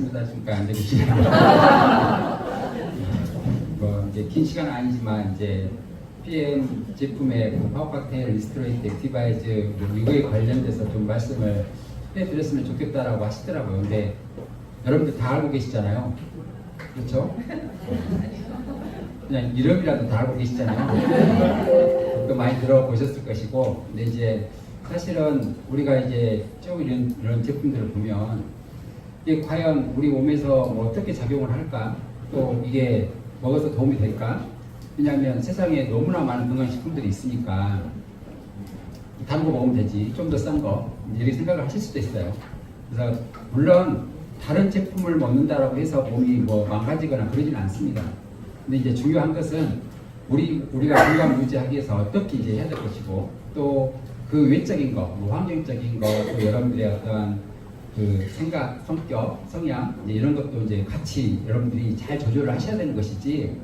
말씀을 하시니까 안 되겠지만 뭐 이제 긴 시간은 아니지만 이제 PM 제품의 그 파워박테일 리스토레이트 액티바이즈 이거에 관련돼서 좀 말씀을 해드렸으면 좋겠다라고 하시더라고요. 근데 여러분들 다 알고 계시잖아요. 그렇죠? 그냥 이름이라도 다 알고 계시잖아요. 또 많이 들어보셨을 것이고, 근데 이제 사실은 우리가 이제 쭉 이런 제품들을 보면 이게 과연 우리 몸에서 뭐 어떻게 작용을 할까? 또 이게 먹어서 도움이 될까? 왜냐하면 세상에 너무나 많은 건강식품들이 있으니까 다른 거 먹으면 되지, 좀 더 싼 거, 이렇게 생각을 하실 수도 있어요. 그래서 물론 다른 제품을 먹는다라고 해서 몸이 뭐 망가지거나 그러지는 않습니다. 근데 이제 중요한 것은 우리가 건강 유지하기 위해서 어떻게 이제 해야 될 것이고, 또 그 외적인 거, 뭐 환경적인 거, 또 여러분들의 어떠한 그 생각, 성격, 성향, 이제 이런 것도 이제 같이 여러분들이 잘 조절을 하셔야 되는 것이지,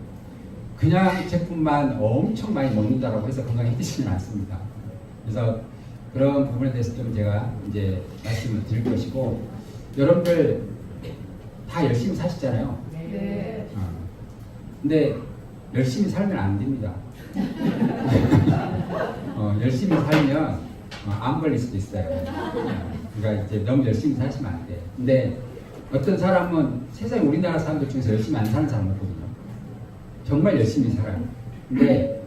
그냥 제품만 엄청 많이 먹는다라고 해서 건강해지지는 않습니다. 그래서 그런 부분에 대해서 좀 제가 이제 말씀을 드릴 것이고, 여러분들 다 열심히 사시잖아요. 네. 근데 열심히 살면 안 됩니다. 열심히 살면 안 걸릴 수도 있어요. 그러니까 이제 너무 열심히 사시면 안 돼. 근데 어떤 사람은 세상에 우리나라 사람들 중에서 열심히 안 사는 사람 없거든요. 정말 열심히 살아요. 근데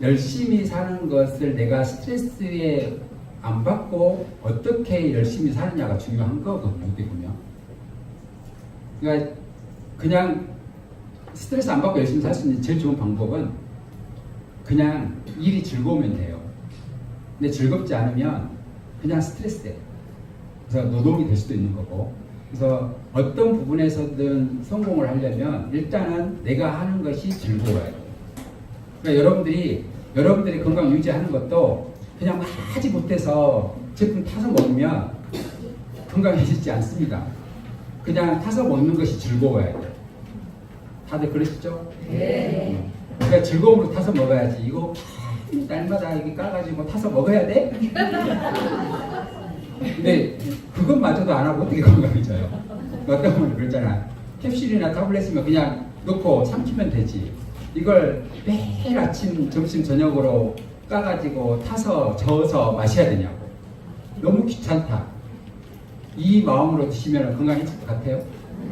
열심히 사는 것을 내가 스트레스에 안 받고 어떻게 열심히 사느냐가 중요한 거거든요. 어떻게 보면. 그러니까 그냥 스트레스 안 받고 열심히 살 수 있는 제일 좋은 방법은 그냥 일이 즐거우면 돼요. 근데 즐겁지 않으면 그냥 스트레스 돼요. 그래서 노동이 될 수도 있는 거고. 그래서 어떤 부분에서든 성공을 하려면 일단은 내가 하는 것이 즐거워야 돼요. 그러니까 여러분들이 건강 유지하는 것도 그냥 막 하지 못해서 제품 타서 먹으면 건강해지지 않습니다. 그냥 타서 먹는 것이 즐거워야 돼요. 다들 그러시죠? 네. 그러니까 즐거움으로 타서 먹어야지. 이거 날마다 이렇게 까가지고 타서 먹어야 돼? 근데 그것마저도 안 하고 어떻게 건강해져요? 어떤 분은 그랬잖아. 캡슐이나 타블렛이면 그냥 넣고 삼키면 되지. 이걸 매일 아침, 점심, 저녁으로 까가지고 타서 저어서 마셔야 되냐고. 너무 귀찮다. 이 마음으로 드시면 건강해질 것 같아요?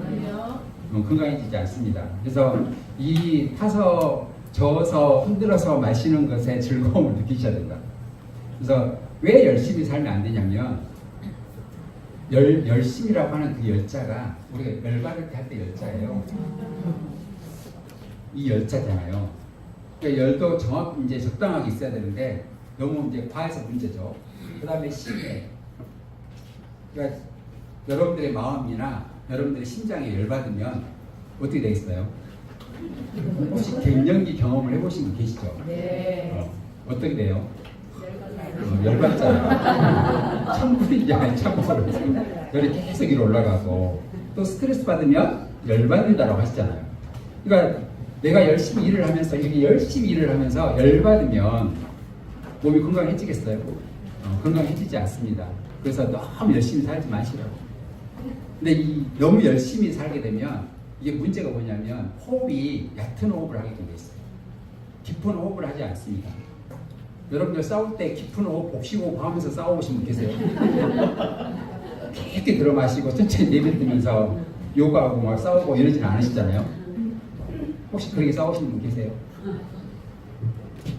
아니요. 건강해지지 않습니다. 그래서 이 타서 저어서 흔들어서 마시는 것에 즐거움을 느끼셔야 된다. 그래서 왜 열심히 살면 안 되냐면 열심이라고 하는 그 열자가 우리가 열받을 때 할 때 열자예요. 이 열자잖아요. 그러니까 열도 정확히 이제 적당하게 있어야 되는데 너무 이제 과해서 문제죠. 그 다음에 심해. 그러니까 여러분들의 마음이나 여러분들의 심장에 열받으면 어떻게 되겠어요? 혹시 갱년기 경험을 해보신 분 계시죠? 네. 어떻게 돼요? 열받잖아요. 천불이 아니 천불. 열이 계속 위로 올라가고 또 스트레스 받으면 열받는다라고 하시잖아요. 그러니까 내가 열심히 일을 하면서 이렇게 열심히 일을 하면서 열받으면 몸이 건강해지겠어요? 건강해지지 않습니다. 그래서 너무 열심히 살지 마시라고. 근데 너무 열심히 살게 되면 이게 문제가 뭐냐면 호흡이 얕은 호흡을 하게 돼 있어요. 깊은 호흡을 하지 않습니다. 여러분들 싸울 때 깊은 호흡, 복식호흡 하면서 싸우신 분 계세요? 깊게 들어 마시고 천천히 내뱉으면서 요가하고 막 싸우고 이러진 않으시잖아요? 혹시 그렇게 싸우시는 분 계세요?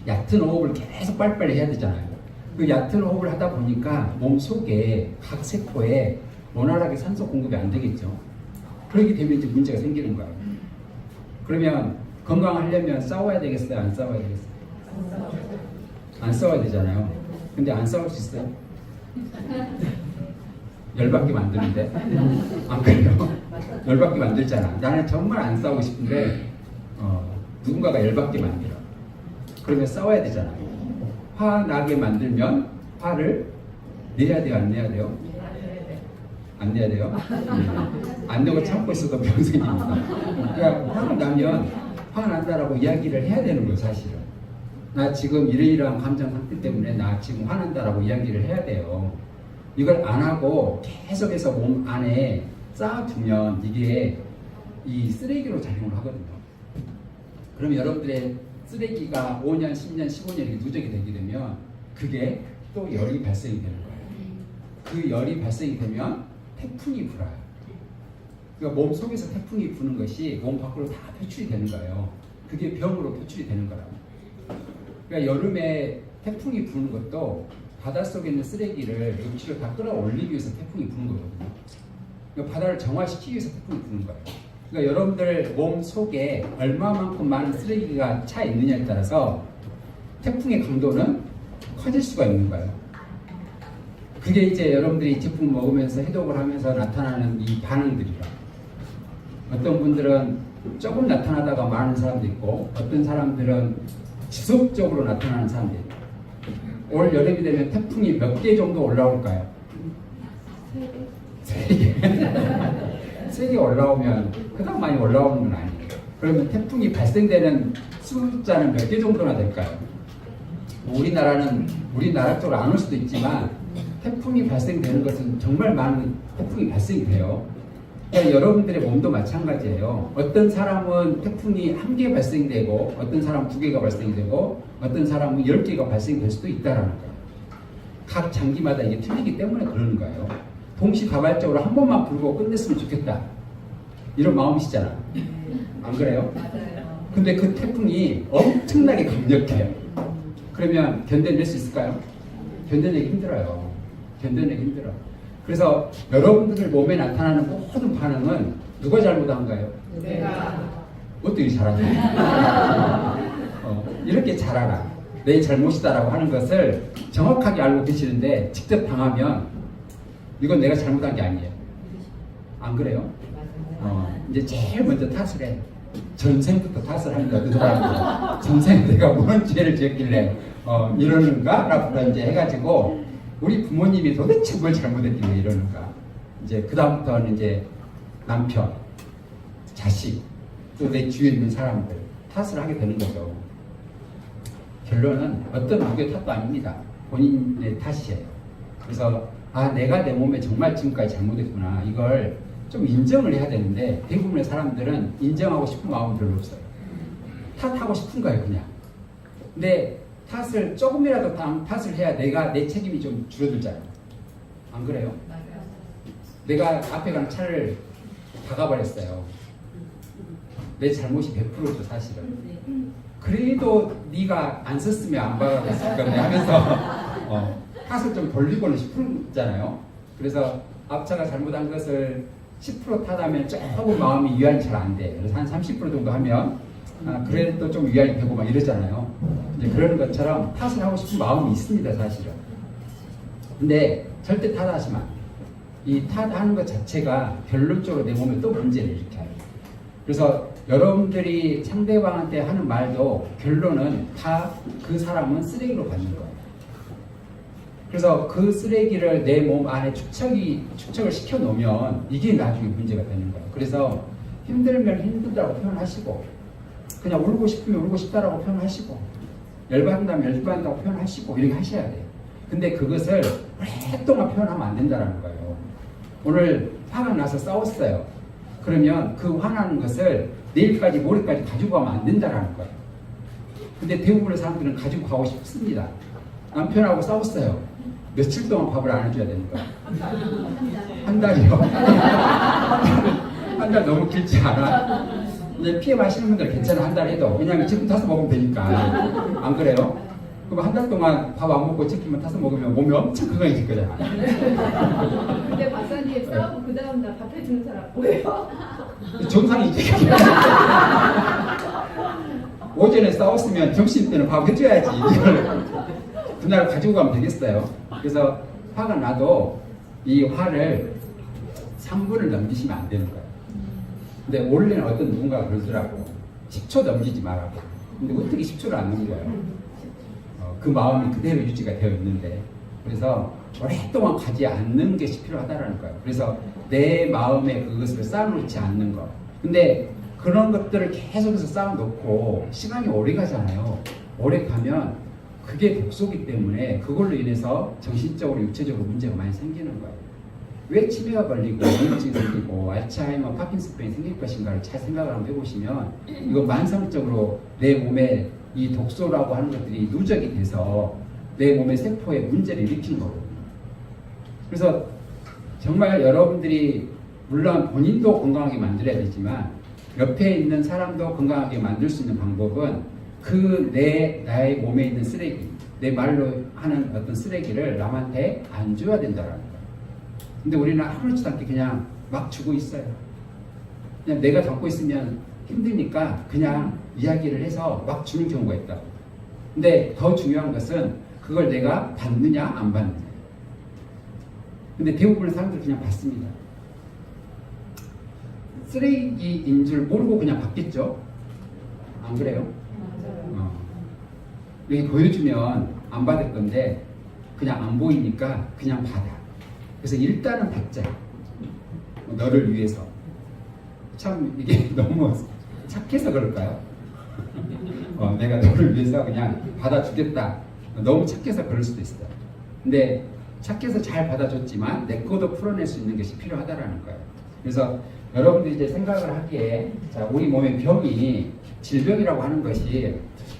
얕은 호흡을 계속 빨리빨리 해야 되잖아요. 그 얕은 호흡을 하다 보니까 몸 속에 각 세포에 원활하게 산소 공급이 안 되겠죠. 그렇게 되면 이제 문제가 생기는 거예요. 그러면 건강하려면 싸워야 되겠어요? 안 싸워야 되겠어요? 안 싸워야 되잖아요. 근데 안 싸울 수 있어요? 열받게 만드는데? 안 그래요? 열받게 만들잖아. 나는 정말 안 싸우고 싶은데 누군가가 열받게 만들어. 그러면 싸워야 되잖아요. 화나게 만들면 화를 내야 돼요? 안 내야 돼요? 안 내야 돼요? 안 내고 참고 있어도 병 생깁니다. 그러니까 화가 나면 화가 난다라고 이야기를 해야 되는 거예요. 사실은. 나 지금 이러이러한 감정 상태 때문에 나 지금 화난다라고 이야기를 해야 돼요. 이걸 안 하고 계속해서 몸 안에 쌓아두면 이게 이 쓰레기로 작용을 하거든요. 그러면 여러분들의 쓰레기가 5년, 10년, 15년 이렇게 누적이 되게 되면 그게 또 열이 발생이 되는 거예요. 그 열이 발생이 되면 태풍이 불어요. 그러니까 몸 속에서 태풍이 부는 것이 몸 밖으로 다 표출이 되는 거예요. 그게 병으로 표출이 되는 거라고. 그러니까 여름에 태풍이 부는 것도 바닷속에 있는 쓰레기를 육지로 다 끌어올리기 위해서 태풍이 부는 거거든요. 그러니까 바다를 정화시키기 위해서 태풍이 부는 거예요. 그러니까 여러분들 몸 속에 얼마만큼 많은 쓰레기가 차 있느냐에 따라서 태풍의 강도는 커질 수가 있는 거예요. 그게 이제 여러분들이 이 제품 먹으면서 해독을 하면서 나타나는 이 반응들이라. 어떤 분들은 조금 나타나다가 많은 사람도 있고, 어떤 사람들은 지속적으로 나타나는 사람도 있고. 올 여름이 되면 태풍이 몇 개 정도 올라올까요? 3개. 3개 올라오면 그다음 많이 올라오는 건 아니에요. 그러면 태풍이 발생되는 숫자는 몇 개 정도나 될까요? 우리나라는 우리나라 쪽으로 안 올 수도 있지만 태풍이 발생되는 것은 정말 많은 태풍이 발생이 돼요. 그러니까 여러분들의 몸도 마찬가지예요. 어떤 사람은 태풍이 1개 발생되고, 어떤 사람은 2개가 발생되고, 어떤 사람은 10개가 발생될 수도 있다는 거예요. 각 장기마다 이게 틀리기 때문에 그러는 거예요. 동시다발적으로 한 번만 불고 끝냈으면 좋겠다, 이런 마음이시잖아. 안 그래요? 맞아요. 근데 그 태풍이 엄청나게 강력해요. 그러면 견뎌낼 수 있을까요? 견뎌내기 힘들어요. 견뎌내기 힘들어. 그래서 여러분들 몸에 나타나는 모든 반응은 누가 잘못한가요? 내가. 어떻게 잘하냐? 이렇게 잘 알아. 내 잘못이다라고 하는 것을 정확하게 알고 계시는데 직접 당하면 이건 내가 잘못한 게 아니에요. 안 그래요? 이제 제일 먼저 탓을 해. 전생부터 탓을 합니다. 그 사람들. 전생 내가 무슨 죄를 지었길래 이러는가? 라고 이제 해가지고 우리 부모님이 도대체 뭘 잘못했길래 이러는가? 이제 그다음부터는 이제 남편, 자식, 또 내 주위에 있는 사람들 탓을 하게 되는 거죠. 결론은 어떤 누구의 탓도 아닙니다. 본인의 탓이에요. 그래서 내가 내 몸에 정말 지금까지 잘못했구나, 이걸 좀 인정을 해야 되는데 대부분의 사람들은 인정하고 싶은 마음이 별로 없어요. 탓하고 싶은 거예요, 그냥. 근데 탓을 조금이라도 탓을 해야 내 책임이 좀 줄어들잖아요. 안 그래요? 맞아요. 내가 앞에 가는 차를 박아버렸어요. 내 잘못이 100%죠, 사실은. 그래도 네가 안 썼으면 안 박았을 건데 하면서 탓을 좀 돌리고는 싶잖아요. 그래서 앞차가 잘못한 것을 10% 탓하면 조금 마음이 위안이 잘 안 돼. 그래서 한 30% 정도 하면 그래도 좀 위안이 되고 막 이러잖아요. 이제 그러는 것처럼 탓을 하고 싶은 마음이 있습니다, 사실은. 근데 절대 탓하지 마. 이 탓하는 것 자체가 결론적으로 내 몸에 또 문제를 일으켜요. 그래서 여러분들이 상대방한테 하는 말도 결론은 다 그 사람은 쓰레기로 받는 거예요. 그래서 그 쓰레기를 내 몸 안에 축적을 시켜 놓으면 이게 나중에 문제가 되는 거예요. 그래서 힘들면 힘들다고 표현하시고, 그냥 울고 싶으면 울고 싶다라고 표현하시고, 열받는다면 열받는다고 표현하시고, 이렇게 하셔야 돼요. 근데 그것을 오랫동안 표현하면 안 된다는 거예요. 오늘 화가 나서 싸웠어요. 그러면 그 화나는 것을 내일까지 모레까지 가지고 가면 안 된다는 거예요. 근데 대부분의 사람들은 가지고 가고 싶습니다. 남편하고 싸웠어요. 며칠 동안 밥을 안 해줘야 되는 거예요. 한 달이요. 한 달 너무 길지 않아? 이제 피해 마시는 분들은 괜찮아, 한 달 해도. 왜냐하면 치킨 타서 먹으면 되니까. 안 그래요? 그럼 한 달 동안 밥 안 먹고 치킨만 타서 먹으면 몸이 엄청 건강해질 거잖아. 근데 박사님 싸우고 그 다음 날 밥 해주는 사람 뭐예요? 정상이지. 오전에 싸웠으면 점심 때는 밥 해줘야지. 이걸 그날 가지고 가면 되겠어요. 그래서 화가 나도 이 화를 3분을 넘기시면 안 되는 거예요. 근데 원래는 어떤 누군가가 그러더라고. 10초 넘기지 말라고. 근데 어떻게 10초를 안 넘겨요? 그 마음이 그대로 유지가 되어 있는데. 그래서 오랫동안 가지 않는 것이 필요하다는 거예요. 그래서 내 마음에 그것을 쌓아놓지 않는 거. 근데 그런 것들을 계속해서 쌓아놓고 시간이 오래 가잖아요. 오래 가면 그게 독소기 때문에 그걸로 인해서 정신적으로 육체적으로 문제가 많이 생기는 거예요. 왜 치매가 걸리고 우울증이 생기고 알츠하이머, 파킨슨병이 생길 것인가를 잘 생각을 한번 해보시면 이거 만성적으로 내 몸에 이 독소라고 하는 것들이 누적이 돼서 내 몸의 세포에 문제를 일으키는 거거든요. 그래서 정말 여러분들이 물론 본인도 건강하게 만들어야 되지만 옆에 있는 사람도 건강하게 만들 수 있는 방법은 나의 몸에 있는 쓰레기, 내 말로 하는 어떤 쓰레기를 남한테 안 줘야 된다라는 거예요. 근데 우리는 아무렇지도 않게 그냥 막 주고 있어요. 그냥 내가 담고 있으면 힘드니까 그냥 이야기를 해서 막 주는 경우가 있다고. 근데 더 중요한 것은 그걸 내가 받느냐 안 받느냐. 근데 대부분의 사람들 그냥 받습니다. 쓰레기인 줄 모르고 그냥 받겠죠? 안 그래요? 여기 보여주면 안 받을 건데 그냥 안 보이니까 그냥 받아. 그래서 일단은 받자. 너를 위해서. 참 이게 너무 착해서 그럴까요? 내가 너를 위해서 그냥 받아주겠다. 너무 착해서 그럴 수도 있어요. 근데 착해서 잘 받아줬지만 내 것도 풀어낼 수 있는 것이 필요하다라는 거예요. 그래서 여러분들이 이제 생각을 하기에 자, 우리 몸의 병이 질병이라고 하는 것이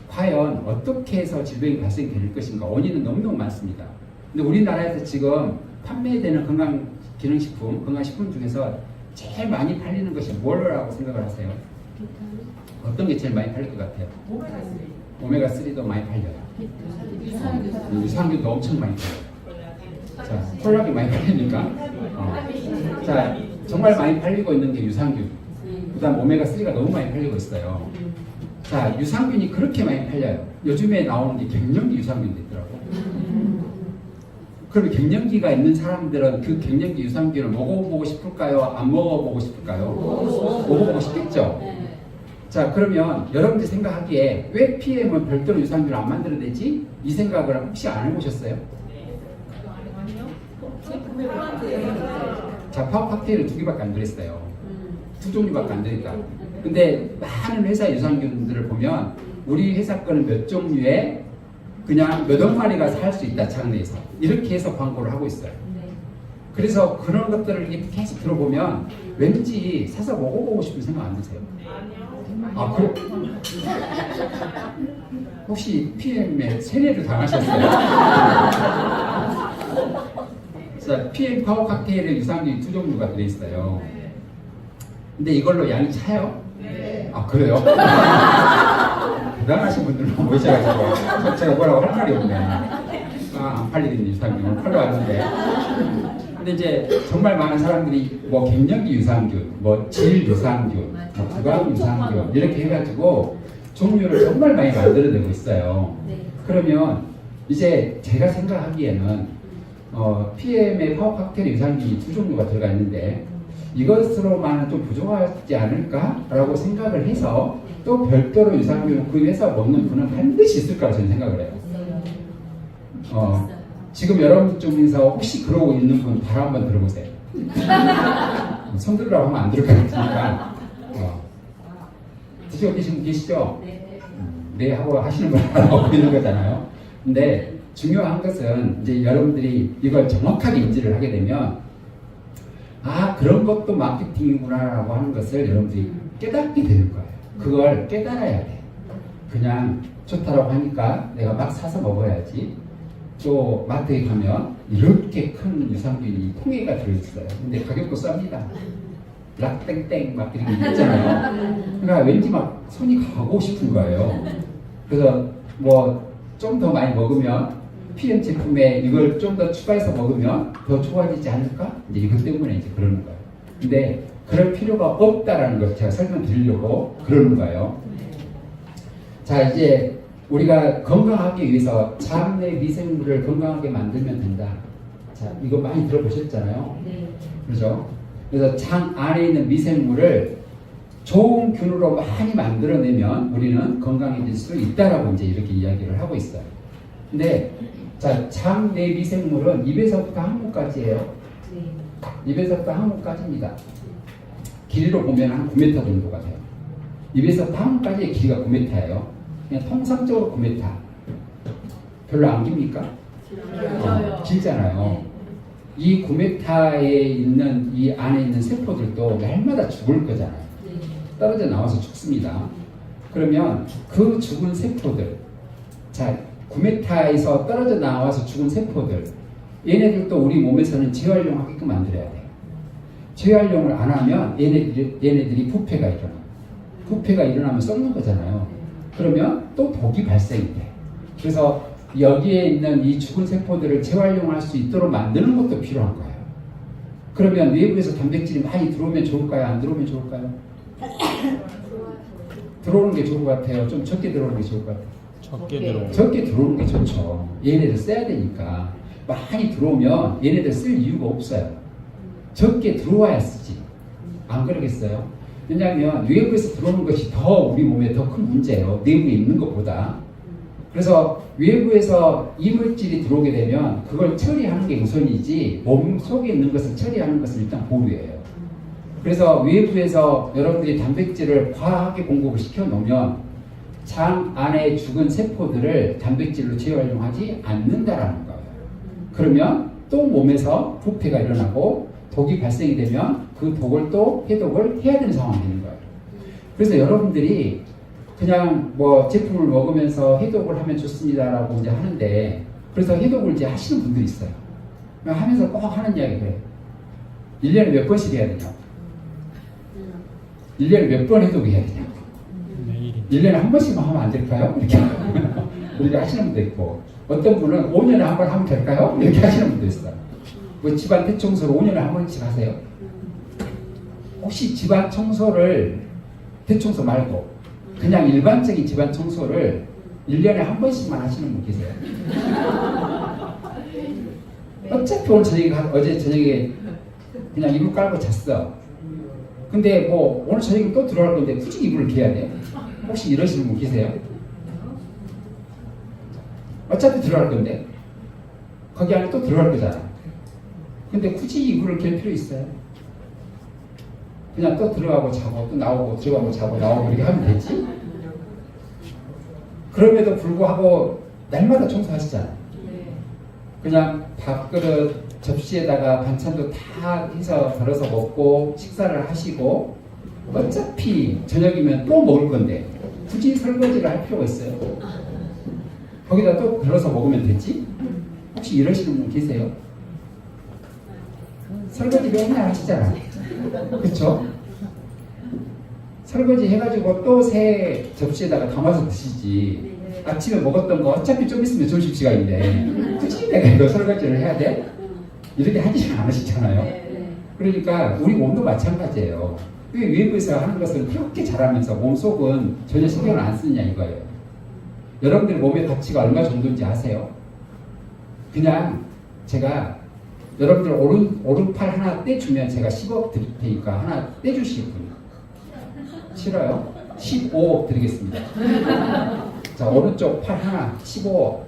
과연 어떻게 해서 질병이 발생될 것인가 원인은 너무너무 많습니다. 근데 우리나라에서 지금 판매되는 건강기능식품, 건강식품 중에서 제일 많이 팔리는 것이 뭐라고 생각을 하세요? 어떤 게 제일 많이 팔릴 것 같아요? 오메가3도 많이 팔려요. 유산균도 엄청 많이 팔려요. 자, 콜라겐이 많이 팔리니까. 자, 정말 많이 팔리고 있는 게 유산균. 그 다음 오메가3가 너무 많이 팔리고 있어요. 자, 유산균이 그렇게 많이 팔려요. 요즘에 나오는 게 갱년기 유산균도 있더라고. 그럼 갱년기가 있는 사람들은 그 갱년기 유산균을 먹어보고 싶을까요? 안 먹어보고 싶을까요? 먹어보고 싶겠죠? 자, 그러면 여러분들이 생각하기에 왜 PM은 별도로 유산균을 안 만들어내지? 이 생각을 혹시 안 해보셨어요? 자, 파워 칵테일은 2개밖에 안 들었어요. 2종류밖에 안 되니까. 근데 많은 회사 유산균들을 보면 우리 회사 거는 몇 종류에 그냥 몇억 마리가 살 수 있다, 장 내에서. 이렇게 해서 광고를 하고 있어요. 그래서 그런 것들을 이렇게 계속 들어보면 왠지 사서 먹어보고 싶은 생각 안 드세요? 아, 그래? 혹시 PM에 세뇌를 당하셨어요? 자, PM 파워 칵테일에 유산균이 2종류가 들어있어요. 근데 이걸로 양이 차요? 아, 그래요? 대단하신 분들만 모이셔가지고 제가 뭐라고 할 말이 없네. 안 팔리는 유산균을 팔러 왔는데. 근데 이제 정말 많은 사람들이 뭐 갱년기 유산균, 뭐 질 유산균, 뭐 구강 유산균 이렇게 해가지고 종류를 정말 많이 만들어내고 있어요. 그러면 이제 제가 생각하기에는 PM의 파워 칵테일 유산균이 2종류가 들어가 있는데 이것으로만은 좀 부족하지 않을까라고 생각을 해서 또 별도로 유산균을 구입해서 먹는 분은 반드시 있을 거라고 저는 생각을 해요. 지금 여러분 중에서 혹시 그러고 있는 분 바로 한번 들어보세요. 손 들으라고 하면 안 들을 것 같으니까. 드시고 계신 분 계시죠? 네 하고 하시는 분 하고 있는 거잖아요. 근데 중요한 것은 이제 여러분들이 이걸 정확하게 인지를 하게 되면 아, 그런 것도 마케팅이구나라고 하는 것을 여러분들이 깨닫게 되는 거예요. 그걸 깨달아야 돼. 그냥 좋다라고 하니까 내가 막 사서 먹어야지. 또 마트에 가면 이렇게 큰 유산균이 통에가 들어있어요. 근데 가격도 쌉니다. 락땡땡 막 이런 게 있잖아요. 그러니까 왠지 막 손이 가고 싶은 거예요. 그래서 뭐 좀 더 많이 먹으면 PM 제품에 이걸 좀 더 추가해서 먹으면 더 좋아지지 않을까? 이제 이것 때문에 이제 그러는 거예요. 근데 그럴 필요가 없다라는 걸 제가 설명드리려고 그러는 거예요. 자, 이제 우리가 건강하기 위해서 장 내 미생물을 건강하게 만들면 된다. 자, 이거 많이 들어보셨잖아요. 그렇죠? 그래서 장 안에 있는 미생물을 좋은 균으로 많이 만들어내면 우리는 건강해질 수 있다라고 이제 이렇게 이야기를 하고 있어요. 근데 자, 장 내 미생물은 입에서부터 항문까지예요. 입에서부터 항문까지입니다. 길이로 보면 한 9m 정도가 돼요. 입에서부터 항문까지의 길이가 9m예요. 그냥 통상적으로 9m. 별로 안 깁니까? 길잖아요. 이 구메타에 있는 이 안에 있는 세포들도 날마다 죽을 거잖아요. 떨어져 나와서 죽습니다. 그러면 그 죽은 세포들, 자, 구메타에서 떨어져 나와서 죽은 세포들, 얘네들도 우리 몸에서는 재활용하게끔 만들어야 돼요. 재활용을 안 하면 얘네들이 부패가 일어나. 부패가 일어나면 썩는 거잖아요. 그러면 또 독이 발생이 돼. 그래서 여기에 있는 이 죽은 세포들을 재활용할 수 있도록 만드는 것도 필요한 거예요. 그러면 외부에서 단백질이 많이 들어오면 좋을까요? 안 들어오면 좋을까요? 들어오는 게 좋을 것 같아요. 좀 적게 들어오는 게 좋을 것 같아요. 적게 들어오는 게 좋죠. 얘네들 써야 되니까. 많이 들어오면 얘네들 쓸 이유가 없어요. 적게 들어와야 쓰지. 안 그러겠어요? 왜냐하면 외부에서 들어오는 것이 더 우리 몸에 더 큰 문제예요. 내부에 있는 것보다. 그래서 외부에서 이물질이 들어오게 되면 그걸 처리하는 게 우선이지 몸 속에 있는 것을 처리하는 것은 일단 보류예요. 그래서 외부에서 여러분들이 단백질을 과하게 공급을 시켜 놓으면 장 안에 죽은 세포들을 단백질로 재활용하지 않는다라는 거예요. 그러면 또 몸에서 부패가 일어나고 독이 발생이 되면 그 독을 또 해독을 해야 되는 상황이 되는 거예요. 그래서 여러분들이 그냥 뭐 제품을 먹으면서 해독을 하면 좋습니다라고 이제 하는데, 그래서 해독을 이제 하시는 분들이 있어요. 하면서 꼭 하는 이야기 그래요. 1년에 몇 번씩 해야 되냐고. 1년에 몇 번 해독해야 되냐고. 1년에 한 번씩만 하면 안 될까요? 이렇게 하시는 분도 있고, 어떤 분은 5년에 한 번 하면 될까요? 이렇게 하시는 분도 있어요. 뭐 집안 대청소를 5년에 한 번씩 하세요? 혹시 집안 청소를 대청소 말고 그냥 일반적인 집안 청소를 1년에 한 번씩만 하시는 분 계세요? 어차피 어제 저녁에 그냥 이불 깔고 잤어. 근데 뭐 오늘 저녁에 또 들어갈 건데 굳이 이불을 개야 돼? 혹시 이러시는 분 계세요? 어차피 들어갈 건데 거기 안에 또 들어갈 거잖아. 근데 굳이 이불을 갤 필요 있어요? 그냥 또 들어가고 자고 또 나오고 들어가고 자고 나오고 이렇게 하면 되지? 그럼에도 불구하고 날마다 청소하시잖아요. 그냥 밥그릇 접시에다가 반찬도 다 해서 덜어서 먹고 식사를 하시고 어차피 저녁이면 또 먹을 건데 굳이 설거지를 할 필요가 있어요? 거기다 또 덜어서 먹으면 되지? 혹시 이러시는 분 계세요? 설거지 맨날 하시잖아요. 그쵸? 설거지 해가지고 또 새 접시에다가 담아서 드시지. 아침에 먹었던 거 어차피 좀 있으면 점심시간인데 굳이 내가 이거 설거지를 해야 돼? 이렇게 하지 않으시잖아요. 그러니까 우리 몸도 마찬가지예요. 왜 외부에서 하는 것을 그렇게 잘하면서 몸속은 전혀 신경을 안 쓰느냐 이거예요. 여러분들 몸의 가치가 얼마 정도인지 아세요? 그냥 제가 여러분들 오른팔 하나 떼주면 제가 10억 드릴 테니까 하나 떼주실 분 싫어요? 15억 드리겠습니다. 자, 오른쪽 팔 하나 15억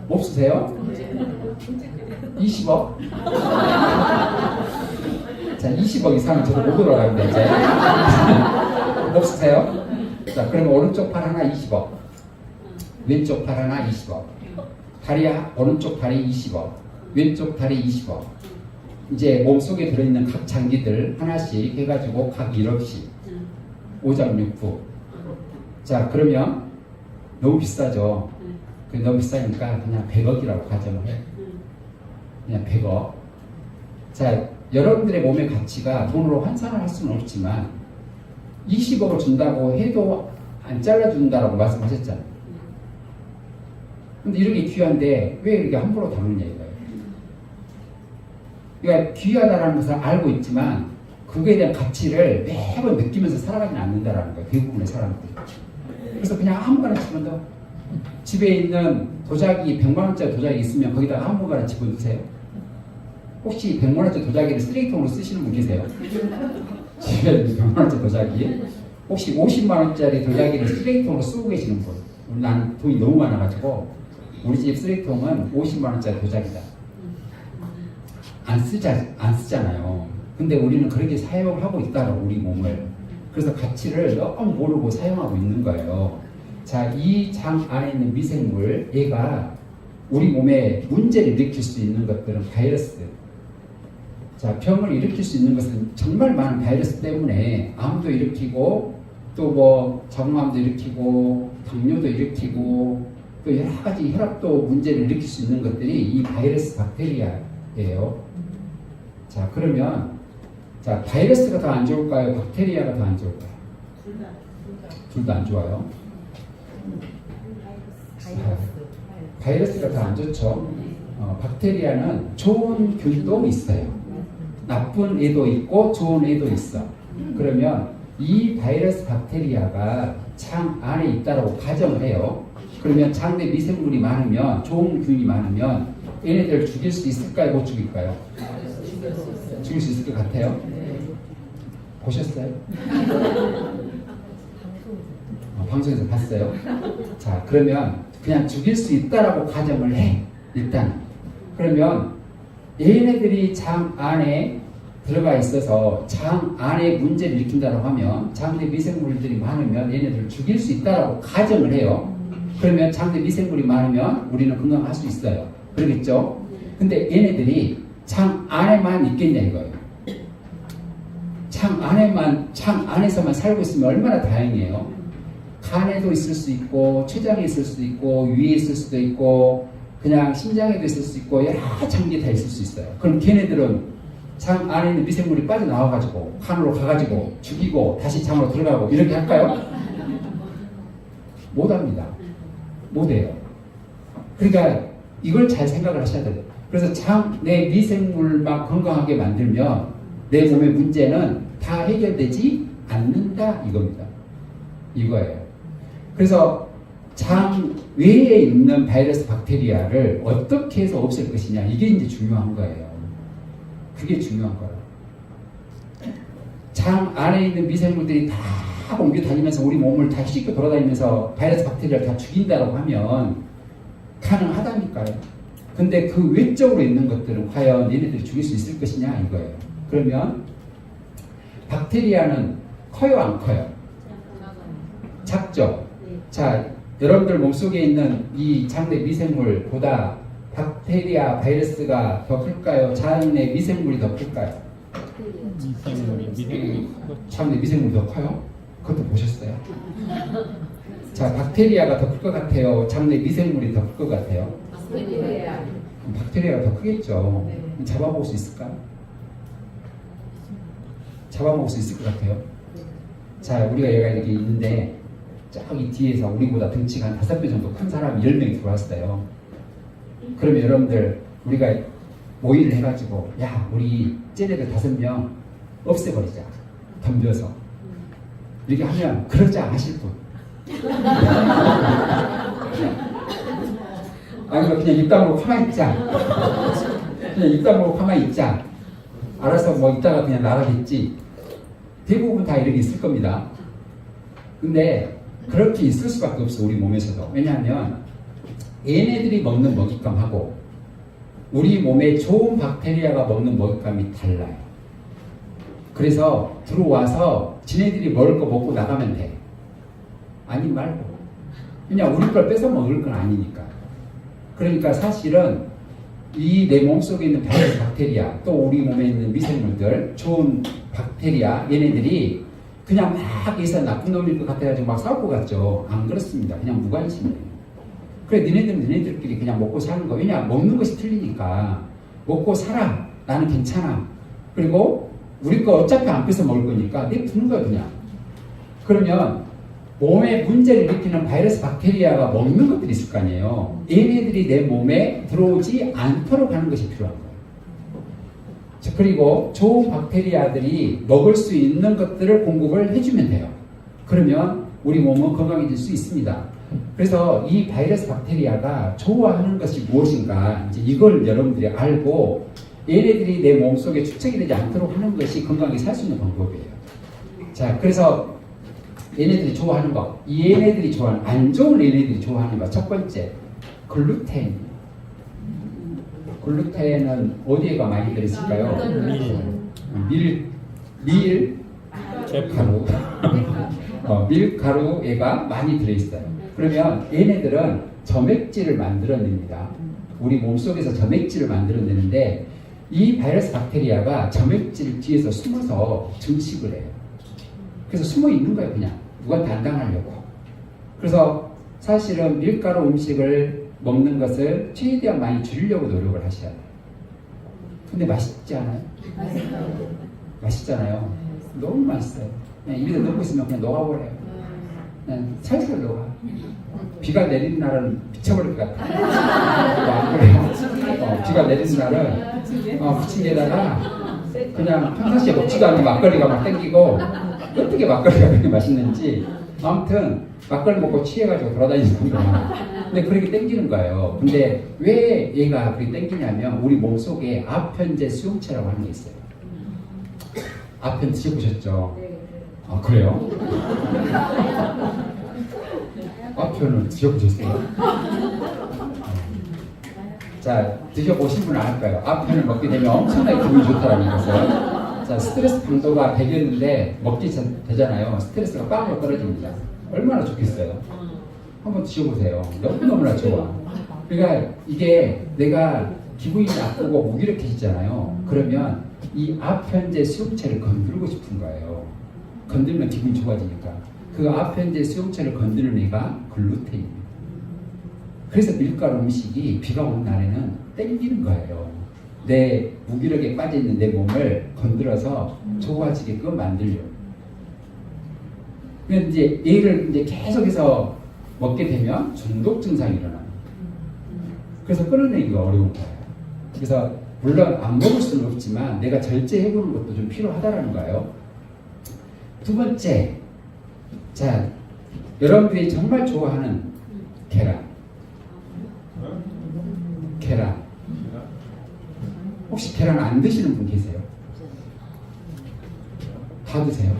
없으세요? 20억? 자, 20억 이상은 저도 못 돌아가는데 이제 없으세요? 자, 그러면 오른쪽 팔 하나 20억, 왼쪽 팔 하나 20억, 오른쪽 다리 20억, 왼쪽 다리 20억. 이제 몸속에 들어있는 각 장기들 하나씩 해가지고 각 1억씩 5.69. 자, 그러면 너무 비싸죠. 너무 비싸니까 그냥 100억이라고 가정을 해. 그냥 100억. 자, 여러분들의 몸의 가치가 돈으로 환산을 할 수는 없지만 20억을 준다고 해도 안 잘라준다라고 말씀하셨잖아요. 근데 이렇게 귀한데 왜 이렇게 함부로 다루냐 이거예요. 그러니까 귀하다라는 것을 알고 있지만 그거에 대한 가치를 매번 느끼면서 살아가지 않는다라는 거예요. 대부분의 사람들이. 그래서 그냥 아무거나 집어넣어. 집에 있는 도자기 100만원짜리 도자기 있으면 거기다가 아무거나 집어넣으세요. 혹시 100만원짜리 도자기를 쓰레기통으로 쓰시는 분 계세요? 집에 있는 100만원짜리 도자기 혹시 50만원짜리 도자기를 쓰레기통으로 쓰고 계시는 분? 난 돈이 너무 많아가지고 우리 집 쓰레기통은 50만원짜리 도자기다. 안 쓰잖아요. 근데 우리는 그렇게 사용을 하고 있다고 우리 몸을. 그래서 가치를 너무 모르고 사용하고 있는 거예요. 자, 이 장 안에 있는 미생물, 얘가 우리 몸에 문제를 일으킬 수 있는 것들은 바이러스. 자, 병을 일으킬 수 있는 것은 정말 많은 바이러스 때문에 암도 일으키고 또 뭐 자궁암도 일으키고 당뇨도 일으키고 또 여러 가지 혈압도 문제를 일으킬 수 있는 것들이 이 바이러스 박테리아예요. 자, 그러면 자, 바이러스가 더 안 좋을까요? 박테리아가 더 안 좋을까요? 둘 다 안 좋아요. 바이러스가 더 안 좋죠. 박테리아는 좋은 균도 있어요. 나쁜 애도 있고 좋은 애도 있어. 그러면 이 바이러스 박테리아가 장 안에 있다라고 가정을 해요. 그러면 장 내 미생물이 많으면, 좋은 균이 많으면 얘네들 죽일 수 있을까요? 못 죽일까요? 죽일 수 있을 것 같아요. 보셨어요? 방송에서 봤어요. 자, 그러면 그냥 죽일 수 있다라고 가정을 해. 일단. 그러면 얘네들이 장 안에 들어가 있어서 장 안에 문제를 일으킨다고 하면 장 내 미생물들이 많으면 얘네들을 죽일 수 있다라고 가정을 해요. 그러면 장 내 미생물이 많으면 우리는 건강할 수 있어요. 그러겠죠? 근데 얘네들이 장 안에만 있겠냐 이거예요. 장 안에서만 살고 있으면 얼마나 다행이에요. 간에도 있을 수 있고, 췌장에 있을 수도 있고, 위에 있을 수도 있고, 그냥 심장에도 있을 수 있고, 여러 장기에 다 있을 수 있어요. 그럼 걔네들은 장 안에 있는 미생물이 빠져나와가지고, 간으로 가가지고, 죽이고, 다시 장으로 들어가고, 이렇게 할까요? 못합니다. 못해요. 그러니까 이걸 잘 생각을 하셔야 돼요. 그래서 장 내 미생물만 건강하게 만들면 내 몸의 문제는 다 해결되지 않는다 이겁니다. 이거예요. 그래서 장 외에 있는 바이러스 박테리아를 어떻게 해서 없앨 것이냐 이게 이제 중요한 거예요. 그게 중요한 거예요. 장 안에 있는 미생물들이 다 옮겨 다니면서 우리 몸을 다 씻고 돌아다니면서 바이러스 박테리아를 다 죽인다고 하면 가능하다니까요. 근데 그 외적으로 있는 것들은 과연 얘네들이 죽일 수 있을 것이냐 이거예요. 그러면 박테리아는 커요 안 커요? 작죠? 자, 여러분들 몸속에 있는 이 장내 미생물보다 박테리아 바이러스가 더 클까요? 장내 미생물이 더 클까요? 장내 미생물이 더 커요? 그것도 보셨어요? 자, 박테리아가 더 클 것 같아요? 장내 미생물이 더 클 것 같아요? 박테리아가 더 크겠죠. 네. 잡아먹을 수 있을까요? 잡아먹을 수 있을 것 같아요. 자, 우리가 여기가 이렇게 있는데 저기 뒤에서 우리보다 등치가 한 5배 정도 큰 사람이 10명이 들어왔어요. 그러면 여러분들 우리가 모의를 해가지고 야, 우리 쟤네들 5명 없애버리자. 덤벼서. 이렇게 하면 그러자 하실 분. 아니면 그냥 입 다물고 가만히 있자. 그냥 입 다물고 가만히 있자. 알아서 뭐 있다가 그냥 나가겠지. 대부분 다 이렇게 있을 겁니다. 근데 그렇게 있을 수밖에 없어 우리 몸에서도. 왜냐하면 얘네들이 먹는 먹잇감하고 우리 몸에 좋은 박테리아가 먹는 먹잇감이 달라요. 그래서 들어와서 지네들이 먹을 거 먹고 나가면 돼. 아니 말고. 그냥 우리 걸 뺏어 먹을 건 아니니까. 그러니까 사실은 이 내 몸속에 있는 바이러스 박테리아 또 우리 몸에 있는 미생물들 좋은 박테리아 얘네들이 그냥 막 있어 나쁜 놈일 것 같아가지고 막 싸울 것 같죠. 안 그렇습니다. 그냥 무관심이에요. 그래 니네들은 니네들끼리 그냥 먹고 사는 거. 왜냐 먹는 것이 틀리니까 먹고 살아. 나는 괜찮아. 그리고 우리 거 어차피 안 뺏어 먹을 거니까 내 푸는 거야 그냥. 그러면 몸에 문제를 일으키는 바이러스 박테리아가 먹는 것들이 있을 거 아니에요. 얘네들이 내 몸에 들어오지 않도록 하는 것이 필요한 거예요. 자, 그리고 좋은 박테리아들이 먹을 수 있는 것들을 공급을 해주면 돼요. 그러면 우리 몸은 건강해질 수 있습니다. 그래서 이 바이러스 박테리아가 좋아하는 것이 무엇인가 이제 이걸 여러분들이 알고 얘네들이 내 몸속에 축적이 되지 않도록 하는 것이 건강하게 살 수 있는 방법이에요. 자, 그래서 얘네들이 좋아하는 거, 얘네들이 좋아하는, 안 좋은 얘네들이 좋아하는 거. 첫 번째, 글루텐. 글루텐은 어디에가 많이 들어있을까요? 밀가루. 밀가루에가 많이 들어있어요. 그러면 얘네들은 점액질을 만들어냅니다. 우리 몸속에서 점액질을 만들어내는데 이 바이러스 박테리아가 점액질 뒤에서 숨어서 증식을 해요. 그래서 숨어 있는 거예요. 그냥 누구한테 안 당하려고. 그래서 사실은 밀가루 음식을 먹는 것을 최대한 많이 줄이려고 노력을 하셔야 돼요. 근데 맛있지 않아요? 맛있잖아요. 너무 맛있어요. 그냥 입에다 넣고 있으면 그냥 녹아버려요. 그냥 살살 녹아. 비가 내리는 날은 미쳐버릴 것 같아. 안 그래요? 비가 내리는 날은 부침개에다가 그냥 평상시에 먹지도 않는 막걸리가 막 땡기고 어떻게 막걸리가 그렇게 맛있는지 아무튼 막걸리 먹고 취해가지고 돌아다니는구나. 근데 그렇게 땡기는 거예요. 근데 왜 얘가 그렇게 땡기냐면 우리 몸속에 아편제 수용체라고 하는 게 있어요. 아편 드셔보셨죠? 아 그래요? 아편을 드셔보셨어요? 자 드셔보신 분은 알 거예요. 아편을 먹게 되면 엄청나게 기분이 좋다라는 것을. 자 스트레스 강도가 100이었는데 먹기 되잖아요. 스트레스가 빵으로 떨어집니다. 얼마나 좋겠어요? 한번 드셔보세요. 너무너무나 좋아. 그러니까 이게 내가 기분이 나쁘고 무기력해지잖아요. 그러면 이 아편제 수용체를 건들고 싶은 거예요. 건들면 기분이 좋아지니까. 그 아편제 수용체를 건드는 애가 글루텐입니다. 그래서 밀가루 음식이 비가 오는 날에는 땡기는 거예요. 내 무기력에 빠져있는 내 몸을 건드려서 좋아지게끔 만들려고. 근데 이제 얘를 이제 계속해서 먹게 되면 중독 증상이 일어나요. 그래서 끊어내기가 어려운 거예요. 그래서 물론 안 먹을 수는 없지만 내가 절제해보는 것도 좀 필요하다라는 거예요. 두 번째, 자 여러분들이 정말 좋아하는 계란. 계란. 혹시 계란 안 드시는 분 계세요? 다 드세요?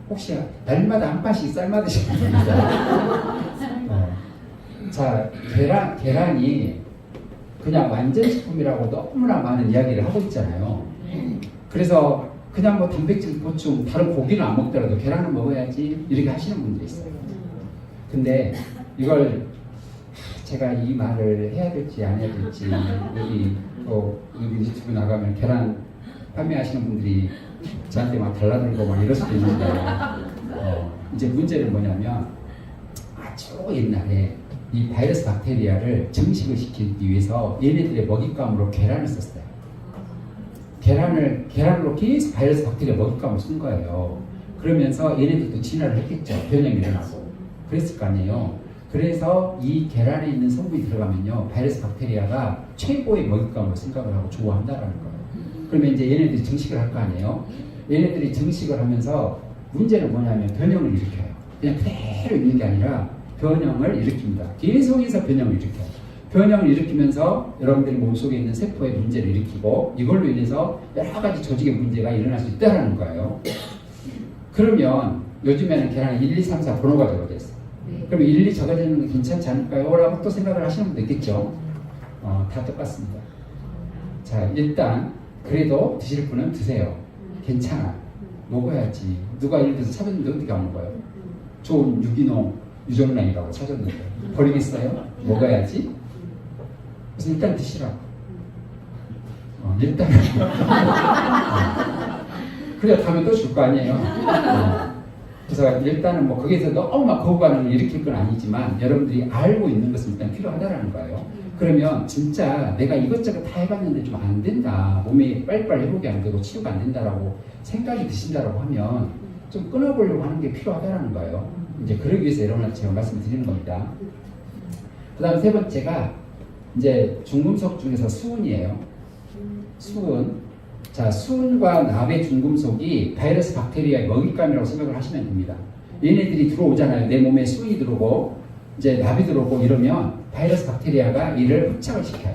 혹시 날마다 한 판씩 삶아 드시는 분 있어요? 자, 계란이 그냥 완전식품이라고 너무나 많은 이야기를 하고 있잖아요. 그래서 그냥 뭐 단백질 보충, 다른 고기는 안 먹더라도 계란은 먹어야지 이렇게 하시는 분들이 있어요. 근데 이걸 제가 이 말을 해야 될지 안 해야 될지 여기 유튜브 나가면 계란 판매하시는 분들이 저한테 막 달라들고 막 이럴 수도 있는데 이제 문제는 뭐냐면 아주 옛날에 이 바이러스 박테리아를 증식을 시키기 위해서 얘네들의 먹잇감으로 계란을 썼어요. 계란으로 계속 바이러스 박테리아 먹잇감을 쓴 거예요. 그러면서 얘네들도 진화를 했겠죠. 변형이 일어나고 그랬을 거 아니에요. 그래서 이 계란에 있는 성분이 들어가면요 바이러스 박테리아가 최고의 먹잇감으로 생각을 하고 좋아한다라는 거예요. 그러면 이제 얘네들이 증식을 할 거 아니에요. 얘네들이 증식을 하면서 문제는 뭐냐면 변형을 일으켜요. 그냥 그대로 있는 게 아니라 변형을 일으킵니다. 계속해서 변형을 일으켜요. 변형을 일으키면서 여러분들이 몸속에 있는 세포에 문제를 일으키고 이걸로 인해서 여러 가지 조직의 문제가 일어날 수 있다는 거예요. 그러면 요즘에는 계란에 1, 2, 3, 4 번호가 적어져 있어요. 그러면 1, 2 적어져 있는 게 괜찮지 않을까요? 라고 또 생각을 하시는 분도 있겠죠. 다 똑같습니다. 자, 일단 그래도 드실 분은 드세요. 괜찮아. 먹어야지. 누가 예를 들어서 찾았는데 어떻게 안 먹어요? 좋은 유기농 유정란이라고 찾았는데 버리겠어요? 먹어야지. 그래서 일단 드시라고. 일단 그래야 다음에 또 줄 거 아니에요. 그래서 일단은 뭐 거기에서 너무 막 거부 반응을 일으킬 건 아니지만 여러분들이 알고 있는 것은 일단 필요하다라는 거예요. 그러면 진짜 내가 이것저것 다 해봤는데 좀 안 된다, 몸이 빨리빨리 회복이 안 되고 치유가 안 된다라고 생각이 드신다라고 하면 좀 끊어보려고 하는 게 필요하다라는 거예요. 이제 그러기 위해서 여러분한테 제가 말씀드리는 겁니다. 그 다음 세 번째가 이제 중금속 중에서 수은이에요. 수은. 자, 수은과 납의 중금속이 바이러스 박테리아의 먹잇감이라고 생각을 하시면 됩니다. 얘네들이 들어오잖아요. 내 몸에 수은이 들어오고 이제 납이 들어오고 이러면 바이러스 박테리아가 이를 흡착을 시켜요.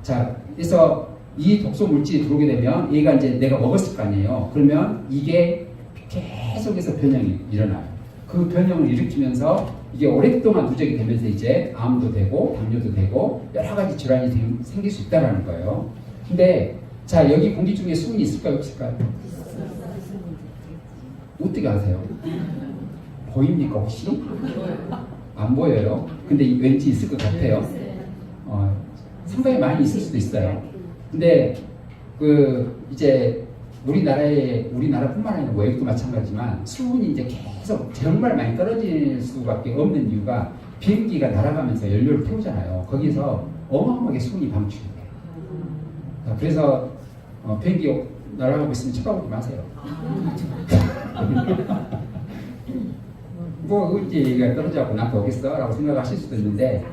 자, 그래서 이 독소 물질이 들어오게 되면 얘가 이제 내가 먹었을 거 아니에요. 그러면 이게 계속해서 변형이 일어나요. 그 변형을 일으키면서 이게 오랫동안 누적이 되면서 이제 암도 되고 당뇨도 되고 여러 가지 질환이 생길 수 있다는 거예요. 근데 자, 여기 공기 중에 수은이 있을까요? 없을까요? 어떻게 아세요? 보입니까 혹시? 안 보여요. 근데 왠지 있을 것 같아요. 상당히 많이 있을 수도 있어요. 근데 이제 우리나라뿐만 아니라 외국도 마찬가지지만 수온이 이제 계속 정말 많이 떨어질 수밖에 없는 이유가 비행기가 날아가면서 연료를 태우잖아요. 거기서 어마어마하게 수온이 방출이 돼요. 그래서 비행기 날아가고 있으면 쳐다보지 마세요. 뭐 이제 얘가 떨어져갖고 나한테 오겠어? 라고 생각하실 수도 있는데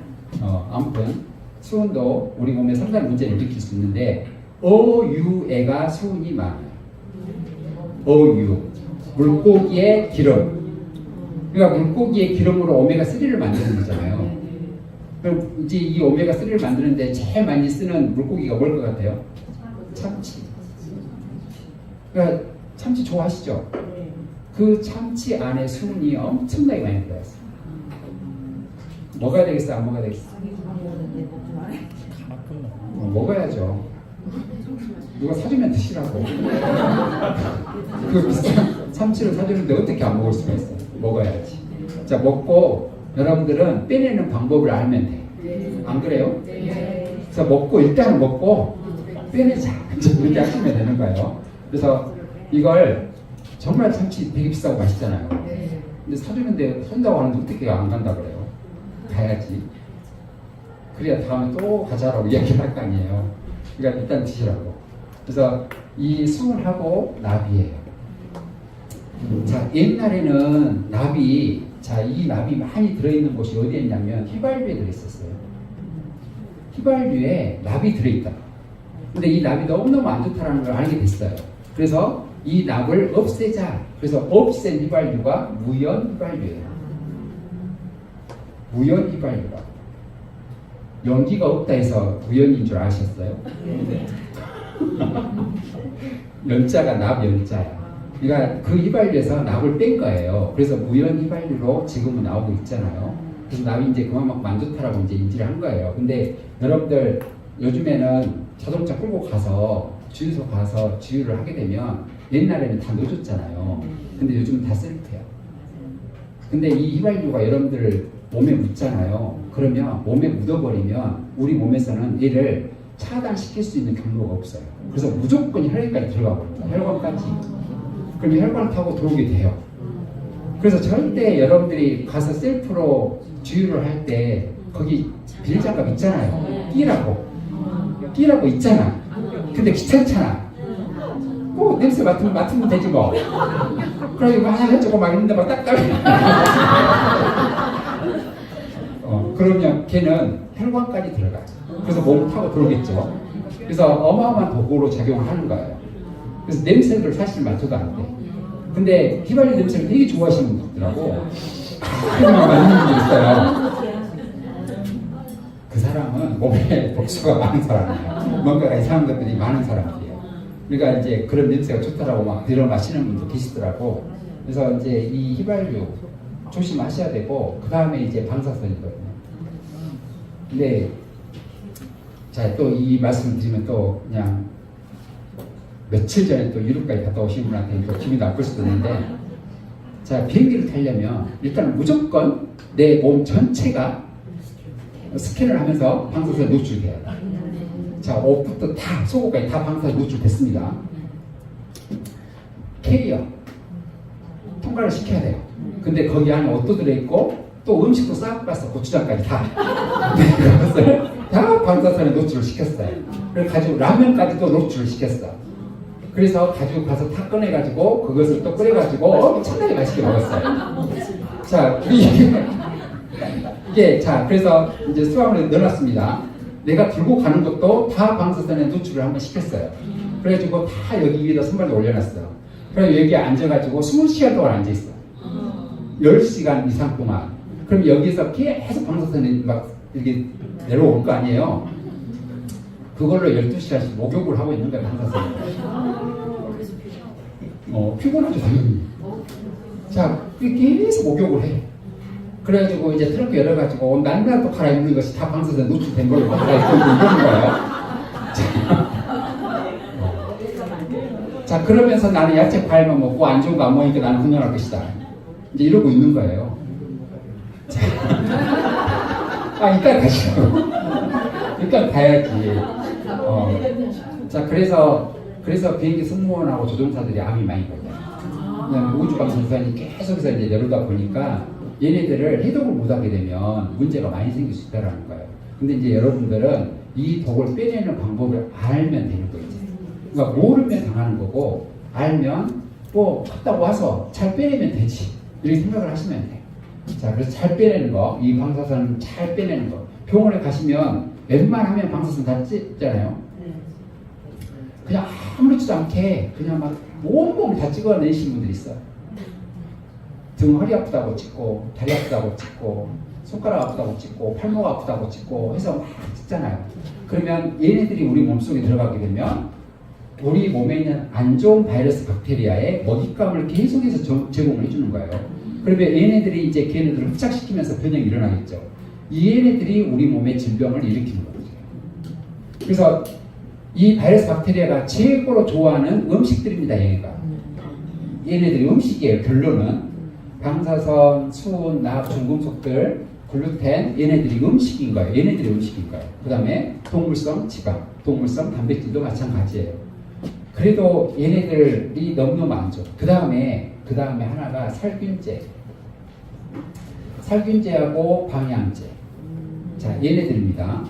아무튼 수온도 우리 몸에 상당한 문제를 일으킬 수 있는데 어유애가 수온이 많아요. 어유 물고기의 기름. 그러니까 물고기의 기름으로 오메가3를 만드는 거잖아요. 그럼 이제 이 오메가3를 만드는데 제일 많이 쓰는 물고기가 뭘 것 같아요? 참치. 그러니까 참치 좋아하시죠? 그 참치 안에 수분이 엄청나게 많이 들어있어요. 먹어야 되겠어? 안 먹어야 되겠어? 먹어야죠. 누가 사주면 드시라고. 그 비싼 참치를 사주는데 어떻게 안 먹을 수가 있어요? 먹어야지. 자, 먹고 여러분들은 빼내는 방법을 알면 돼. 안 그래요? 그래서 일단 먹고 빼내자. 이렇게 하시면 되는 거예요. 그래서 이걸 정말 참치 되게 비싸고 맛있잖아요. 근데 사주는데 산다고 하는데 어떻게 안 간다 그래요? 가야지. 그래야 다음에 또 가자라고 이야기를 할 거 아니에요. 그러니까 일단 드시라고. 그래서 이 수은하고 나비예요. 자, 옛날에는 나비, 이 나비 많이 들어있는 곳이 어디에 있냐면 휘발유에 들어있었어요. 휘발유에 나비 들어있다. 근데 이 납이 너무너무 안 좋다는 걸 알게 됐어요. 그래서 이 납을 없애자. 그래서 없앤 휘발유가 무연 휘발유예요. 무연 휘발유가. 연기가 없다 해서 무연인 줄 아셨어요? 연자가 납 연자야. 그러니까 그 휘발유에서 납을 뺀 거예요. 그래서 무연 휘발유로 지금은 나오고 있잖아요. 그래서 납이 이제 그만큼 안 좋다라고 이제 인지를 한 거예요. 근데 여러분들 요즘에는 자동차 끌고 가서 주유소 가서 주유를 하게 되면 옛날에는 다 넣어줬잖아요. 근데 요즘은 다 셀프야. 근데 이 휘발유가 여러분들 몸에 묻잖아요. 그러면 몸에 묻어버리면 우리 몸에서는 얘를 차단시킬 수 있는 경로가 없어요. 그래서 무조건 혈액까지 들어가 버립니다. 혈관까지. 그럼 혈관을 타고 들어오게 돼요. 그래서 절대 여러분들이 가서 셀프로 주유를 할 때 거기 비닐장갑 있잖아요. 끼라고 있잖아. 근데 귀찮잖아. 뭐 냄새 맡으면 되지 뭐. 그럼 이거 하나 해주고 막 있는데 막 딱딱해. 그러면 걔는 혈관까지 들어가요. 그래서 몸을 타고 들어오겠죠. 그래서 어마어마한 도구로 작용을 하는 거예요. 그래서 냄새를 사실 맡아도 안 돼. 근데 휘발유 냄새를 되게 좋아하시는 분들 있더라고. 그냥 맡는 분들 있어요. 그 사람은 몸에 독소가 많은 사람이에요. 뭔가 이상한 것들이 많은 사람이에요. 그러니까 이제 그런 냄새가 좋다라고 막 들어 마시는 분도 계시더라고. 그래서 이제 이 휘발유 조심하셔야 되고, 그 다음에 이제 방사선이거든요. 근데 자, 또 이 말씀을 드리면 또 그냥 며칠 전에 또 유럽까지 갔다 오신 분한테 또 기분이 나쁠 수도 있는데, 자, 비행기를 타려면 일단 무조건 내 몸 전체가 스캔을 하면서 방사선에 노출돼야 돼. 자, 옷부터 다, 속옷까지 다 방사선에 노출됐습니다. 캐리어 통과를 시켜야 돼요. 근데 거기 안에 옷도 들어있고 또 음식도 싹 봤어. 고추장까지 다. 그것을 다 방사선에 노출을 시켰어요. 그래서 가지고 라면까지도 노출을 시켰어. 그래서 가지고 가서 다 꺼내가지고 그것을 또 끓여가지고 엄청나게 맛있게 먹었어요. 자, 이게 자, 그래서 이제 수압을 넣어놨습니다. 내가 들고 가는 것도 다 방사선에 노출을 한번 시켰어요. 그래가지고 다 여기 위에다 선발로 올려놨어요. 그래서 여기에 앉아가지고 20시간 동안 앉아있어. 10시간 이상 동안. 그럼 여기서 계속 방사선이 막 이렇게 내려올 거 아니에요? 그걸로 12시간씩 목욕을 하고 있는 거야, 방사선이. 피곤하죠, 당연히. 자, 계속 목욕을 해. 그래가지고 이제 트렁크 열어가지고 난간 또 갈아입는 것이 다 방사선에 노출된 걸로 갈아입고 이러는 거예요. 자, 그러면서 나는 야채 과일만 먹고 안 좋은 거 안 먹으니까 나는 훈련할 것이다. 이제 이러고 있는 거예요. 자, 일단 가시고. 일단 가야지. 자, 그래서 비행기 승무원하고 조종사들이 암이 많이 걸려요. 그냥 우주방송사님 계속해서 이제 내려다 보니까 얘네들을 해독을 못하게 되면 문제가 많이 생길 수 있다는 거예요. 근데 이제 여러분들은 이 독을 빼내는 방법을 알면 되는 거죠. 그러니까 모르면 당하는 거고, 알면 뭐 갔다 와서 잘 빼내면 되지. 이렇게 생각을 하시면 돼요. 자, 그래서 잘 빼내는 거, 이 방사선 잘 빼내는 거. 병원에 가시면 웬만하면 방사선 다 찍잖아요. 그냥 아무렇지도 않게 그냥 막 온몸을 다 찍어내시는 분들이 있어요. 등 허리 아프다고 찍고, 다리 아프다고 찍고, 손가락 아프다고 찍고, 팔목 아프다고 찍고 해서 막 찍잖아요. 그러면 얘네들이 우리 몸속에 들어가게 되면 우리 몸에 있는 안 좋은 바이러스 박테리아의 먹잇감을 계속해서 제공을 해주는 거예요. 그러면 얘네들이 이제 걔네들을 흡착시키면서 변형이 일어나겠죠. 이 얘네들이 우리 몸의 질병을 일으키는 거죠. 그래서 이 바이러스 박테리아가 최고로 좋아하는 음식들입니다. 얘네들이 음식이에요. 결론은 방사선, 수은, 납, 중금속들, 글루텐 얘네들이 음식인 거예요. 얘네들이 음식인 거예요. 그 다음에 동물성 지방, 동물성 단백질도 마찬가지예요. 그래도 얘네들이 너무너무 안 좋아. 그 다음에 하나가 살균제. 살균제하고 방향제. 자, 얘네들입니다.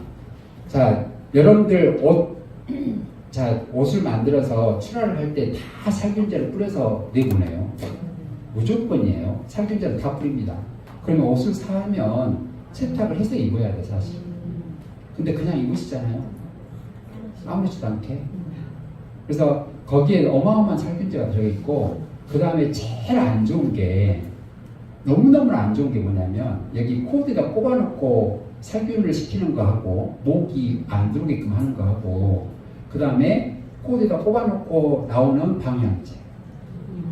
자, 여러분들 옷을 만들어서 출하를 할 때 다 살균제를 뿌려서 내보내요. 무조건이에요. 살균제를 다 뿌립니다. 그러면 옷을 사면 세탁을 해서 입어야 돼, 사실. 근데 그냥 입으시잖아요. 아무렇지도 않게. 그래서 거기에 어마어마한 살균제가 들어있고, 그 다음에 제일 안 좋은 게, 너무너무 안 좋은 게 뭐냐면, 여기 코드에다 꼽아놓고 살균을 시키는 거하고, 모기 안 들어오게끔 하는 거하고, 그 다음에 코드에다 꼽아놓고 나오는 방향제.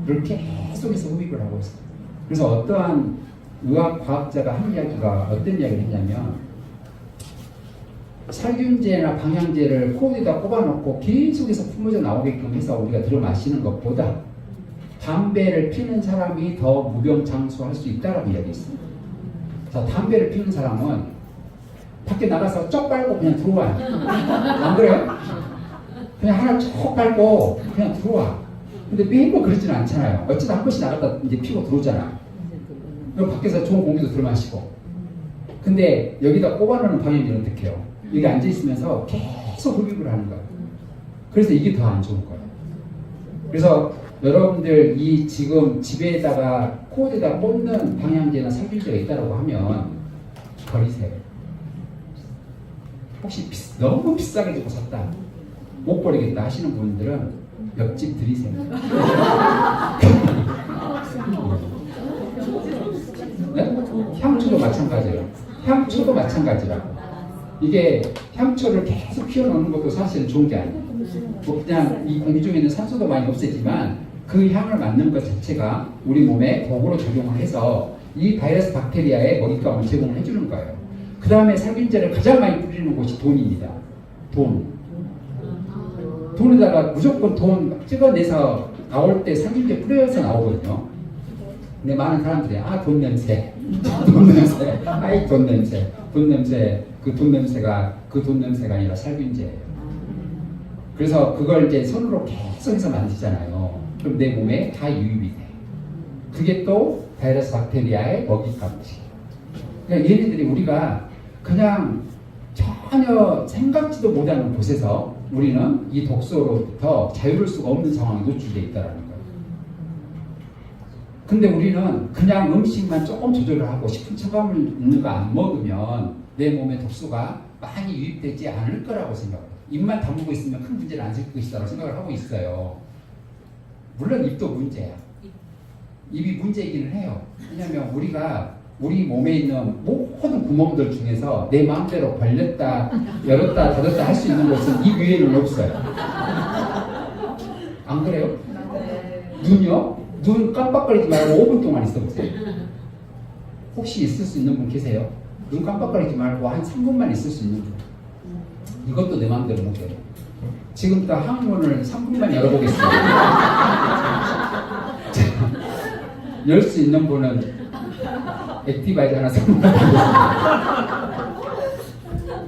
이렇게 계속해서 흡입을 하고 있어요. 그래서 어떠한 의학 과학자가 한 이야기가 어떤 이야기를 했냐면, 살균제나 방향제를 코드에다 꼽아놓고 계속해서 품어져 나오게끔 해서 우리가 들어 마시는 것보다 담배를 피는 사람이 더 무병장수할 수 있다라고 이야기했습니다. 자, 담배를 피는 사람은 밖에 나가서 쩍 빨고 그냥 들어와요. 안 그래요? 그냥 하나 쭉 빨고 그냥 들어와. 근데 매번 그러지는 않잖아요. 어쩌다 한 번씩 나갔다 이제 피고 들어오잖아. 그럼 밖에서 좋은 공기도 들어 마시고. 근데 여기다 꼽아놓는 방향제는 어떻게 해요? 여기 앉아있으면서 계속 흡입을 하는 거예요. 그래서 이게 더 안 좋은 거예요. 그래서 여러분들 이 지금 집에다가 코드에다 꽂는 방향제나 살균제가 있다고 하면 버리세요. 혹시 너무 비싸게 주고 샀다, 못 버리겠다 하시는 분들은 옆집 드리세요. 네? 향초도 마찬가지예요. 향초도 마찬가지라고. 이게 향초를 계속 피워놓는 것도 사실은 좋은 게 아니에요. 뭐 그냥 이 공기 중에 있는 산소도 많이 없애지만 그 향을 맡는 것 자체가 우리 몸에 독으로 작용을 해서 이 바이러스 박테리아의 먹잇감을 제공을 해주는 거예요. 그 다음에 살균제를 가장 많이 뿌리는 곳이 돈입니다. 돈에다가 무조건 돈 찍어내서 나올 때 살균제 뿌려서 나오거든요. 근데 많은 사람들이 돈 냄새, 돈 냄새, 돈 냄새, 돈 냄새, 그 돈 냄새가 아니라 살균제예요. 그래서 그걸 이제 손으로 계속해서 만지잖아요. 그럼 내 몸에 다 유입이 돼. 그게 또 바이러스 박테리아의 먹잇감이지. 그러니까 얘네들이 우리가 그냥 전혀 생각지도 못하는 곳에서 우리는 이 독소로부터 자유로울 수가 없는 상황에 노출되어 있다는 거예요. 근데 우리는 그냥 음식만 조금 조절을 하고 싶은 처감을 있는 거 안 먹으면 내 몸에 독소가 많이 유입되지 않을 거라고 생각해요. 입만 다물고 있으면 큰 문제는 안 생길 것이라고 생각을 하고 있어요. 물론 입도 문제야. 입이 문제이기는 해요. 왜냐하면 우리가 우리 몸에 있는 모든 구멍들 중에서 내 마음대로 벌렸다, 열었다, 닫았다 할 수 있는 곳은 입 위에는 없어요. 안 그래요? 눈이요? 눈 깜빡거리지 말고 5분 동안 있어보세요. 혹시 있을 수 있는 분 계세요? 눈 깜빡거리지 말고 한 3분만 있을 수 있는 분. 이것도 내 마음대로 못해요. 지금부터 항문을 3분만 열어보겠습니다. 열 수 있는 분은 액티바이저 하나 선물하겠습니다.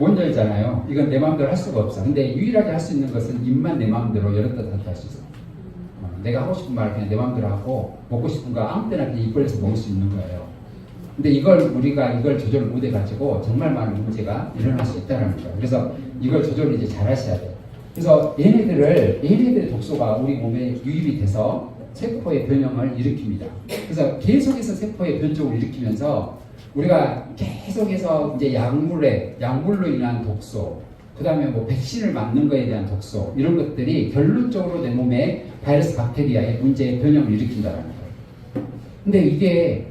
못 열잖아요. 이건 내 마음대로 할 수가 없어. 근데 유일하게 할 수 있는 것은 입만 내 마음대로 열었다 닫았다 할 수 있어. 내가 하고 싶은 말 그냥 내 마음대로 하고 먹고 싶은 거 아무 때나 그냥 입 벌려서 먹을 수 있는 거예요. 근데 우리가 이걸 조절 못 해가지고 정말 많은 문제가 일어날 수 있다는 거예요. 그래서 이걸 조절을 이제 잘 하셔야 돼요. 그래서 얘네들의 독소가 우리 몸에 유입이 돼서 세포의 변형을 일으킵니다. 그래서 계속해서 세포의 변종을 일으키면서 우리가 계속해서 이제 약물로 인한 독소, 그 다음에 뭐 백신을 맞는 거에 대한 독소, 이런 것들이 결론적으로 내 몸에 바이러스 박테리아의 문제의 변형을 일으킨다는 거예요. 근데 이게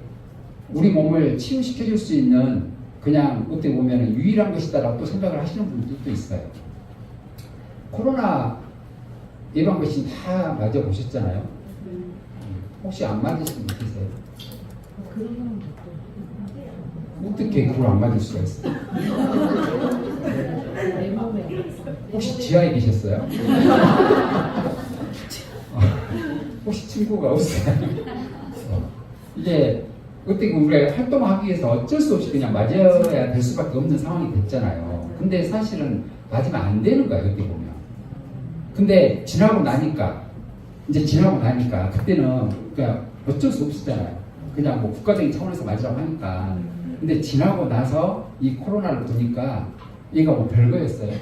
우리 몸을 치유시켜줄 수 있는 그냥 어떻게 보면 유일한 것이다라고 또 생각을 하시는 분들도 있어요. 코로나 예방 백신 다 맞아보셨잖아요. 혹시 안 맞으신 분 계세요? 그런 사람 어떻게 그걸 안 맞을 수가 있어요? 내 몸에 혹시 지하에 계셨어요? 혹시 친구가 없어요? 이게 어떻게 우리가 활동하기 위해서 어쩔 수 없이 그냥 맞아야 될 수밖에 없는 상황이 됐잖아요. 근데 사실은 맞으면 안 되는 거예요, 어떻게 보면. 근데 지나고 나니까 그때는 그냥 어쩔 수 없었잖아요. 그냥 뭐 국가적인 차원에서 맞으라고 하니까. 근데 지나고 나서 이 코로나를 보니까 얘가 뭐 별거였어요.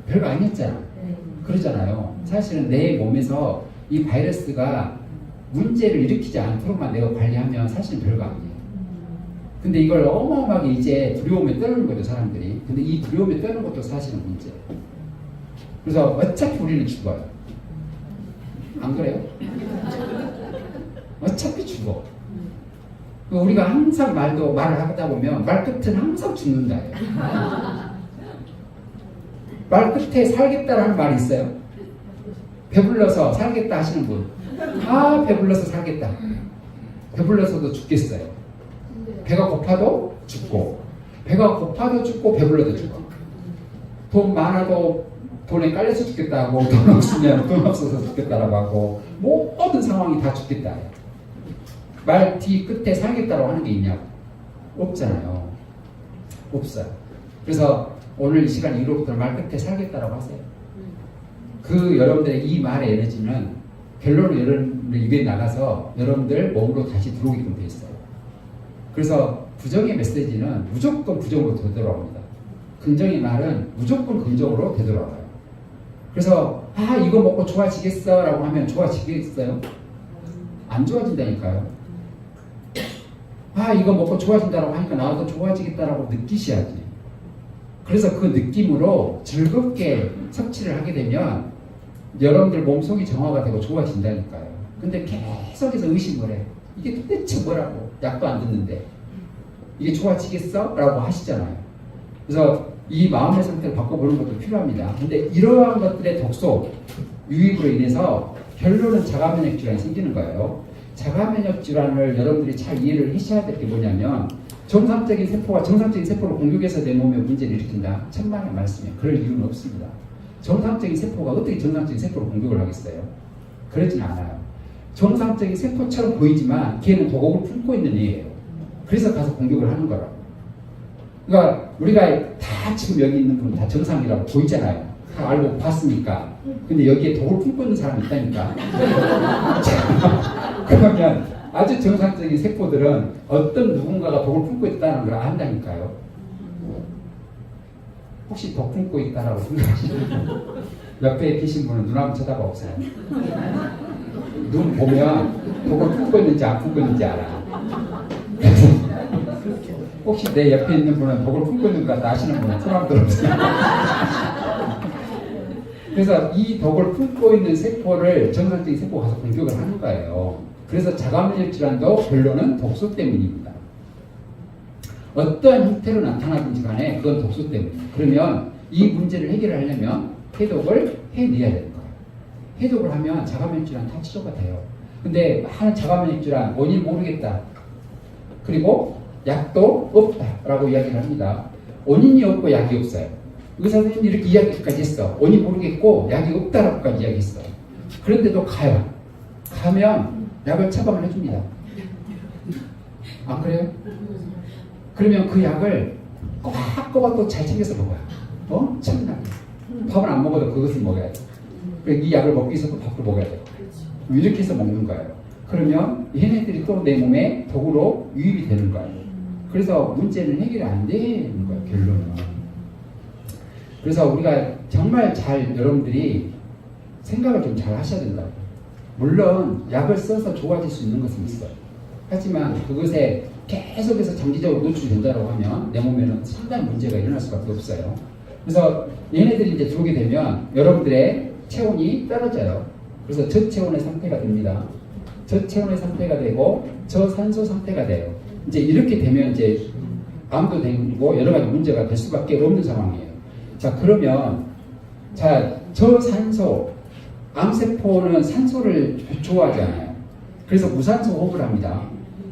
별거 아니었잖아. 그러잖아요. 사실은 내 몸에서 이 바이러스가 문제를 일으키지 않도록만 내가 관리하면 사실은 별거 아니에요. 근데 이걸 어마어마하게 이제 두려움에 떠는 거죠, 사람들이. 근데 이 두려움에 떠는 것도 사실은 문제예요. 그래서 어차피 우리는 죽어요. 안 그래요? 어차피 죽어. 우리가 항상 말을 하다 보면 말 끝은 항상 죽는다. 말 끝에 살겠다라는 말이 있어요. 배불러서 살겠다 하시는 분. 배불러서 살겠다. 배불러서도 죽겠어요. 배가 고파도 죽고, 배가 고파도 죽고, 배불러도 죽어. 돈 많아도 돈에 깔려서 죽겠다 하고, 돈 없으면 돈 없어서 죽겠다라고 하고, 모든 상황이 다 죽겠다. 말 뒤 끝에 살겠다라고 하는 게 있냐고? 없잖아요. 없어요. 그래서 오늘 이 시간 이후로부터 말 끝에 살겠다라고 하세요. 그 여러분들의 이 말의 에너지는 결론은 여러분들 입에 나가서 여러분들 몸으로 다시 들어오게끔 돼 있어요. 그래서 부정의 메시지는 무조건 부정으로 되돌아옵니다. 긍정의 말은 무조건 긍정으로 되돌아와요. 그래서 이거 먹고 좋아지겠어 라고 하면 좋아지겠어요? 안 좋아진다니까요. 이거 먹고 좋아진다라고 하니까 나도 좋아지겠다라고 느끼셔야지. 그래서 그 느낌으로 즐겁게 섭취를 하게 되면 여러분들 몸속이 정화가 되고 좋아진다니까요. 근데 계속해서 의심을 해. 이게 도대체 뭐라고? 약도 안 듣는데. 이게 좋아지겠어? 라고 하시잖아요. 그래서 이 마음의 상태를 바꿔보는 것도 필요합니다. 근데 이러한 것들의 독소, 유입으로 인해서 결론은 자가면역 질환이 생기는 거예요. 자가면역 질환을 여러분들이 잘 이해를 하셔야 될 게 뭐냐면 정상적인 세포가 정상적인 세포를 공격해서 내 몸에 문제를 일으킨다. 천만의 말씀이에요. 그럴 이유는 없습니다. 정상적인 세포가 어떻게 정상적인 세포를 공격을 하겠어요? 그러진 않아요. 정상적인 세포처럼 보이지만 걔는 도곡을 품고 있는 애예요. 그래서 가서 공격을 하는 거라고. 그러니까 우리가 다 지금 여기 있는 분은 다 정상이라고 보이잖아요. 다 알고 봤으니까. 근데 여기에 독을 품고 있는 사람이 있다니까. 그러면 아주 정상적인 세포들은 어떤 누군가가 독을 품고 있다는 걸 안다니까요. 혹시 독 품고 있다라고 생각하시는 분? 옆에 계신 분은 눈 한번 쳐다봐 보세요. 눈 보면 독을 품고 있는지 안 품고 있는지 알아. 혹시 내 옆에 있는 분은 독을 품고 있는 것 같다 아시는 분은 손 한번 들어보세요. 그래서 이 독을 품고 있는 세포를 정상적인 세포가 가서 공격을 하는 거예요. 그래서 자가면역 질환도 결론은 독소 때문입니다. 어떠한 형태로 나타나든지 간에 그건 독소 때문이에요. 그러면 이 문제를 해결하려면 해독을 해내야 되는 거예요. 해독을 하면 자가면역 질환 다 치료가 돼요. 근데 하는 자가면역 질환 원인 모르겠다. 그리고 약도 없다라고 이야기를 합니다. 원인이 없고 약이 없어요. 의사 선생님이 이렇게 이야기까지 했어. 원인 모르겠고 약이 없다라고까지 이야기했어요. 그런데도 가요. 가면 약을 처방을 해줍니다. 안 그래요? 그러면 그 약을 꼬박꼬박 잘 챙겨서 먹어요. 엄청나게. 밥은 안 먹어도 그것을 먹어야 돼. 이 약을 먹기 위해서도 밥을 먹어야 돼요. 이렇게 해서 먹는 거예요. 그러면 얘네들이 또 내 몸에 덕으로 유입이 되는 거예요. 그래서 문제는 해결이 안 되는 거예요, 결론은. 그래서 우리가 정말 잘 여러분들이 생각을 좀 잘 하셔야 된다고. 물론 약을 써서 좋아질 수 있는 것은 있어요. 하지만 그것에 계속해서 장기적으로 노출된다고 하면 내 몸에는 상당히 문제가 일어날 수밖에 없어요. 그래서 얘네들이 이제 들어오게 되면 여러분들의 체온이 떨어져요. 그래서 저체온의 상태가 됩니다. 저체온의 상태가 되고 저산소 상태가 돼요. 이제 이렇게 되면 이제 암도 되고 여러 가지 문제가 될 수밖에 없는 상황이에요. 자, 그러면 자, 저산소 암세포는 산소를 좋아하지 않아요. 그래서 무산소 호흡을 합니다.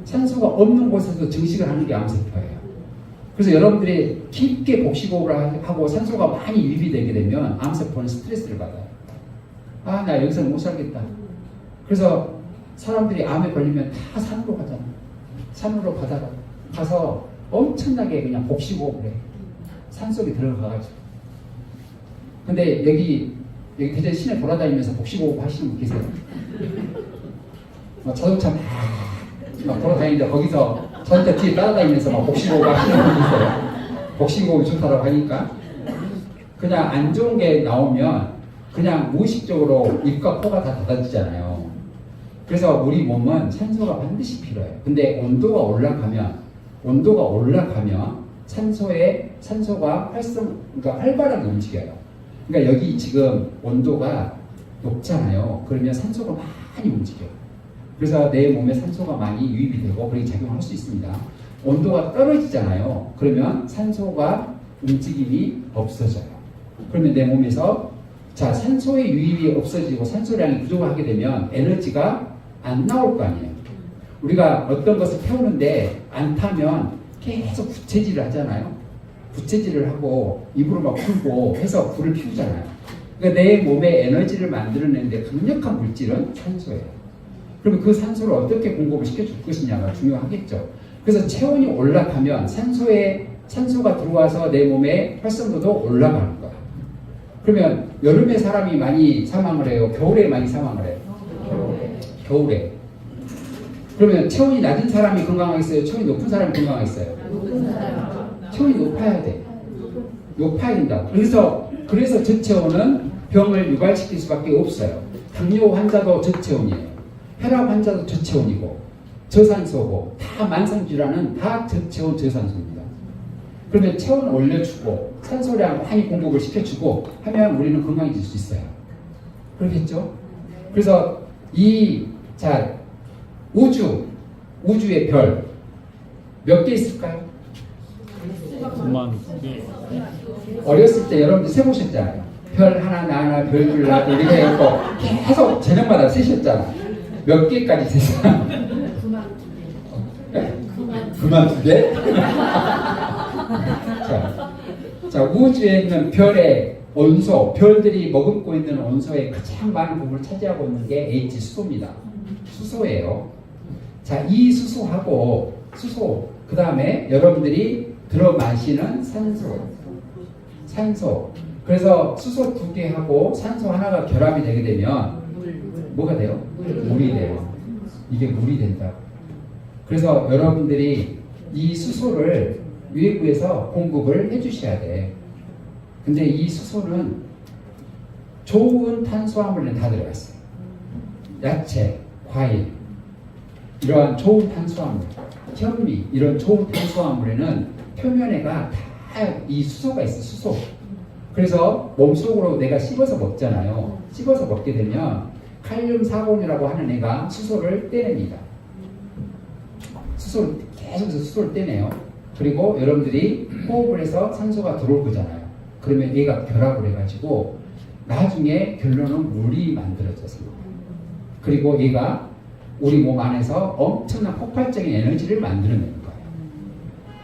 산소가 없는 곳에서 증식을 하는 게 암세포예요. 그래서 여러분들이 깊게 복식호흡을 하고 산소가 많이 유입이 되게 되면 암세포는 스트레스를 받아요. 아, 나 여기서 못 살겠다. 그래서 사람들이 암에 걸리면 다 산으로 가잖아. 산으로 가서 엄청나게 그냥 복식호흡을 해. 산속에 들어가가지고. 근데 여기 대전 시내 돌아다니면서 복식호흡 하시는 분 계세요? 자동차 막 돌아다니는데 거기서 자동차 뒤에 따라다니면서 막 복식호흡 하시는 분 있어요. 복식호흡이 좋다고 하니까. 그냥 안 좋은 게 나오면 그냥 무의식적으로 입과 코가 다 닫아지잖아요. 그래서 우리 몸은 산소가 반드시 필요해요. 근데 온도가 올라가면 산소가 그러니까 활발하게 움직여요. 그러니까 여기 지금 온도가 높잖아요. 그러면 산소가 많이 움직여요. 그래서 내 몸에 산소가 많이 유입이 되고 그렇게 작용할 수 있습니다. 온도가 떨어지잖아요. 그러면 산소가 움직임이 없어져요. 그러면 내 몸에서 자, 산소의 유입이 없어지고 산소량이 부족하게 되면 에너지가 안 나올 거 아니에요. 우리가 어떤 것을 태우는데 안 타면 계속 부채질을 하잖아요. 부채질을 하고 입으로 막 풀고 해서 불을 피우잖아요. 그러니까 내 몸에 에너지를 만들어내는데 강력한 물질은 산소예요. 그러면 그 산소를 어떻게 공급을 시켜줄 것이냐가 중요하겠죠. 그래서 체온이 올라가면 산소가 들어와서 내 몸의 활성도도 올라가는 거야. 그러면 여름에 사람이 많이 사망을 해요? 겨울에 많이 사망을 해요? 겨울에. 그러면 체온이 낮은 사람이 건강하겠어요? 체온이 높은 사람이 건강하겠어요? 체온이 높아야 돼. 높아야 된다. 그래서 저체온은 병을 유발시킬 수밖에 없어요. 당뇨 환자도 저체온이에요. 혈압 환자도 저체온이고 저산소고 다 만성질환은 다 저체온 저산소입니다. 그러면 체온을 올려주고 산소량 많이 공급을 시켜주고 하면 우리는 건강해질 수 있어요. 그렇겠죠? 그래서 우주의 별 몇 개 있을까요? 9만 개. 어렸을 때 여러분들 세보셨잖아요. 별 하나, 나 하나, 별 둘, 나 둘, 이렇게 해갖고 계속 저녁마다 세셨잖아. 몇 개까지 세셨나? 9만 2개? 자, 우주에 있는 별의 온소, 별들이 머금고 있는 온소의 가장 많은 부분을 차지하고 있는 게 H수소입니다. 수소예요. 자, 이 수소, 그 다음에 여러분들이 들어 마시는 산소. 그래서 수소 2개하고 산소 하나가 결합이 되게 되면 뭐가 돼요? 물이 돼요. 이게 물이 된다고. 그래서 여러분들이 이 수소를 외부에서 공급을 해주셔야 돼. 근데 이 수소는 좋은 탄수화물에 다 들어갔어요. 야채, 과일, 이러한 좋은 탄수화물, 현미, 이런 좋은 탄수화물에는 표면에가 다 이 수소가 있어, 수소. 그래서 몸속으로 내가 씹어서 먹잖아요. 씹어서 먹게 되면 칼륨 사공이라고 하는 애가 수소를 떼냅니다. 계속해서 수소를 떼내요. 그리고 여러분들이 호흡을 해서 산소가 들어올 거잖아요. 그러면 얘가 결합을 해가지고 나중에 결론은 물이 만들어져서 그리고 얘가 우리 몸 안에서 엄청난 폭발적인 에너지를 만들어내는 거예요.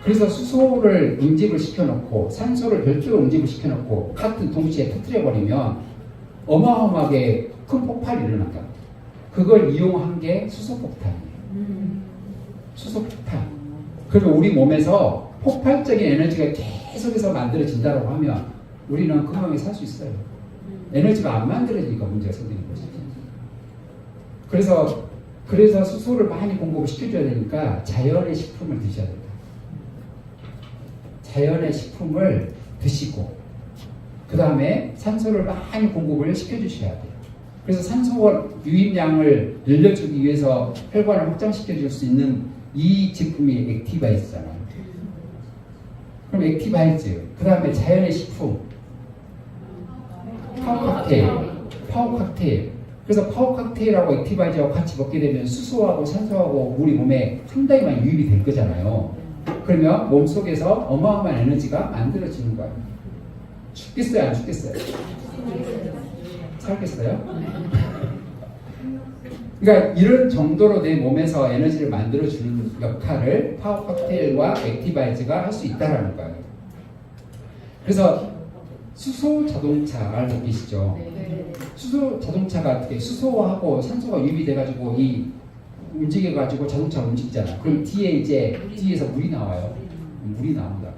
그래서 수소를 응집을 시켜놓고 산소를 별도로 응집을 시켜놓고 같은 동시에 터뜨려버리면 어마어마하게 큰 폭발이 일어난다. 그걸 이용한 게 수소폭탄이에요. 수소폭탄. 그리고 우리 몸에서 폭발적인 에너지가 계속해서 만들어진다고 하면 우리는 건강하게 살 수 있어요. 에너지가 안 만들어지니까 문제가 생기는 것이죠. 그래서 수소를 많이 공급을 시켜줘야 되니까 자연의 식품을 드셔야 된다. 자연의 식품을 드시고 그 다음에 산소를 많이 공급을 시켜주셔야 돼요. 그래서 산소 유입량을 늘려주기 위해서 혈관을 확장시켜줄 수 있는 이 제품이 액티바이즈잖아요. 그럼 액티바이즈, 그 다음에 자연의 식품, 파워 칵테일. 그래서 파워 칵테일하고 액티바이저하고 같이 먹게 되면 수소하고 산소하고 우리 몸에 상당히 많이 유입이 될 거잖아요. 그러면 몸속에서 어마어마한 에너지가 만들어지는 거예요. 죽겠어요? 안 죽겠어요? 살겠어요? 그러니까 이런 정도로 내 몸에서 에너지를 만들어주는 역할을 파워 칵테일과 액티바이즈가 할 수 있다는 거예요. 그래서 수소 자동차 알고 계시죠? 수소 자동차가 어떻게 수소하고 산소가 유입이 돼가지고 이 움직여가지고 자동차가 움직이잖아. 그럼 뒤에서 물이 나와요. 물이 나온다.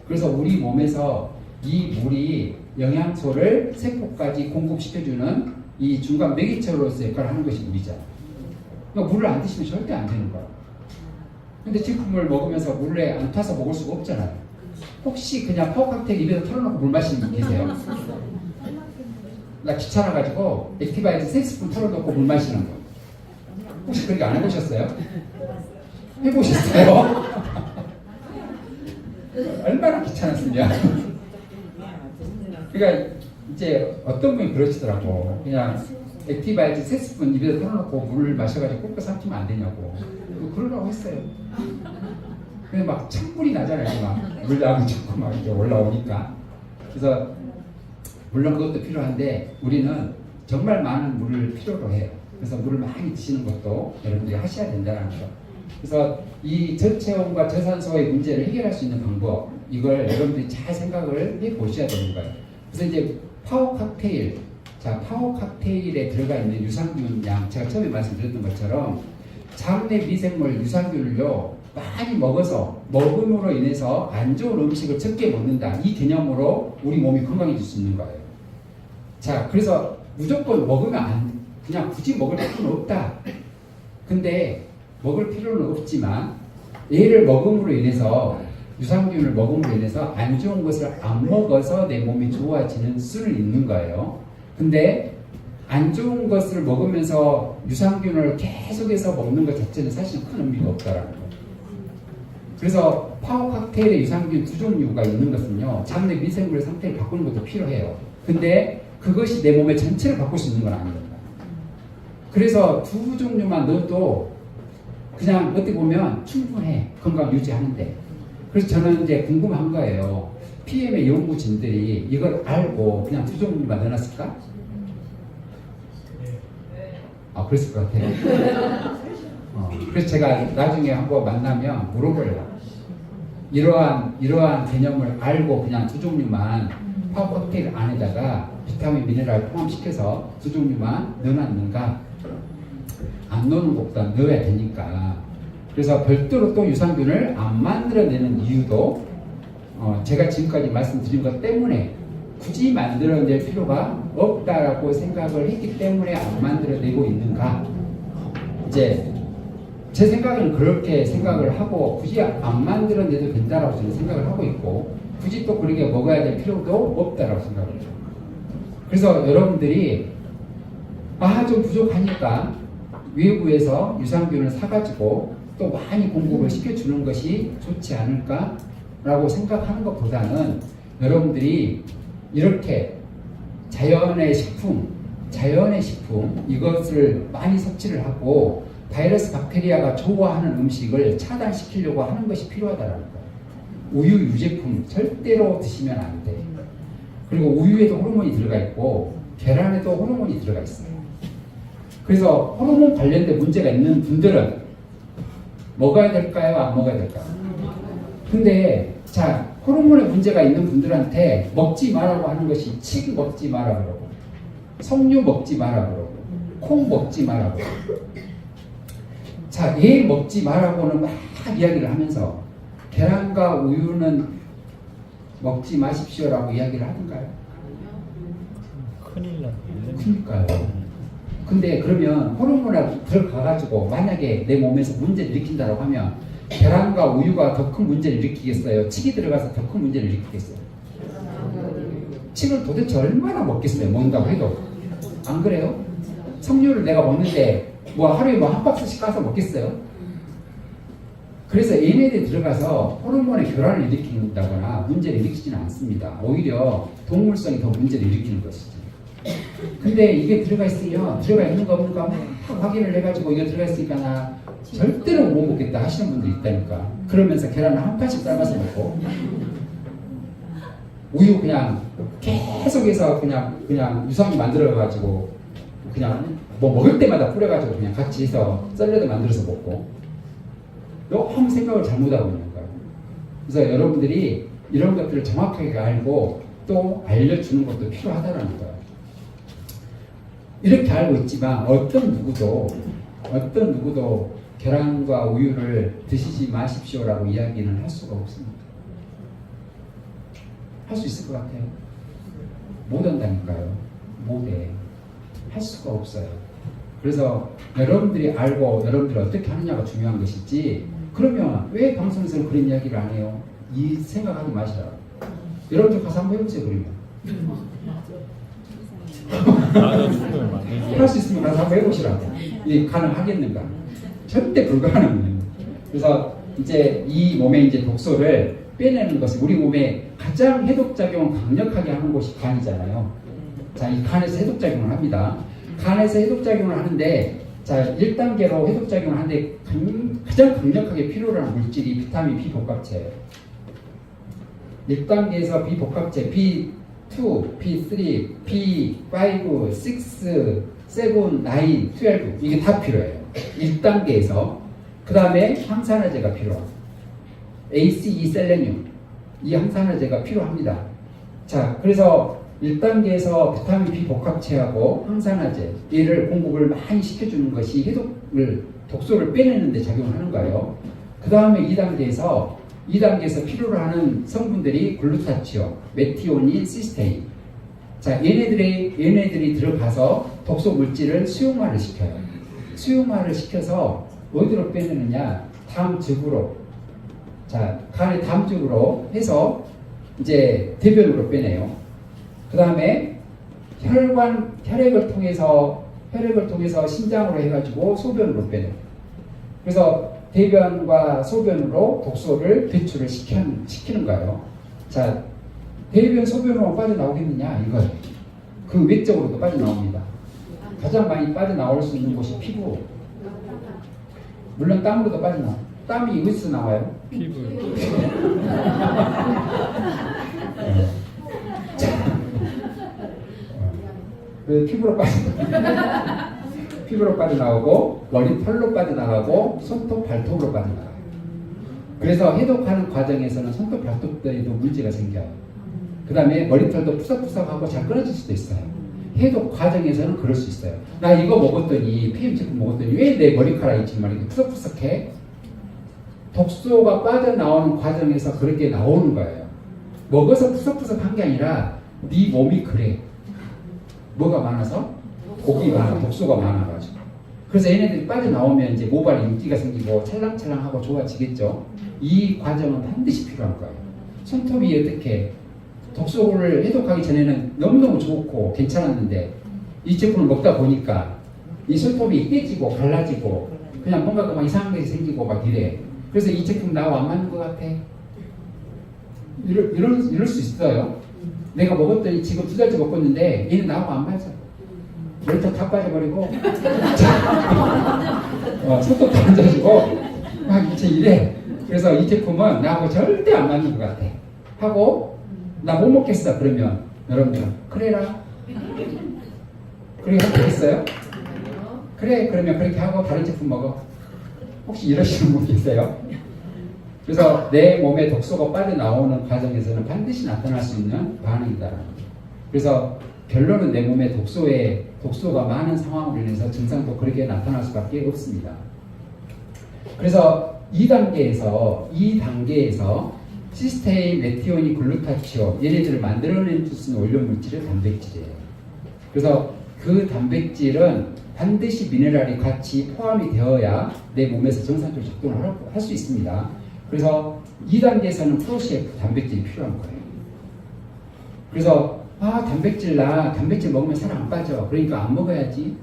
그래서 우리 몸에서 이 물이 영양소를 세포까지 공급시켜주는 이 중간 매개체로서 역할을 하는 것이 물이잖아. 그러니까 물을 안 드시면 절대 안 되는 거야. 근데 제품을 먹으면서 물에 안 타서 먹을 수가 없잖아요. 혹시 그냥 파워 칵테일 입에서 털어놓고 물 마시는 분 계세요? 나 귀찮아가지고 액티바이즈 3스푼 털어놓고 물 마시는 거. 혹시 그렇게 안 해보셨어요? 해보셨어요? 얼마나 귀찮았으면. 그러니까 이제 어떤 분이 그러시더라고. 그냥 액티바이즈 3스푼 입에서 털어놓고 물을 마셔가지고 꿀꺽 삼키면 안 되냐고. 그러라고 했어요. 근데 막 찬물이 나잖아요. 막 물나무 자꾸 막 이제 올라오니까. 그래서 물론 그것도 필요한데 우리는 정말 많은 물을 필요로 해요. 그래서 물을 많이 드시는 것도 여러분들이 하셔야 된다는 거. 그래서 이 저체온과 저산소의 문제를 해결할 수 있는 방법, 이걸 여러분들이 잘 생각을 해 보셔야 되는 거예요. 그래서 이제 파워 칵테일, 자 파워 칵테일에 들어가 있는 유산균 양, 제가 처음에 말씀드렸던 것처럼 장내 미생물 유산균을요 많이 먹음으로 인해서 안 좋은 음식을 적게 먹는다, 이 개념으로 우리 몸이 건강해질 수 있는 거예요. 자, 그래서 무조건 먹으면 그냥 굳이 먹을 필요는 없다. 근데 먹을 필요는 없지만 얘를 먹음으로 인해서, 유산균을 먹음으로 인해서 안 좋은 것을 안 먹어서 내 몸이 좋아지는 수는 있는 거예요. 근데 안 좋은 것을 먹으면서 유산균을 계속해서 먹는 것 자체는 사실 큰 의미가 없다라는 거예요. 그래서 파워 칵테일의 유산균 두 종류가 있는 것은요, 장내 미생물의 상태를 바꾸는 것도 필요해요. 근데 그것이 내 몸의 전체를 바꿀 수 있는 건 아닙니다. 그래서 두 종류만 넣어도 그냥 어떻게 보면 충분해, 건강 유지하는데. 그래서 저는 이제 궁금한 거예요. PM의 연구진들이 이걸 알고 그냥 두 종류만 넣어놨을까? 아, 그랬을 것 같아요. 그래서 제가 나중에 한번 만나면 물어보려고. 이러한 개념을 알고 그냥 두 종류만 파워 칵테일 안에다가 비타민, 미네랄 포함시켜서 두 종류만 넣어놨는가? 안 넣는 것보다 넣어야 되니까. 그래서 별도로 또 유산균을 안 만들어내는 이유도 제가 지금까지 말씀드린 것 때문에 굳이 만들어낼 필요가 없다라고 생각을 했기 때문에 안 만들어내고 있는가? 이제 제 생각에는 그렇게 생각을 하고 굳이 안 만들어내도 된다라고 저는 생각을 하고 있고, 굳이 또 그렇게 먹어야 될 필요도 없다라고 생각을 해요. 그래서 여러분들이 좀 부족하니까 외부에서 유산균을 사가지고 또 많이 공급을 시켜주는 것이 좋지 않을까라고 생각하는 것보다는 여러분들이 이렇게 자연의 식품 이것을 많이 섭취를 하고 바이러스, 박테리아가 좋아하는 음식을 차단시키려고 하는 것이 필요하다는 거예요. 우유, 유제품 절대로 드시면 안 돼. 그리고 우유에도 호르몬이 들어가 있고 계란에도 호르몬이 들어가 있어요. 그래서 호르몬 관련된 문제가 있는 분들은 먹어야 될까요? 안 먹어야 될까요? 근데 자, 호르몬에 문제가 있는 분들한테 먹지 말라고 하는 것이 칡 먹지 마라 그러고, 석류 먹지 마라 그러고, 콩 먹지 마라 그러고, 자, 얘 먹지 마라고는 막 이야기를 하면서 계란과 우유는 먹지 마십시오라고 이야기를 하던가요? 큰일 났네. 그러니까요. 근데 그러면 호르몬이 들어가가지고 만약에 내 몸에서 문제를 일으킨다고 하면 계란과 우유가 더 큰 문제를 일으키겠어요? 칡이 들어가서 더 큰 문제를 일으키겠어요? 칡을 도대체 얼마나 먹겠어요? 먹는다고 해도. 안 그래요? 석류를 내가 먹는데 뭐 하루에 뭐 한 박스씩 까서 먹겠어요? 그래서 얘네들이 들어가서 호르몬의 교란을 일으킨다거나 문제를 일으키지는 않습니다. 오히려 동물성이 더 문제를 일으키는 것이죠. 근데 이게 들어가 있으면 들어가 있는 거 없는 거 확인을 해가지고 이거 들어가 있으니까 나 절대로 못 먹겠다 하시는 분들이 있다니까. 그러면서 계란을 한 판씩 삶아서 먹고 우유 그냥 계속해서 그냥 유산균 만들어가지고 그냥 뭐 먹을 때마다 뿌려가지고 그냥 같이 해서 샐러드 만들어서 먹고 너무 생각을 잘못하고 있는 거예요. 그래서 여러분들이 이런 것들을 정확하게 알고 또 알려주는 것도 필요하다는 거예요. 이렇게 알고 있지만 어떤 누구도 계란과 우유를 드시지 마십시오라고 이야기는 할 수가 없습니다. 할 수 있을 것 같아요? 못 한다니까요. 못해. 할 수가 없어요. 그래서 여러분들이 알고 여러분들이 어떻게 하느냐가 중요한 것이지 그러면 왜 방송에서 그런 이야기를 안 해요? 이 생각하지 마시라고. 여러분들 가서 한번 해보세요. 그러면 할 수 있으면 가서 한번 해보시라고. 이게 가능하겠는가? 절대 불가능해요. 그래서 이제 이 몸의 이제 독소를 빼내는 것이 우리 몸에 가장 해독작용을 강력하게 하는 곳이 간이잖아요. 자, 이 간에서 해독작용을 합니다. 간에서 해독작용을 하는데 자, 1단계로 해독작용을 하는데 가장 강력하게 필요로 하는 물질이 비타민 B 복합체예요. 1단계에서 B 복합체 B2, B3, B5, 6, 7, 9, 12 이게 다 필요해요. 1단계에서 그 다음에 항산화제가 필요합니다. ACE 셀레늄 이 항산화제가 필요합니다. 자, 그래서 1단계에서 비타민 B 복합체하고 항산화제 얘를 공급을 많이 시켜주는 것이 독소를 빼내는 데 작용하는 거예요. 그 다음에 2단계에서 필요로 하는 성분들이 글루타치온, 메티오닌, 시스테인. 자, 얘네들이 들어가서 독소 물질을 수용화를 시켜요. 수용화를 시켜서 어디로 빼내느냐? 담즙으로. 자, 간의 담즙으로 해서 이제 대변으로 빼내요. 그 다음에 혈액을 통해서 신장으로 해가지고 소변으로 빼내요. 그래서 대변과 소변으로 독소를 배출을 시키는 거예요. 자, 대변, 소변으로 빠져나오겠느냐? 이거예요. 그 외적으로도 빠져나옵니다. 가장 많이 빠져나올 수 있는 곳이 피부. 물론 땀으로도 빠져나와요. 땀이 어디서 나와요? 피부. 피부로 빠져나오고 머리털로 빠져나가고 손톱, 발톱으로 빠져나가요. 그래서 해독하는 과정에서는 손톱, 발톱들에도 문제가 생겨요. 그 다음에 머리털도 푸석푸석하고 잘 끊어질 수도 있어요. 해독 과정에서는 그럴 수 있어요. 나 이거 먹었더니 PM 제품 먹었더니 왜 내 머리카락이 정말 이렇게 푸석푸석해? 독소가 빠져나오는 과정에서 그렇게 나오는 거예요. 먹어서 푸석푸석한 게 아니라 네 몸이 그래. 뭐가 많아서? 독이 많아, 독소가 많아가지고. 그래서 얘네들이 빠져나오면 이제 모발에 인기가 생기고 찰랑찰랑하고 좋아지겠죠. 이 과정은 반드시 필요한 거예요. 손톱이 어떻게 독소를 해독하기 전에는 너무너무 좋고 괜찮았는데 이 제품을 먹다 보니까 이 손톱이 깨지고 갈라지고 그냥 뭔가 막 이상한 것이 생기고 막 이래. 그래서 이 제품 나하고 안 맞는 것 같아. 이럴 수 있어요. 내가 먹었더니 지금 2달째 먹었는데 얘는 나하고 안 맞아. 머리털 다 빠져버리고 손톱도 안 젖고 막 이제 이래. 그래서 이 제품은 나하고 절대 안 맞는 것 같아 하고 나 못 먹겠어. 그러면 여러분들 그래라. 그렇게 하겠어요? 그래. 그러면 그렇게 하고 다른 제품 먹어. 혹시 이러시는 분 계세요? 그래서 내 몸에 독소가 빠져나오는 과정에서는 반드시 나타날 수 있는 반응이다. 그래서 결론은 내 몸에 독소가 많은 상황으로 인해서 증상도 그렇게 나타날 수밖에 없습니다. 그래서 2단계에서 시스테인, 메티오닌, 글루타치온 얘네들을 만들어낼 수 있는 원료 물질이 단백질이에요. 그래서 그 단백질은 반드시 미네랄이 같이 포함이 되어야 내 몸에서 정상적으로 작동을 할 수 있습니다. 그래서 2단계에서는 프로시에프 단백질이 필요한 거예요. 그래서 단백질 먹으면 살 안 빠져. 그러니까 안 먹어야지.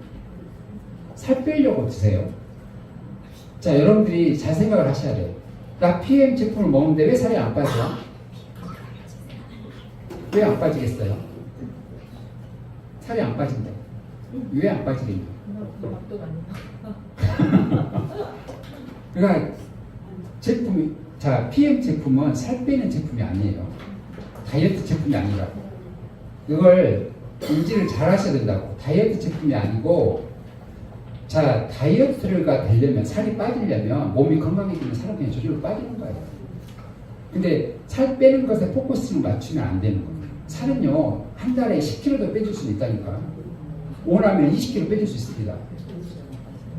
살 빼려고 드세요. 자, 여러분들이 잘 생각을 하셔야 돼요. 나 PM 제품을 먹는데 왜 살이 안 빠져? 왜 안 빠지겠어요? 살이 안 빠진다. 왜 안 빠지겠냐? 그러니까 PM 제품은 살 빼는 제품이 아니에요. 다이어트 제품이 아니라고. 이걸 인지를 잘 하셔야 된다고. 다이어트 제품이 아니고, 다이어트가 되려면, 살이 빠지려면, 몸이 건강해지면 살은 그냥 저절로 빠지는 거예요. 근데 살 빼는 것에 포커스를 맞추면 안 되는 거예요. 살은요, 한 달에 10kg도 빼줄 수 있다니까. 원하면 20kg 빼줄 수 있습니다.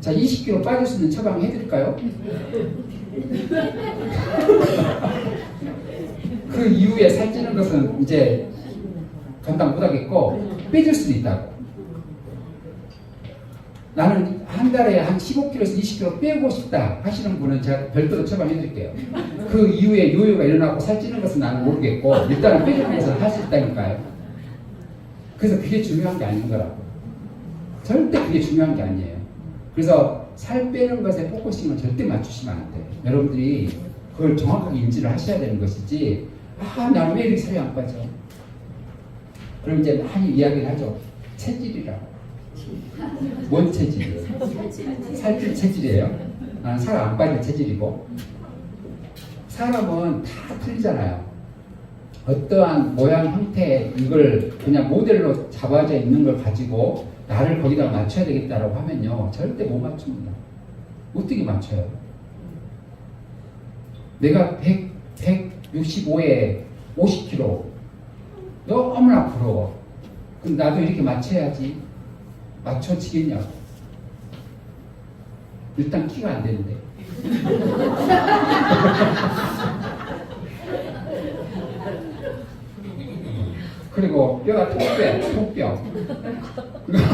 자, 20kg 빠질 수 있는 처방 해드릴까요? 그 이후에 살찌는 것은 이제 감당 못하겠고 빼줄 수도 있다고. 나는 한 달에 한 15kg에서 20kg 빼고 싶다 하시는 분은 제가 별도로 처방해드릴게요. 그 이후에 요요가 일어나고 살찌는 것은 나는 모르겠고 일단은 빼주는 것은 할 수 있다니까요. 그래서 그게 중요한 게 아닌 거라고. 절대 그게 중요한 게 아니에요. 그래서 살 빼는 것에 포커싱을 절대 맞추시면 안 돼요. 여러분들이 그걸 정확하게 인지를 하셔야 되는 것이지, 나는 왜 이렇게 살이 안 빠져? 그럼 이제 많이 이야기를 하죠. 체질이라고. 뭔 체질이에요? 살찔 체질이에요. 나는 살 안 빠질 체질이고. 사람은 다 틀리잖아요. 어떠한 모양, 형태, 이걸 그냥 모델로 잡아져 있는 걸 가지고 나를 거기다 맞춰야 되겠다라고 하면요, 절대 못 맞춥니다. 어떻게 맞춰요? 내가 165에 50kg 너무나 부러워. 그럼 나도 이렇게 맞춰야지. 맞춰지겠냐고. 일단 키가 안 되는데. 그리고 뼈가 통뼈.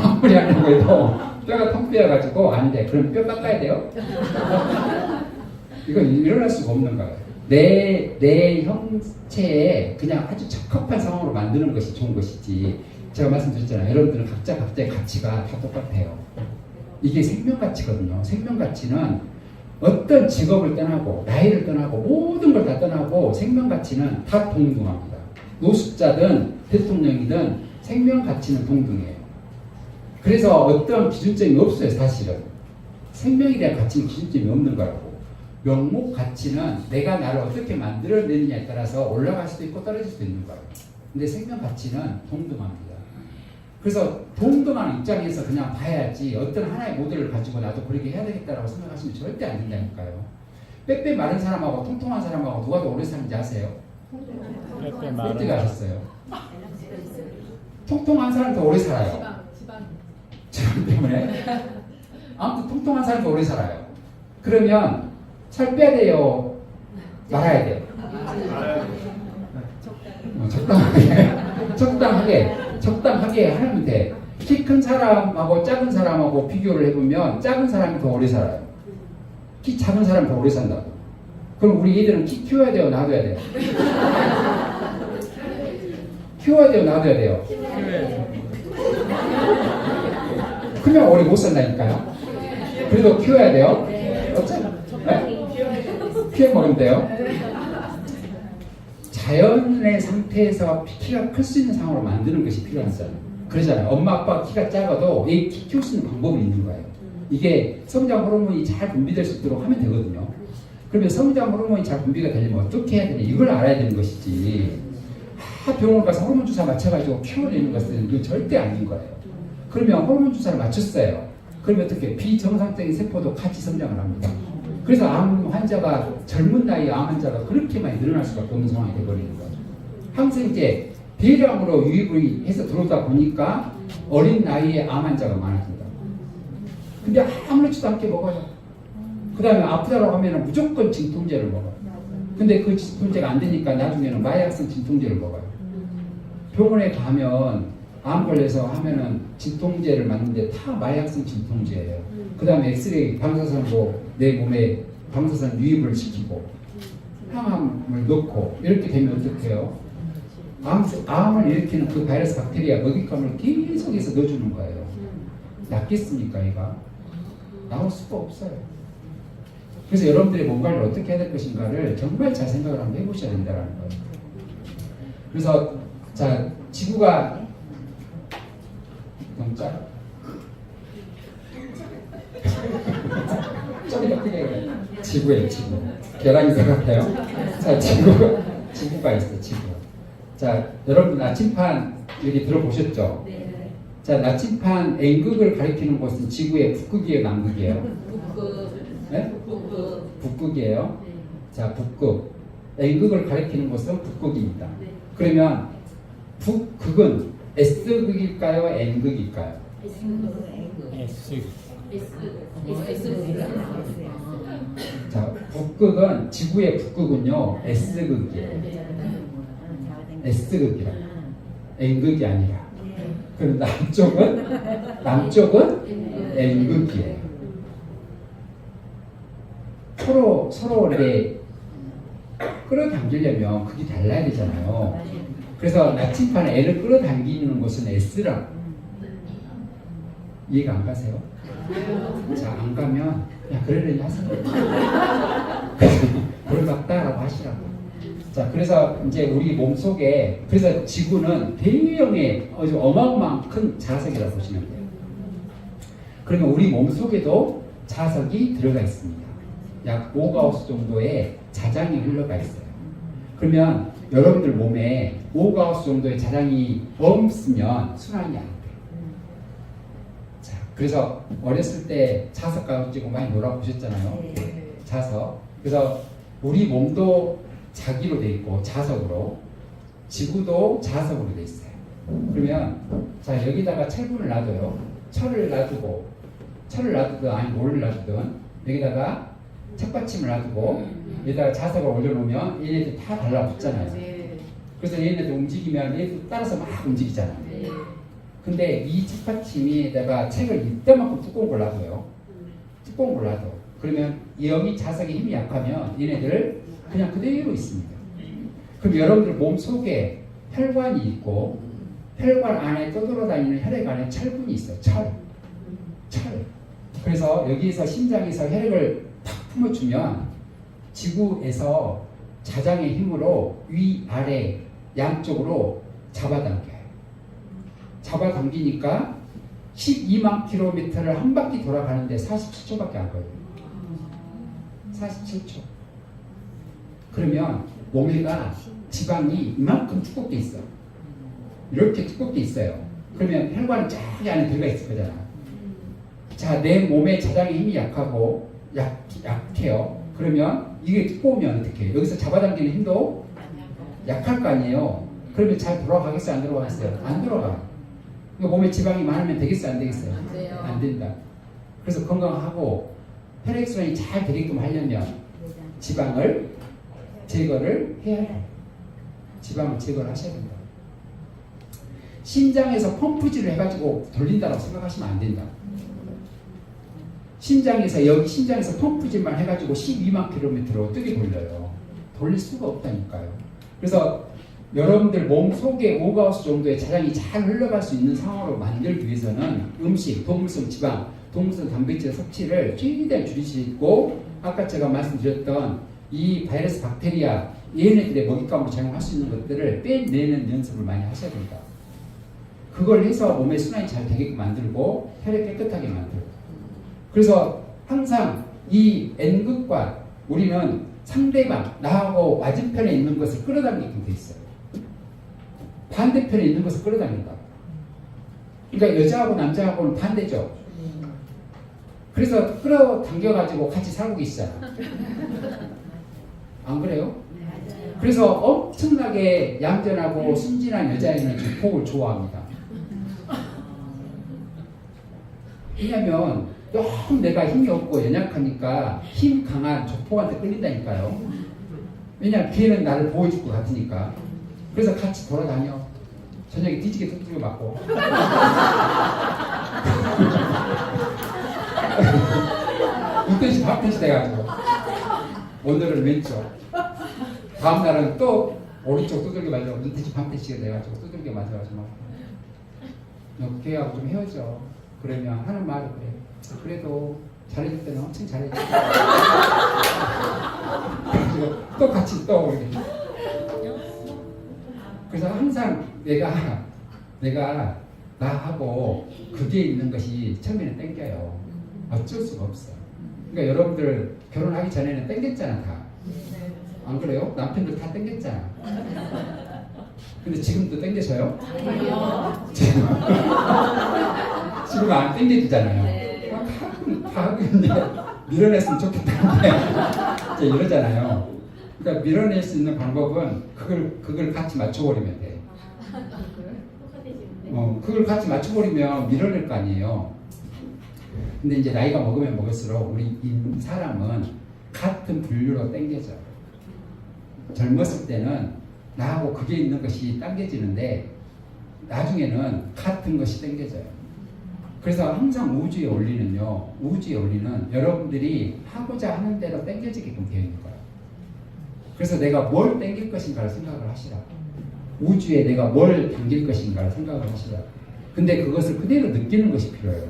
아무리 하려고 해도 뼈가 통뼈여가지고 안 돼. 그럼 뼈 깎아야 돼요? 이건 일어날 수가 없는 거예요. 내 형체에 그냥 아주 적합한 상황으로 만드는 것이 좋은 것이지. 제가 말씀드렸잖아요. 여러분들은 각자의 가치가 다 똑같아요. 이게 생명가치거든요. 생명가치는 어떤 직업을 떠나고 나이를 떠나고 모든 걸 다 떠나고 생명가치는 다 동등합니다. 노숙자든 대통령이든 생명가치는 동등해요. 그래서 어떤 기준점이 없어요. 사실은 생명에 대한 가치는 기준점이 없는 거라고. 명목 가치는 내가 나를 어떻게 만들어내느냐에 따라서 올라갈 수도 있고 떨어질 수도 있는 거예요. 근데 생명 가치는 동등합니다. 그래서 동등한 입장에서 그냥 봐야지 어떤 하나의 모델을 가지고 나도 그렇게 해야 되겠다라고 생각하시면 절대 안 된다니까요. 빼빼 마른 사람하고 통통한 사람하고 누가 더 오래 사는지 아세요? 빼빼 마른 어떻게 아셨어요? 통통한 사람 더 오래 살아요. 지방 때문에. 아무튼 통통한 사람 더 오래 살아요. 그러면 살 빼야 돼요? 말아야 돼요? 적당하게 하면 돼. 키 큰 사람하고 작은 사람하고 비교를 해보면 작은 사람이 더 오래 살아요. 키 작은 사람이 더 오래 산다고. 그럼 우리 애들은 키 키워야 돼요? 놔둬야 돼요? 키워야 돼요? 놔둬야 돼요? 크면 오래 못 산다니까요. 그래도 키워야 돼요? 네? 키워 먹으면 돼요? 자연의 상태에서 키가 클 수 있는 상황으로 만드는 것이 필요하잖아요. 그러잖아요. 엄마 아빠 키가 작아도 애 키 키울 수 있는 방법이 있는 거예요. 이게 성장 호르몬이 잘 분비될 수 있도록 하면 되거든요. 그러면 성장 호르몬이 잘 분비가 되려면 어떻게 해야 되냐, 이걸 알아야 되는 것이지. 병원 가서 호르몬 주사 맞춰가지고 키워내는 것은 이거 절대 아닌 거예요. 그러면 호르몬 주사를 맞췄어요. 그러면 어떻게 비정상적인 세포도 같이 성장을 합니다. 그래서 암 환자가 젊은 나이에 암 환자가 그렇게 많이 늘어날 수밖에 없는 상황이 되어버리는 거예요. 항생제 대량으로 유입을 해서 들어오다 보니까 어린 나이에 암 환자가 많아진다. 근데 아무렇지도 않게 먹어요. 그 다음에 아프다고 하면 무조건 진통제를 먹어요. 근데 그 진통제가 안 되니까 나중에는 마약성 진통제를 먹어요. 병원에 가면 암 걸려서 하면은 진통제를 맞는데 다 마약성 진통제예요. 그 다음에 엑스레이 방사선도 내 몸에 방사선 유입을 시키고 항암을 넣고 이렇게 되면 어떡해요? 암을 일으키는 그 바이러스 박테리아 먹잇감을 계속해서 넣어주는 거예요. 낫겠습니까 얘가? 나올 수가 없어요. 그래서 여러분들이 뭔가를 어떻게 해야 될 것인가를 정말 잘 생각을 한번 해보셔야 된다는 거예요. 그래서 자 지구가 영자 좀 더 크게 지구예요. 지구 계란이 더 같아요. 자 지구가 있어. 지구. 자 여러분 나침판 여기 들어보셨죠? 네. 자 나침판 N극을 가리키는 곳은 지구의 북극이에요, 남극이에요? 네? 북극이에요. 자 북극 N극을 가리키는 곳은 북극입니다. 그러면 북극은 S극일까요? N극일까요? S. 자 북극은 지구의 북극은요 S극이에요. S극이라 N극이 아니라. 그럼 남쪽은 N극이에요. 서로 이렇게 끌어당기려면 극이 달라야 되잖아요. 그래서 나침판에 N을 끌어당기는 곳은 S라고. 이해가 안 가세요? 자, 안 가면 그냥 그러려니 하세요. 그럴 것 같다라고 하시라고. 자, 그래서 이제 우리 몸속에 그래서 지구는 대형의 아주 어마어마한 큰 자석이라고 보시면 돼요. 그러면 우리 몸속에도 자석이 들어가 있습니다. 약 5가우스 정도의 자장이 흘러가 있어요. 그러면 여러분들 몸에 5가우스 정도의 자장이 없으면 순환이 안 돼요. 자, 그래서 어렸을 때 자석 가지고 많이 놀아보셨잖아요. 자석. 그래서 우리 몸도 자기로 돼 있고 자석으로, 지구도 자석으로 돼 있어요. 그러면 자 여기다가 철분을 놔둬요. 철을 놔두든 아니 뭐를 놔두든 여기다가 책받침을 놔두고 여기다가 자석을 올려놓으면 얘네들 다 달라붙잖아요. 그래서 얘네들 움직이면 얘네들 따라서 막 움직이잖아요. 근데 이 책받침에다가 책을 이때만큼 두꺼운 걸 놔둬요. 두꺼운 걸 놔둬. 그러면 여기 자석의 힘이 약하면 얘네들 그냥 그대로 있습니다. 그럼 여러분들 몸 속에 혈관이 있고 혈관 안에 떠돌아다니는 혈액 안에 철분이 있어요. 철. 그래서 여기에서 심장에서 혈액을 탁 품어주면 지구에서 자장의 힘으로 위아래 양쪽으로 잡아당겨요. 잡아당기니까 12만 킬로미터를 한 바퀴 돌아가는데 47초밖에 안 걸려요. 47초. 그러면 몸에가 지방이 이만큼 두껍게 있어. 이렇게 두껍게 있어요. 그러면 혈관은 저기 안에 들어가 있을 거잖아. 자, 내 몸에 자장의 힘이 약하고 약해요. 그러면 이게 두꺼우면 어떻게 해요? 여기서 잡아당기는 힘도 약할 거 아니에요. 그러면 잘 돌아가겠어요? 안 돌아가겠어요? 안 돌아가. 몸에 지방이 많으면 되겠어요? 안 되겠어요? 안 돼요. 안 된다. 그래서 건강하고 혈액순환이 잘 되게끔 하려면 지방을 제거를 해야 해요. 지방을 제거를 하셔야 된다. 심장에서 펌프질을 해가지고 돌린다고 생각하시면 안 된다. 심장에서 펌프질만 해가지고 12만 킬로미터로 어떻게 돌려요? 돌릴 수가 없다니까요. 그래서 여러분들 몸 속에 5가우스 정도의 자장이 잘 흘러갈 수 있는 상황으로 만들기 위해서는 음식, 동물성 지방, 동물성 단백질 섭취를 최대한 줄이시고 아까 제가 말씀드렸던 이 바이러스 박테리아 얘네들의 먹잇감으로 작용할 수 있는 것들을 빼내는 연습을 많이 하셔야 된다. 그걸 해서 몸의 순환이 잘 되게끔 만들고 혈액 깨끗하게 만들고 그래서 항상 이 N극과 우리는 상대방, 나하고 맞은편에 있는 것을 끌어당기게 돼 있어요. 반대편에 있는 것을 끌어당긴다. 그러니까 여자하고 남자하고는 반대죠. 그래서 끌어당겨가지고 같이 살고 계시잖아. 안 그래요? 그래서 엄청나게 얌전하고 순진한 여자애는 조폭을 좋아합니다. 왜냐면 너무 내가 힘이 없고 연약하니까 힘 강한 조폭한테 끌린다니까요. 왜냐면 걔는 나를 보호해줄 것 같으니까. 그래서 같이 돌아다녀. 저녁에 뒤지게 두드려 맞고. 눈빛이 밥빛이 돼가지고. 오늘은 왼쪽. 다음날은 또 오른쪽 두들겨 맞아. 눈빛이 밤빛이 돼가지고 두들겨 맞아가지고. 걔하고 좀 헤어져. 그러면 하는 말이 그래. 그래도 잘해줄 때는 엄청 잘해줘. 그래서 또 같이 또 이렇게. 그래서 항상 내가 나하고 그게 있는 것이 처음에는 땡겨요. 어쩔 수가 없어. 그러니까 여러분들 결혼하기 전에는 땡겼잖아 다. 안 그래요? 남편들 다 땡겼잖아. 근데 지금도 땡겨져요? 지금 안 땡겨지잖아요. 가끔 밀어냈으면 좋겠다는데 이제 이러잖아요. 그러니까 밀어낼 수 있는 방법은 그걸 같이 맞춰버리면 돼. 그걸 같이 맞춰버리면 밀어낼 거 아니에요. 근데 이제 나이가 먹으면 먹을수록 우리 사람은 같은 분류로 땡겨져. 젊었을 때는 나하고 그게 있는 것이 당겨지는데 나중에는 같은 것이 땡겨져요. 그래서 항상 우주의 원리는요. 우주의 원리는 여러분들이 하고자 하는 대로 땡겨지게끔 되어 있는 거예요. 그래서 내가 뭘 땡길 것인가를 생각을 하시라. 우주에 내가 뭘 당길 것인가를 생각을 하시라. 근데 그것을 그대로 느끼는 것이 필요해요.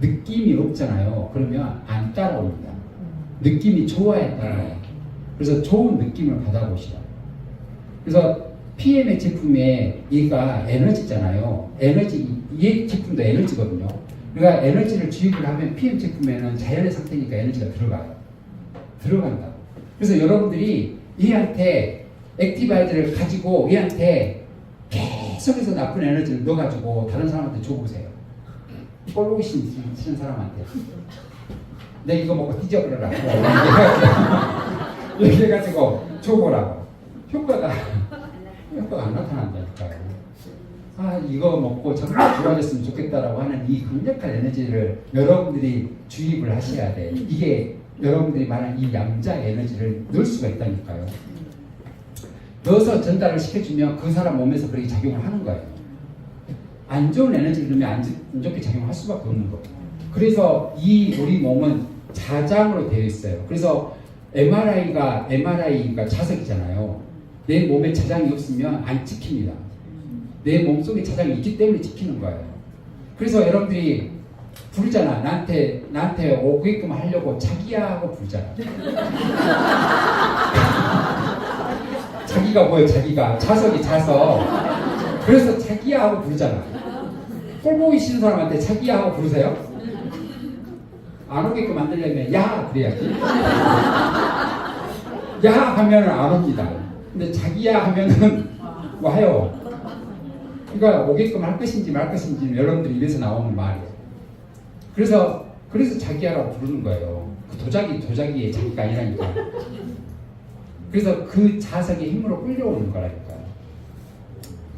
느낌이 없잖아요. 그러면 안 따라옵니다. 느낌이 좋아야 따라요. 그래서 좋은 느낌을 받아보시라. 그래서 PM의 제품에 얘가 에너지잖아요. 이 제품도 에너지거든요. 그러니까 에너지를 주입을 하면 PM 제품에는 자연의 상태니까 에너지가 들어간다고. 그래서 여러분들이 얘한테 액티바이드를 가지고 얘한테 계속해서 나쁜 에너지를 넣어가지고 다른 사람한테 줘보세요. 꼴보기 싫은 사람한테 내 이거 먹고 뒤져버려라 이렇게 해가지고 줘보라고. 효과가 안 나타난다니까요. 이거 먹고 정말 좋아졌으면 좋겠다라고 하는 이 강력한 에너지를 여러분들이 주입을 하셔야 돼. 이게 여러분들이 말하는 이 양자 에너지를 넣을 수가 있다니까요. 넣어서 전달을 시켜주면 그 사람 몸에서 그렇게 작용을 하는 거예요. 안 좋은 에너지를 넣으면 안 좋게 작용할 수밖에 없는 거예요. 그래서 우리 몸은 자장으로 되어 있어요. 그래서 MRI가 자석이잖아요. 내 몸에 자장이 없으면 안 찍힙니다. 내 몸속에 자장이 있기 때문에 찍히는 거예요. 그래서 여러분들이 부르잖아. 나한테 오게끔 하려고 자기야 하고 부르잖아. 자기가 뭐예요? 자기가 자석이 자석. 그래서 자기야 하고 부르잖아. 꼴보기 싫은 사람한테 자기야 하고 부르세요? 안 오게끔 만들려면 야 그래야지. 야 하면은 안 옵니다. 근데 자기야 하면은 와요. 그러니까 오게끔 할 것인지 말 것인지 여러분들 입에서 나오는 말이에요. 그래서 자기야라고 부르는 거예요. 그 도자기의 자기가 아니라니까. 그래서 그 자석의 힘으로 끌려오는 거라니까요.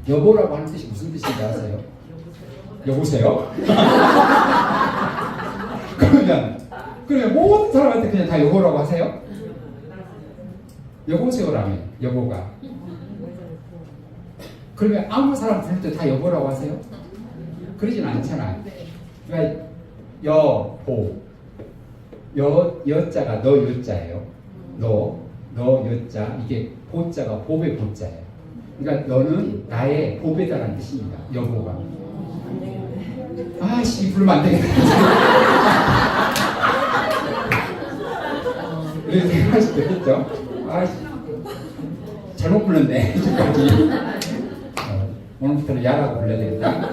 여보라고 하는 뜻이 무슨 뜻인지 아세요? 여보세요? 그러면 모든 사람한테 그냥 다 여보라고 하세요? 여보세요라며 여보가. 그러면 아무 사람 부를 때 다 여보라고 하세요? 그러진 않잖아요. 그러니까 여보 여자가 너 여자예요. 너 여자 이게 보자가 보배 보자예요. 그러니까 너는 나의 보배다라는 뜻입니다. 여보가. 아씨 부르면 안 되겠다. 이렇게 생각할 수도 있겠죠. 아씨 잘못 불렀네. 지금까지. 오늘부터는 야라고 불러야 되겠다.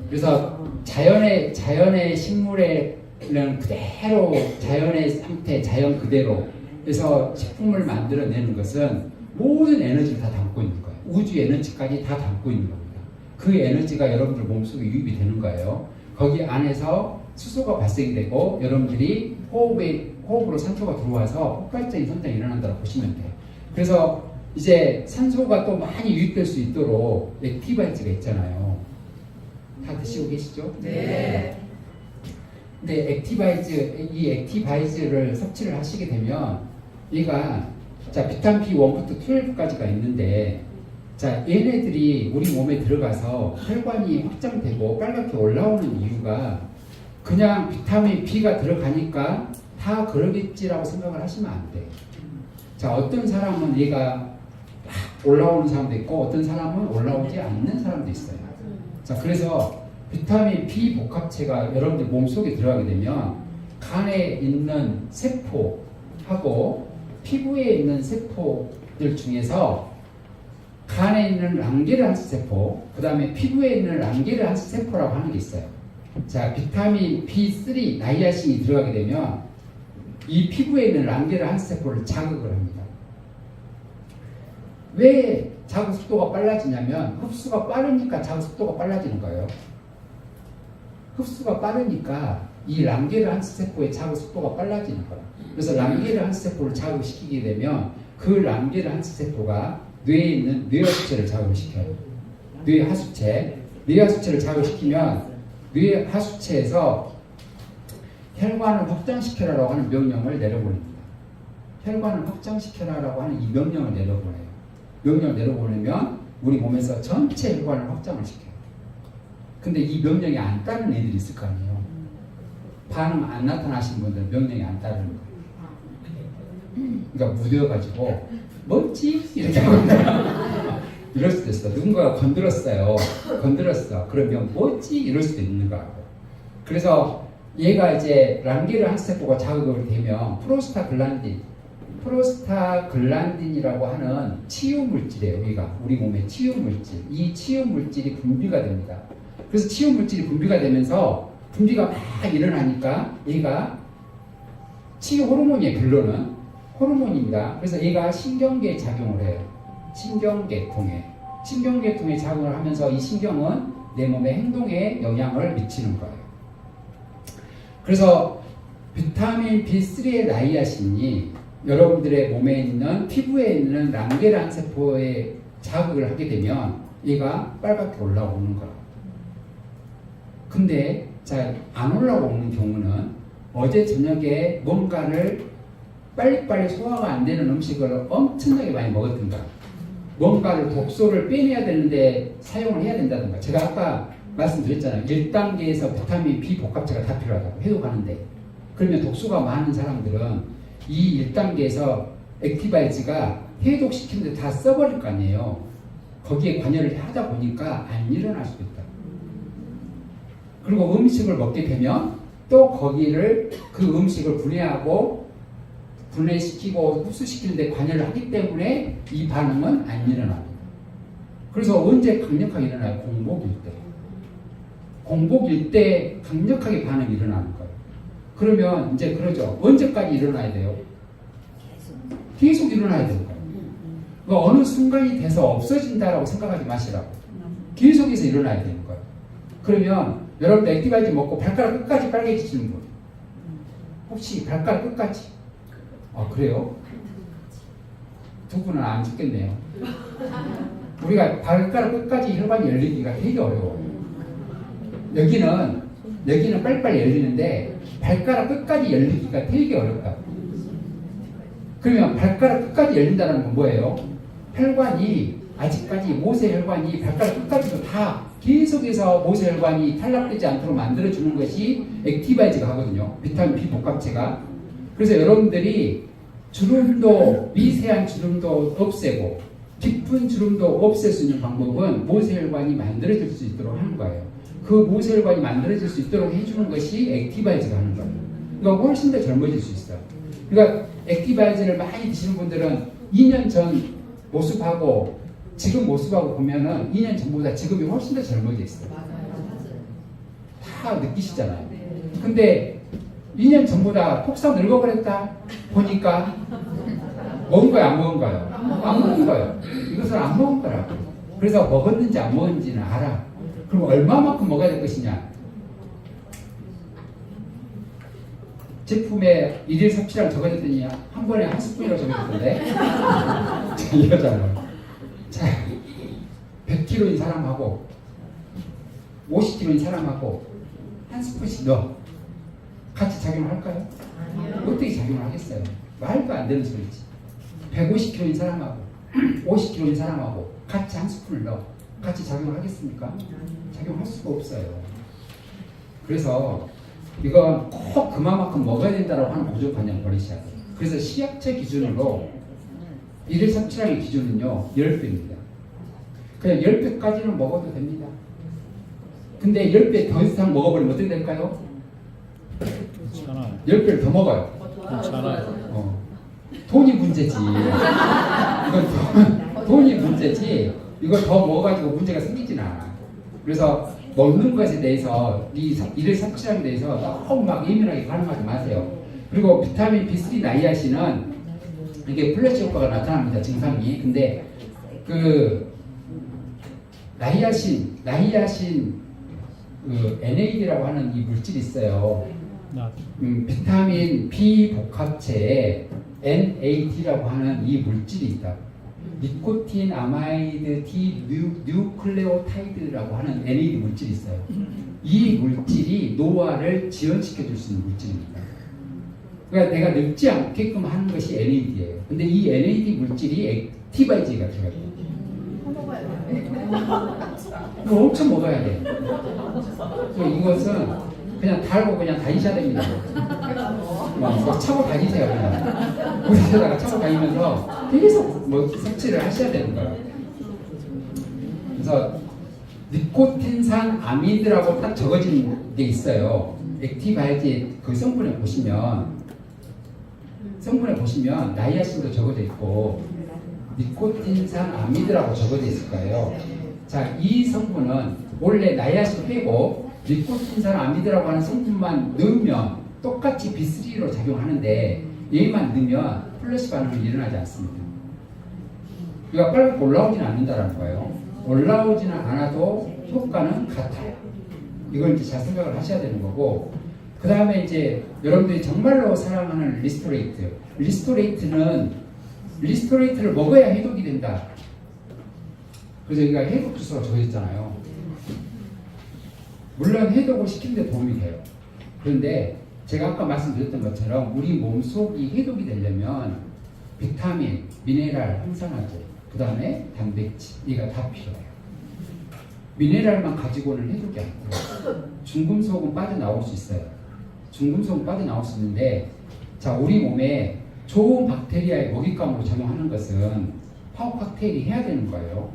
그래서 자연의 식물에는 그대로 자연의 상태, 자연 그대로 그래서 식품을 만들어내는 것은 모든 에너지를 다 담고 있는 거예요. 우주 에너지까지 다 담고 있는 겁니다. 그 에너지가 여러분들 몸속에 유입이 되는 거예요. 거기 안에서 수소가 발생이 되고 여러분들이 호흡으로 산소가 들어와서 폭발적인 현상이 일어난다고 보시면 돼요. 그래서 이제 산소가 또 많이 유입될 수 있도록 액티바이트가 있잖아요. 다 드시고 계시죠? 네. 근데 이 액티바이즈를 섭취를 하시게 되면 얘가 자 비타민 B1부터 12까지가 있는데 자 얘네들이 우리 몸에 들어가서 혈관이 확장되고 빨갛게 올라오는 이유가 그냥 비타민 B가 들어가니까 다 그러겠지라고 생각을 하시면 안 돼요. 자 어떤 사람은 얘가 막 올라오는 사람도 있고 어떤 사람은 올라오지 않는 사람도 있어요. 자 그래서 비타민 B 복합체가 여러분들 몸속에 들어가게 되면 간에 있는 세포하고 피부에 있는 세포들 중에서 간에 있는 랑게르한스 세포, 그 다음에 피부에 있는 랑게르한스 세포라고 하는 게 있어요. 자, 비타민 B3 나이아신이 들어가게 되면 이 피부에 있는 랑게르한스 세포를 자극을 합니다. 왜 자극 속도가 빨라지냐면 흡수가 빠르니까 자극 속도가 빨라지는 거예요. 흡수가 빠르니까 이 랑게르한스 세포의 자극 속도가 빨라지는 거예요. 그래서 랑게르한스 세포를 자극시키게 되면 그 랑게르한스 세포가 뇌에 있는 뇌하수체를 자극시켜요. 뇌하수체를 자극시키면 뇌하수체에서 혈관을 확장시켜라라고 하는 명령을 내려보냅니다. 혈관을 확장시켜라라고 하는 이 명령을 내려보내요. 명령을 내려보내면 우리 몸에서 전체 혈관을 확장을 시켜요. 근데 이 명령에 안 따르는 애들이 있을 거 아니에요. 반응 안 나타나신 분들은 명령에 안 따르는 거예요. 그러니까 무뎌가지고 뭐지? 이렇게 하거든요. 이럴 수도 있어. 누군가가 건드렸어. 그러면 뭐지? 이럴 수도 있는 거고. 그래서 얘가 이제 랑게르한스 세포가 자극을 되면 프로스타글란딘이라고 하는 치유 물질이에요. 얘가 우리 몸의 치유 물질. 이 치유 물질이 분비가 됩니다. 그래서 치유 물질이 분비가 되면서 분비가 막 일어나니까 얘가 치유 호르몬이에요. 결론은 호르몬입니다. 그래서 얘가 신경계에 작용을 해요. 신경계통에 작용을 하면서 이 신경은 내 몸의 행동에 영향을 미치는 거예요. 그래서 비타민 B3의 나이아신이 여러분들의 몸에 있는 피부에 있는 랑게르한 세포에 자극을 하게 되면 얘가 빨갛게 올라오는 거예요. 근데 자, 안 올라오는 경우는 어제 저녁에 뭔가를 빨리빨리 소화가 안 되는 음식을 엄청나게 많이 먹었던가, 뭔가를 독소를 빼내야 되는데 사용을 해야 된다든가. 제가 아까 말씀드렸잖아요. 1단계에서 비타민 B 복합체가 다 필요하다고 해독하는데, 그러면 독소가 많은 사람들은 이 1단계에서 액티바이즈가 해독시키는데 다 써버릴 거 아니에요. 거기에 관여를 하다 보니까 안 일어날 수도 있다. 그리고 음식을 먹게 되면 또 거기를 그 음식을 분해시키고 흡수시키는데 관여를 하기 때문에 이 반응은 안 일어납니다. 그래서 언제 강력하게 일어나요? 공복일 때 강력하게 반응이 일어나는 거예요. 그러면 이제 그러죠. 언제까지 일어나야 돼요? 계속 일어나야 되는 거예요. 그러니까 어느 순간이 돼서 없어진다라고 생각하지 마시라고. 계속해서 일어나야 되는 거예요. 그러면 여러분들 액티바이즈 먹고 발가락 끝까지 빨개지시는 분, 혹시 발가락 끝까지? 아 그래요? 두 분은 안 죽겠네요. 우리가 발가락 끝까지 혈관이 열리기가 되게 어려워요. 여기는 빨리빨리 열리는데 발가락 끝까지 열리기가 되게 어렵다. 그러면 발가락 끝까지 열린다는 건 뭐예요? 혈관이 아직까지 모세혈관이 발가락 끝까지도 다 계속해서 모세혈관이 탈락되지 않도록 만들어주는 것이 액티바이즈가 하거든요. 비타민 B 복합체가. 그래서 여러분들이 주름도, 미세한 주름도 없애고 깊은 주름도 없앨 수 있는 방법은 모세혈관이 만들어질 수 있도록 하는 거예요. 그 모세혈관이 만들어질 수 있도록 해주는 것이 액티바이즈가 하는 거예요. 그러니까 훨씬 더 젊어질 수 있어요. 그러니까 액티바이즈를 많이 드시는 분들은 2년 전 모습하고 지금 모습하고 보면은 2년 전보다 지금이 훨씬 더 젊어져 있어요. 다 느끼시잖아요. 근데 2년 전보다 톡사 늙어버렸다 보니까 먹은 거야, 안 먹은 거예요? 안 먹은 거예요. 이것을 안 먹은 거라고. 그래서 먹었는지 안 먹었는지는 알아. 그럼 얼마만큼 먹어야 될 것이냐? 제품에 일일 섭취량 적어졌더니 한 번에 한 스푼이라고 적어졌던데? 이거잖아요. 자, 100kg인 사람하고 50kg인 사람하고 한 스푼씩 넣어. 같이 작용할까요? 어떻게 작용을 하겠어요? 말도 안 되는 소리지. 150kg인 사람하고 50kg인 사람하고 같이 한 스푼을 넣어 같이 작용을 하겠습니까? 작용할 수가 없어요. 그래서 이건 꼭 그만큼 먹어야 된다고 하는 고정관념 버리셔야 돼요. 그래서 시약체 기준으로 일일 섭취량의 기준은요 10배입니다. 그냥 10배까지는 먹어도 됩니다. 근데 10배 더 이상 먹어버리면 어떻게 될까요? 괜찮아요. 10배를 더 먹어요. 괜찮아요. 돈이 문제지. 이건 돈이 문제지. 이걸 더 먹어가지고 문제가 생기진 않아. 그래서 먹는 것에 대해서 이 일일 섭취량에 대해서 너무 막 예민하게 반응하지 마세요. 그리고 비타민 B3 나이아신은 이게 플래시 효과가 나타납니다. 증상이. 근데 그 나이아신 그 NAD라고 하는 이 물질이 있어요. 비타민 B 복합체에 NAD라고 하는 이 물질이 있다. 니코틴 아마이드 디 뉴클레오타이드라고 하는 NAD 물질이 있어요. 이 물질이 노화를 지연시켜 줄 수 있는 물질입니다. 그러니까 내가 늙지 않게끔 하는 것이 NAD예요. 근데 이 NAD 물질이 액티바이지가 들어가요. 이거 엄청 먹어야 돼. 이것은 그냥 달고 그냥 다니셔야 됩니다. 막 차고 다니세요. 그냥 곳에다가 차고 다니면서 계속 뭐 섭취를 하셔야 되는 거예요. 그래서 니코틴산 아미드라고 딱 적어진 게 있어요. 액티바이지 그 성분에 보시면 나이아신도 적어져 있고 니코틴산 아미드라고 적어져 있을 거예요. 자, 이 성분은 원래 나이아신 빼고 니코틴산 아미드라고 하는 성분만 넣으면 똑같이 B3로 작용하는데 얘만 넣으면 플러시 반응이 일어나지 않습니다. 그러니까 빨리 올라오지는 않는다는 거예요. 올라오지는 않아도 효과는 같아요. 이걸 이제 잘 생각을 하셔야 되는 거고, 그 다음에 이제 여러분들이 정말로 사랑하는 리스토레이트를 먹어야 해독이 된다. 그래서 여기가 해독 주소가 적혀있잖아요. 물론 해독을 시키는 데 도움이 돼요. 그런데 제가 아까 말씀드렸던 것처럼 우리 몸속이 해독이 되려면 비타민, 미네랄, 항산화제, 그 다음에 단백질, 이가 다 필요해요. 미네랄만 가지고는 해독이 안 돼요. 중금속은 빠져나올 수 있어요. 중금속은 빠져나올 수 있는데, 자, 우리 몸에 좋은 박테리아의 먹잇감으로 작용하는 것은 파워 칵테일이 해야 되는 거예요.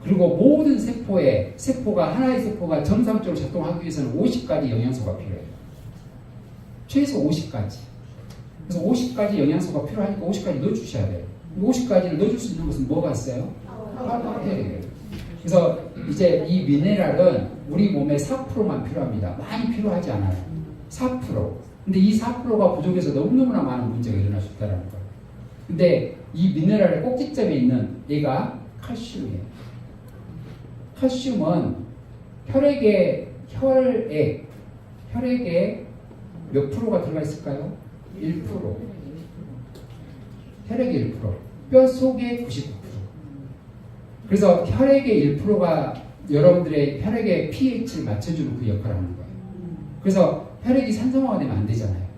그리고 모든 하나의 세포가 정상적으로 작동하기 위해서는 50가지 영양소가 필요해요. 최소 50가지. 그래서 50가지 영양소가 필요하니까 50가지 넣어주셔야 돼요. 50가지를 넣어줄 수 있는 것은 뭐가 있어요? 파워 칵테일이에요. 그래서 이제 이 미네랄은 우리 몸에 4%만 필요합니다. 많이 필요하지 않아요. 4%. 근데 이 4%가 부족해서 너무너무나 많은 문제가 일어날 수 있다는 거예요. 근데 이 미네랄의 꼭지점에 있는 얘가 칼슘이에요. 칼슘은 혈액에 몇 프로가 들어가 있을까요? 1%. 혈액의 1%. 뼈 속에 99%. 그래서 혈액의 1%가 여러분들의 혈액의 pH를 맞춰주는 그 역할을 하는 거예요. 그래서 혈액이 산성화가 되면 안 되잖아요.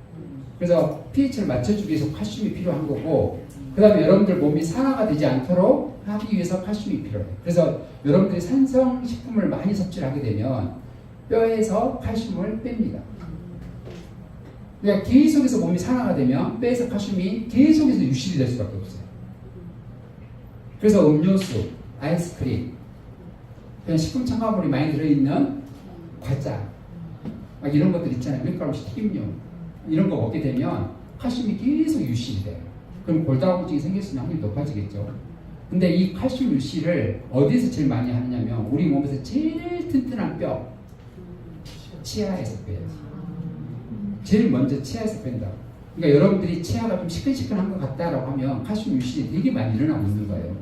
그래서 pH를 맞춰주기 위해서 칼슘이 필요한 거고, 그 다음에 여러분들 몸이 산화가 되지 않도록 하기 위해서 칼슘이 필요해요. 그래서 여러분들이 산성식품을 많이 섭취를 하게 되면 뼈에서 칼슘을 뺍니다. 그러니까 계속해서 몸이 산화가 되면 뼈에서 칼슘이 계속해서 유실이 될 수밖에 없어요. 그래서 음료수, 아이스크림, 그냥 식품 첨가물이 많이 들어있는 과자, 막 이런 것들 있잖아요. 밀가루식 튀김류 이런 거 먹게 되면 칼슘이 계속 유실이 돼요. 그럼 골다공증이 생길 수 있는 확률이 높아지겠죠. 근데 이 칼슘 유실을 어디서 제일 많이 하느냐면 우리 몸에서 제일 튼튼한 뼈, 치아에서 빼요. 제일 먼저 치아에서 뺀다. 그러니까 여러분들이 치아가 좀 시큰시큰한 것 같다라고 하면 칼슘 유실이 되게 많이 일어나고 있는 거예요.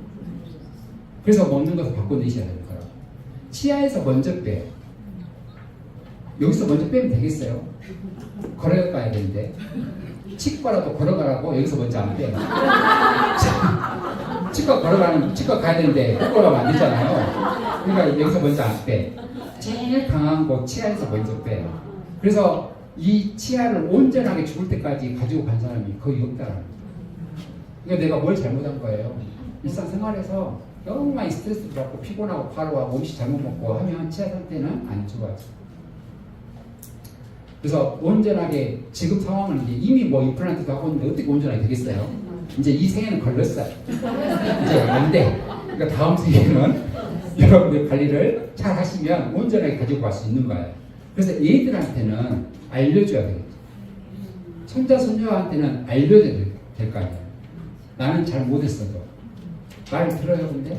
그래서 먹는 것을 바꿔내셔야 되는 거라고. 치아에서 먼저 빼요. 여기서 먼저 빼면 되겠어요? 걸어가야 되는데. 치과라도 걸어가라고 여기서 먼저 안 빼요. 치과 가야 되는데 걸어가면 안 되잖아요. 그러니까 여기서 먼저 안 빼. 제일 강한 곳 치아에서 먼저 빼요. 그래서 이 치아를 온전하게 죽을 때까지 가지고 간 사람이 거의 없다라는 거예요. 그러니까 내가 뭘 잘못한 거예요. 일상생활에서 너무 많이 스트레스를 받고 피곤하고 과로하고 음식 잘못 먹고 하면 치아 상태는 안 좋아져. 그래서 온전하게 지금 상황은 이제 이미 뭐 임플란트도 하고 있는데 어떻게 온전하게 되겠어요? 이제 이 생에는 걸렸어요. 이제 안 돼. 그러니까 다음 생에는 여러분들 관리를 잘 하시면 온전하게 가지고 갈 수 있는 거예요. 그래서 애들한테는 알려줘야 되겠죠. 손자, 손녀한테는 알려줘야 될 거 아니에요. 나는 잘 못했어도. 말 들어요, 근데?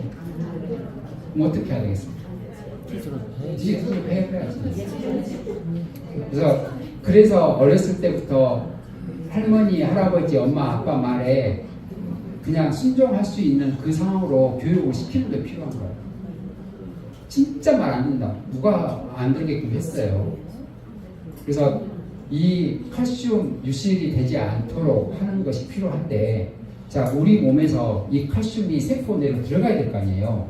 그럼 어떻게 해야 되겠습니까? 수술을 해야지. 그래서 어렸을 때부터 할머니, 할아버지, 엄마, 아빠 말에 그냥 순종할 수 있는 그 상황으로 교육을 시키는 게 필요한 거예요. 진짜 말 안 듣는다. 누가 안 들게끔 했어요. 그래서 이 칼슘 유실이 되지 않도록 하는 것이 필요한데, 자, 우리 몸에서 이 칼슘이 세포 내로 들어가야 될 거 아니에요.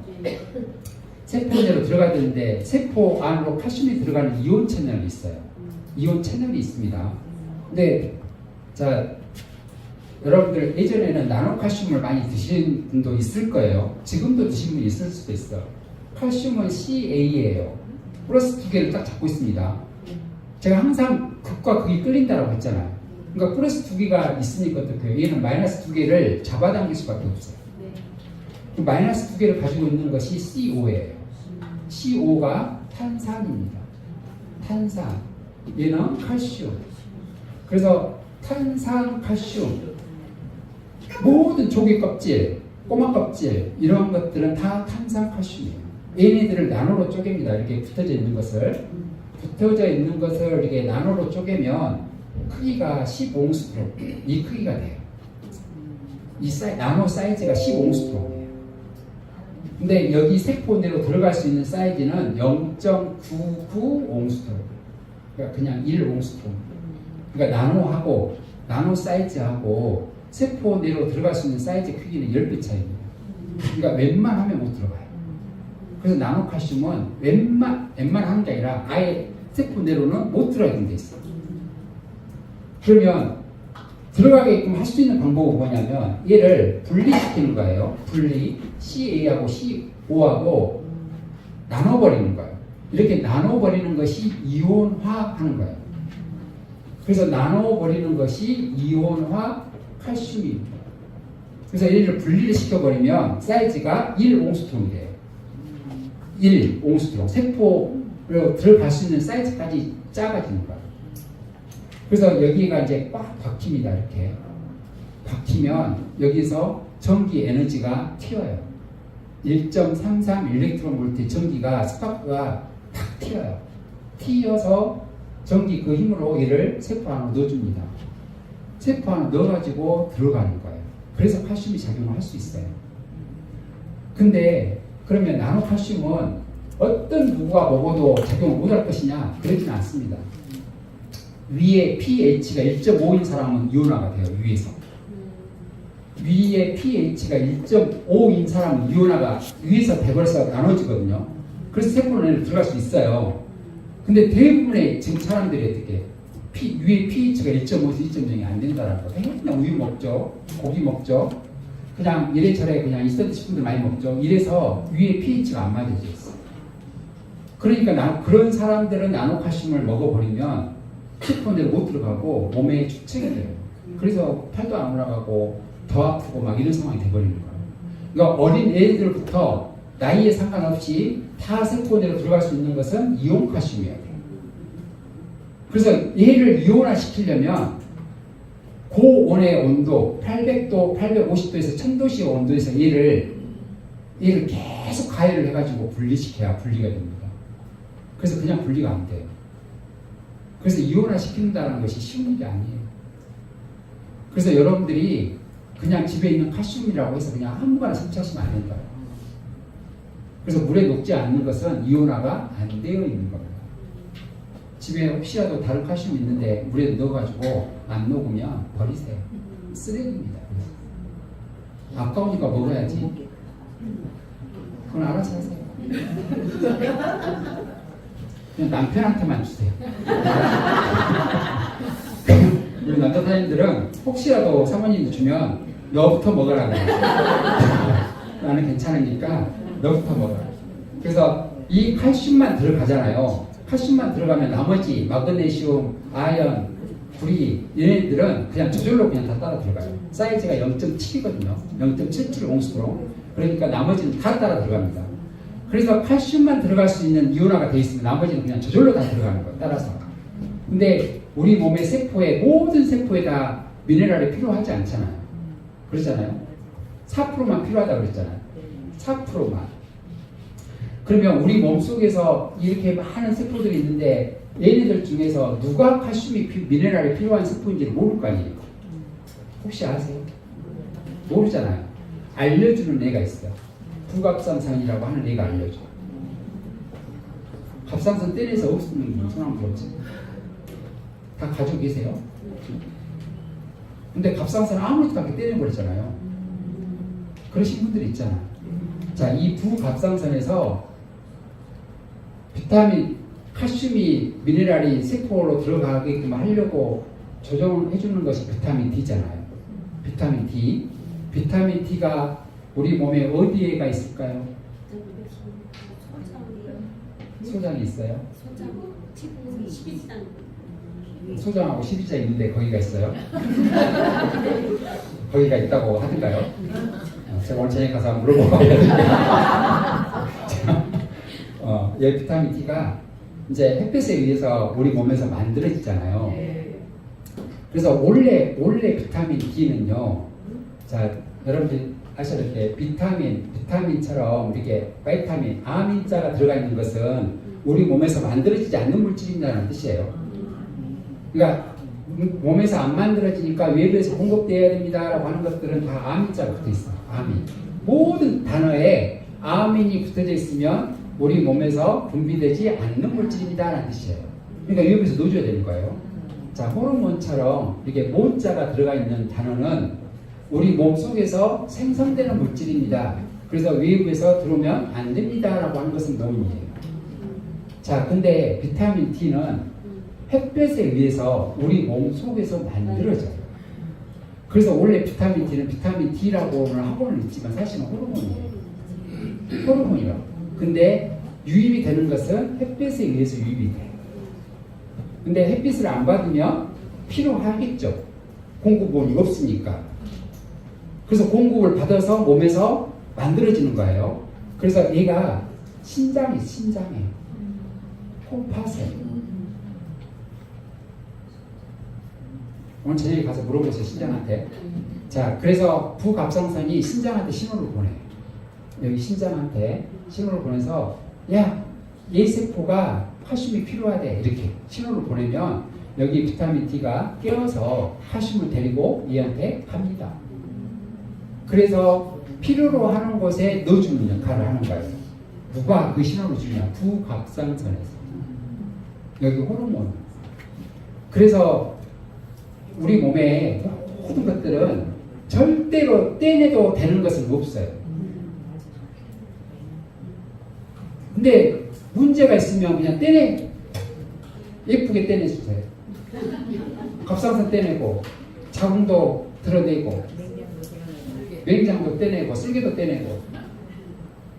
세포 내로 들어가야 되는데 세포 안으로 칼슘이 들어가는 이온 채널이 있어요. 이온 채널이 있습니다. 근데 자, 여러분들 예전에는 나노칼슘을 많이 드신 분도 있을 거예요. 지금도 드신 분이 있을 수도 있어. 칼슘은 CA예요. 플러스 2개를 딱 잡고 있습니다. 제가 항상 극과 극이 끌린다라고 했잖아요. 그러니까 플러스 2개가 있으니까 어떡해요? 얘는 마이너스 2개를 잡아당길 수밖에 없어요. 그 마이너스 2개를 가지고 있는 것이 CO예요. CO가 탄산입니다. 탄산. 얘는 칼슘. 그래서 탄산, 칼슘. 모든 조개 껍질, 꼬마 껍질 이런 것들은 다 탄산, 칼슘이에요. 얘네들을 나노로 쪼갭니다. 이렇게 붙어져 있는 것을 이렇게 나노로 쪼개면 크기가 15옹스트롬 이 크기가 돼요. 이 나노 사이즈가 15옹스트롬이에요. 근데 여기 세포 내로 들어갈 수 있는 사이즈는 0.99옹스트롬. 그러니까 그냥 1옹스트롬. 그러니까 나노 사이즈하고 세포 내로 들어갈 수 있는 사이즈 크기는 10배 차이입니다. 그러니까 웬만하면 못 들어가요. 그래서 나노칼슘은 웬만한 게 아니라 아예 세포 내로는 못 들어가게 돼 있어요. 그러면 들어가게끔 할 수 있는 방법은 뭐냐면 얘를 분리시키는 거예요. 분리, CA하고 CO하고 나눠버리는 거예요. 이렇게 나눠버리는 것이 이온화하는 거예요. 그래서 나눠버리는 것이 이온화 칼슘입니다. 그래서 얘를 분리를 시켜버리면 사이즈가 1옹스트롬이 돼요. 1옹스트롬. 세포로 들어갈 수 있는 사이즈까지 작아지는 거예요. 그래서 여기가 이제 꽉 박힙니다. 이렇게 박히면 여기서 전기 에너지가 튀어요. 1.33 일렉트론 볼트 전기가 스파크가 탁 튀어요. 튀어서 전기 그 힘으로 얘를 세포 안으로 넣어줍니다. 세포 안으로 넣어가지고 들어가는 거예요. 그래서 칼슘이 작용을 할 수 있어요. 근데 그러면 나노칼슘은 어떤 누구가 먹어도 작용을 못할 것이냐? 그러지는 않습니다. 위에 pH가 1.5인 사람은 이온화가 돼요. 위에서. 위에 pH가 1.5인 사람은 이온화가 위에서 배벌써 나눠지거든요. 그래서 세포 내로 들어갈 수 있어요. 근데 대부분의 지금 사람들이 어떻게 위에 pH가 1.5에서 2.0이 안 된다는 거. 그냥 우유 먹죠. 고기 먹죠. 그냥 이래저래 그냥 인스턴트 식품들 많이 먹죠. 이래서 위에 pH가 안 맞아져 있어요. 그러니까 그런 사람들은 나노칼슘을 먹어버리면 세포 내로 못 들어가고 몸에 축적이 돼요. 그래서 팔도 안 올라가고 더 아프고 막 이런 상황이 돼버리는 거예요. 그러니까 어린 애들부터 나이에 상관없이 다 세포 내로 들어갈 수 있는 것은 이온칼슘이어야 돼요. 그래서 얘를 이온화 시키려면 고온의 온도 800도, 850도에서 1000도씨 온도에서 얘를 계속 가열을 해가지고 분리시켜야 분리가 됩니다. 그래서 그냥 분리가 안 돼요. 그래서 이온화 시킨다는 것이 쉬운 게 아니에요. 그래서 여러분들이 그냥 집에 있는 칼슘이라고 해서 그냥 아무거나 섭취하시면 안 된다. 그래서 물에 녹지 않는 것은 이온화가 안 되어 있는 겁니다. 집에 혹시라도 다른 칼슘이 있는데 물에 넣어가지고 안 녹으면 버리세요. 쓰레기입니다. 아까우니까 먹어야지. 그건 알아서 하세요. 그냥 남편한테만 주세요. 우리 남자 사님들은 혹시라도 사모님이 주면 너부터 먹으라고. 나는 괜찮으니까 너부터 먹어라. 그래서 이 칼슘만 들어가잖아요. 칼슘만 들어가면 나머지 마그네슘, 아연, 구리 얘네들은 그냥 저절로 그냥 다 따라 들어가요. 사이즈가 0.7이거든요. 0.77 옹수로. 그러니까 나머지는 다 따라 들어갑니다. 그래서 칼슘만 들어갈 수 있는 이온화가 되어 있으면 나머지는 그냥 저절로 다 들어가는 거예요. 따라서. 근데 우리 몸의 세포에 모든 세포에 다 미네랄이 필요하지 않잖아요. 그렇잖아요. 4%만 필요하다고 그랬잖아요. 4%만. 그러면 우리 몸속에서 이렇게 많은 세포들이 있는데 얘네들 중에서 누가 칼슘이 미네랄이 필요한 세포인지를 모를 거 아니에요. 혹시 아세요? 모르잖아요. 알려주는 애가 있어요. 부갑상선이라고 하는 애가 알려줘요. 갑상선 떼내서 없으면 손 한번 들었지. 다 가지고 계세요? 근데 갑상선 아무렇지도 않게 떼내버렸잖아요. 그러신 분들이 있잖아. 자, 이 부갑상선에서 비타민, 칼슘이 미네랄이 세포로 들어가게끔 하려고 조정을 해주는 것이 비타민 D잖아요. 비타민 D. 비타민 D가 우리 몸에 어디에가 있을까요? 소장이 있어요? 소장하고 12자 있는데 거기가 있어요? 거기가 있다고 하던가요? 제가 오늘 저녁 가서 한번 물어봐야 되는데 비타민 D가 이제 햇빛에 의해서 우리 몸에서 만들어지잖아요. 그래서 원래 비타민 D는요. 자, 여러분들 아시다시피 비타민처럼 이렇게 바이타민, 아민자가 들어가 있는 것은 우리 몸에서 만들어지지 않는 물질이라는 뜻이에요. 그러니까 몸에서 안 만들어지니까 외부에서 공급되어야 됩니다라고 하는 것들은 다 아민자가 붙어 있어요. 아민. 모든 단어에 아민이 붙어져 있으면 우리 몸에서 분비되지 않는 물질입니다라는 뜻이에요. 그러니까 외부에서 넣어줘야 되는 거예요. 자, 호르몬처럼 이렇게 모자가 들어가 있는 단어는 우리 몸 속에서 생성되는 물질입니다. 그래서 외부에서 들어오면 안 됩니다라고 하는 것은 논리예요. 자, 근데 비타민 D는 햇볕에 의해서 우리 몸 속에서 만들어져요. 그래서 원래 비타민 D는 비타민 D라고는 하고는 있지만 사실은 호르몬이에요. 호르몬이요. 근데 유입이 되는 것은 햇빛에 의해서 유입이 돼요. 근데 햇빛을 안 받으면 필요하겠죠. 공급원이 없으니까. 그래서 공급을 받아서 몸에서 만들어지는 거예요. 그래서 얘가 신장에 콩팥에 오늘 저녁에 가서 물어보세요. 신장한테. 자, 그래서 부갑상선이 신장한테 신호를 보내요. 여기 신장한테 신호를 보내서 야, 얘 세포가 칼슘이 필요하대 이렇게 신호를 보내면 여기 비타민 D가 깨어서 칼슘을 데리고 얘한테 갑니다. 그래서 필요로 하는 곳에 넣어주는 역할을 하는 거예요. 누가 그 신호를 주냐? 부갑상선에서. 여기 호르몬. 그래서 우리 몸에 모든 것들은 절대로 떼내도 되는 것은 없어요. 근데 문제가 있으면 그냥 예쁘게 떼내주세요. 갑상선 떼내고 자궁도 드러내고 맹장도 떼내고 쓸개도 떼내고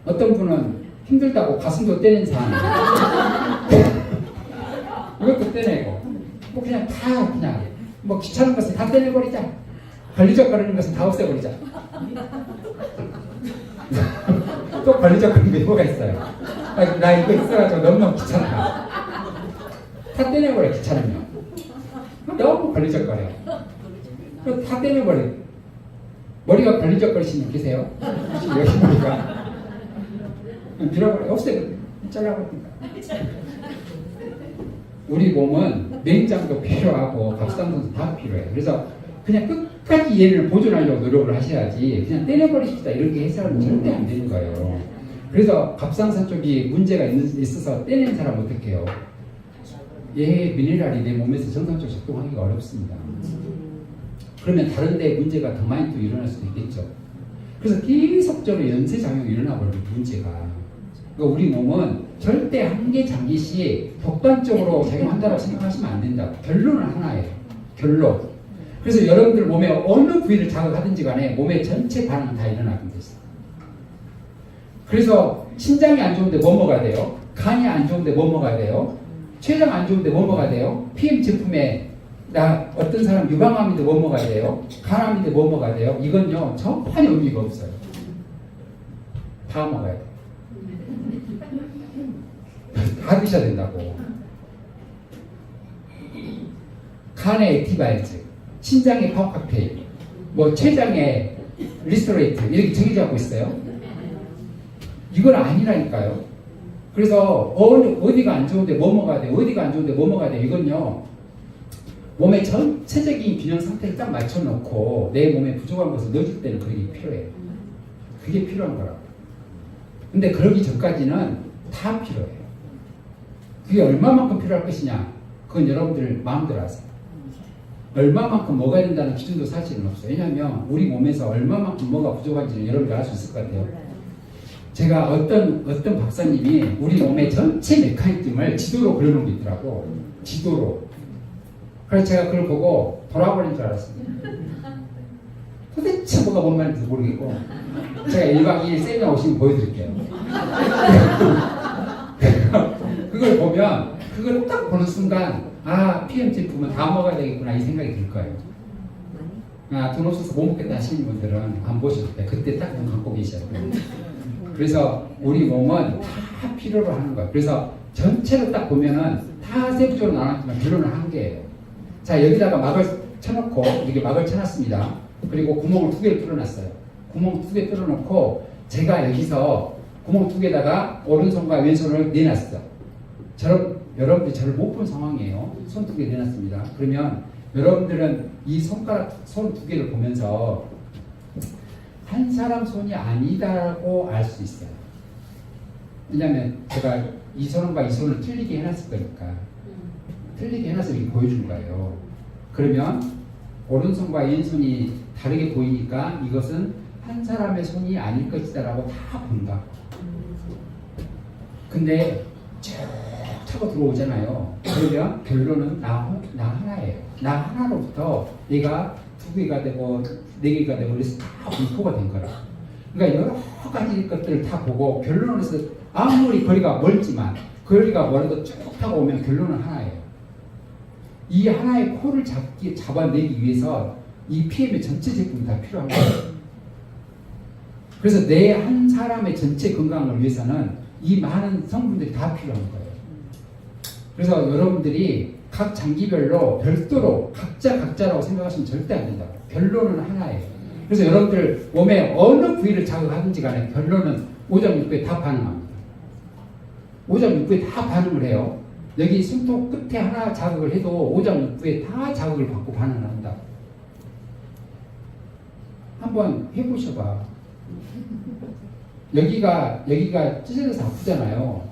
어떤 분은 힘들다고 가슴도 떼는 사람 이것도 떼내고 뭐 그냥 다 그냥 뭐 귀찮은 것은 다 떼내버리자. 걸리적거리는 것은 다 없애버리자. 또 걸리적거리는 게 뭐가 있어요? 나 이거 있어가지고 너무너무 귀찮아. 다 떼내버려. 귀찮으면 너무 걸리적거려. 다 떼내버려. 머리가 걸리적거리시는 계세요? 여기 머리가 밀어버려. 없애버려. 잘라버립니다. 우리 몸은 맹장도 필요하고 갑상선도 다 필요해요. 그래서 그냥 끝까지 얘를 보존하려고 노력을 하셔야지 그냥 떼내버리십시다 이런 게 해서는 절대 안 되는 거예요. 그래서 갑상선 쪽이 문제가 있어서 떼낸 사람 어떻게 해요? 얘 미네랄이 내 몸에서 정상적으로 작동하기가 어렵습니다. 그러면 다른 데 문제가 더 많이 또 일어날 수도 있겠죠. 그래서 계속적으로 연쇄작용이 일어나버리는 문제가. 그러니까 우리 몸은 절대 한 개 장기씩 독단적으로 작용한다고 생각하시면 안 된다. 결론은 하나예요. 결론. 그래서 여러분들 몸에 어느 부위를 자극하든지 간에 몸의 전체 반응은 다 일어나게 됐어요. 그래서 심장이 안 좋은데 뭐 먹어야 돼요? 간이 안 좋은데 뭐 먹어야 돼요? 췌장 안 좋은데 뭐 먹어야 돼요? PM 제품에 나 어떤 사람 유방암인데 뭐 먹어야 돼요? 간암인데 뭐 먹어야 돼요? 이건요 전판이 의미가 없어요. 다 먹어야 돼요. 다 드셔야 된다고. 간의 액티바이즈, 신장의 파워칵테일, 뭐 췌장의 리스토레이트 이렇게 정해져 갖고 있어요. 이건 아니라니까요. 그래서 어디가 안 좋은데 뭐 먹어야 돼, 어디가 안 좋은데 뭐 먹어야 돼. 이건요 몸의 전체적인 균형 상태를 딱 맞춰놓고 내 몸에 부족한 것을 넣어줄 때는 그게 필요해요. 그게 필요한 거라고. 근데 그러기 전까지는 다 필요해요. 그게 얼마만큼 필요할 것이냐, 그건 여러분들 마음대로 하세요. 얼마만큼 먹어야 된다는 기준도 사실은 없어요. 왜냐하면 우리 몸에서 얼마만큼 뭐가 부족한지는 여러분들 알 수 있을 것 같아요. 제가 어떤 박사님이 우리 몸의 전체 메커니즘을 지도로 그려놓은 게 있더라고. 지도로. 그래서 제가 그걸 보고 돌아버린 줄 알았습니다. 도대체 뭐가 뭔 말인지 모르겠고 제가 1박 2일 세미나 오시면 보여드릴게요. 그걸 보면 그걸 딱 보는 순간 아 PM 제품은 다 먹어야 되겠구나 이 생각이 들 거예요. 아, 돈 없어서 못 먹겠다 하시는 분들은 안 보실 때 그때 딱 돈 갖고 계셔야 돼요. 그래서 우리 몸은 다 필요로 하는 거예요. 그래서 전체로 딱 보면은 다 세부적으로 나눴지만 결론은 한 개예요. 자, 여기다가 막을 쳐놓고 이렇게 막을 쳐놨습니다. 그리고 구멍을 2개를 뚫어놨어요. 구멍 2개 뚫어놓고 제가 여기서 구멍 2개에다가 오른손과 왼손을 내놨어요. 여러분들이 저를 못 본 상황이에요. 손 2개 내놨습니다. 그러면 여러분들은 이 손 2개를 보면서 한 사람 손이 아니다라고 알 수 있어요. 왜냐하면 제가 이 손과 이 손을 틀리게 해놨을 거니까. 틀리게 해놔서 이렇게 보여준 거예요. 그러면 오른손과 왼손이 다르게 보이니까 이것은 한 사람의 손이 아닐 것이다라고 다 본다. 근데 쭉 차고 들어오잖아요. 그러면 결론은 나 하나예요. 나 하나로부터 내가 2개가 되고 4개가 되고 그래서 다 분포가 된 거라. 그러니까 여러 가지 것들을 다 보고 결론에서 아무리 거리가 멀지만 거리가 멀어도 쭉 타고 오면 결론은 하나예요. 이 하나의 코를 잡아내기 위해서 이 PM의 전체 제품이 다 필요한 거예요. 그래서 내 한 사람의 전체 건강을 위해서는 이 많은 성분들이 다 필요한 거예요. 그래서 여러분들이 각 장기별로 별도로 각자라고 생각하시면 절대 안 된다고. 결론은 하나예요. 그래서 여러분들 몸에 어느 부위를 자극하든지 간에 결론은 5.6부에 다 반응합니다. 5.6부에 다 반응을 해요. 여기 손톱 끝에 하나 자극을 해도 5.6부에 다 자극을 받고 반응을 한다. 한번 해보셔봐. 여기가 찢어져서 아프잖아요.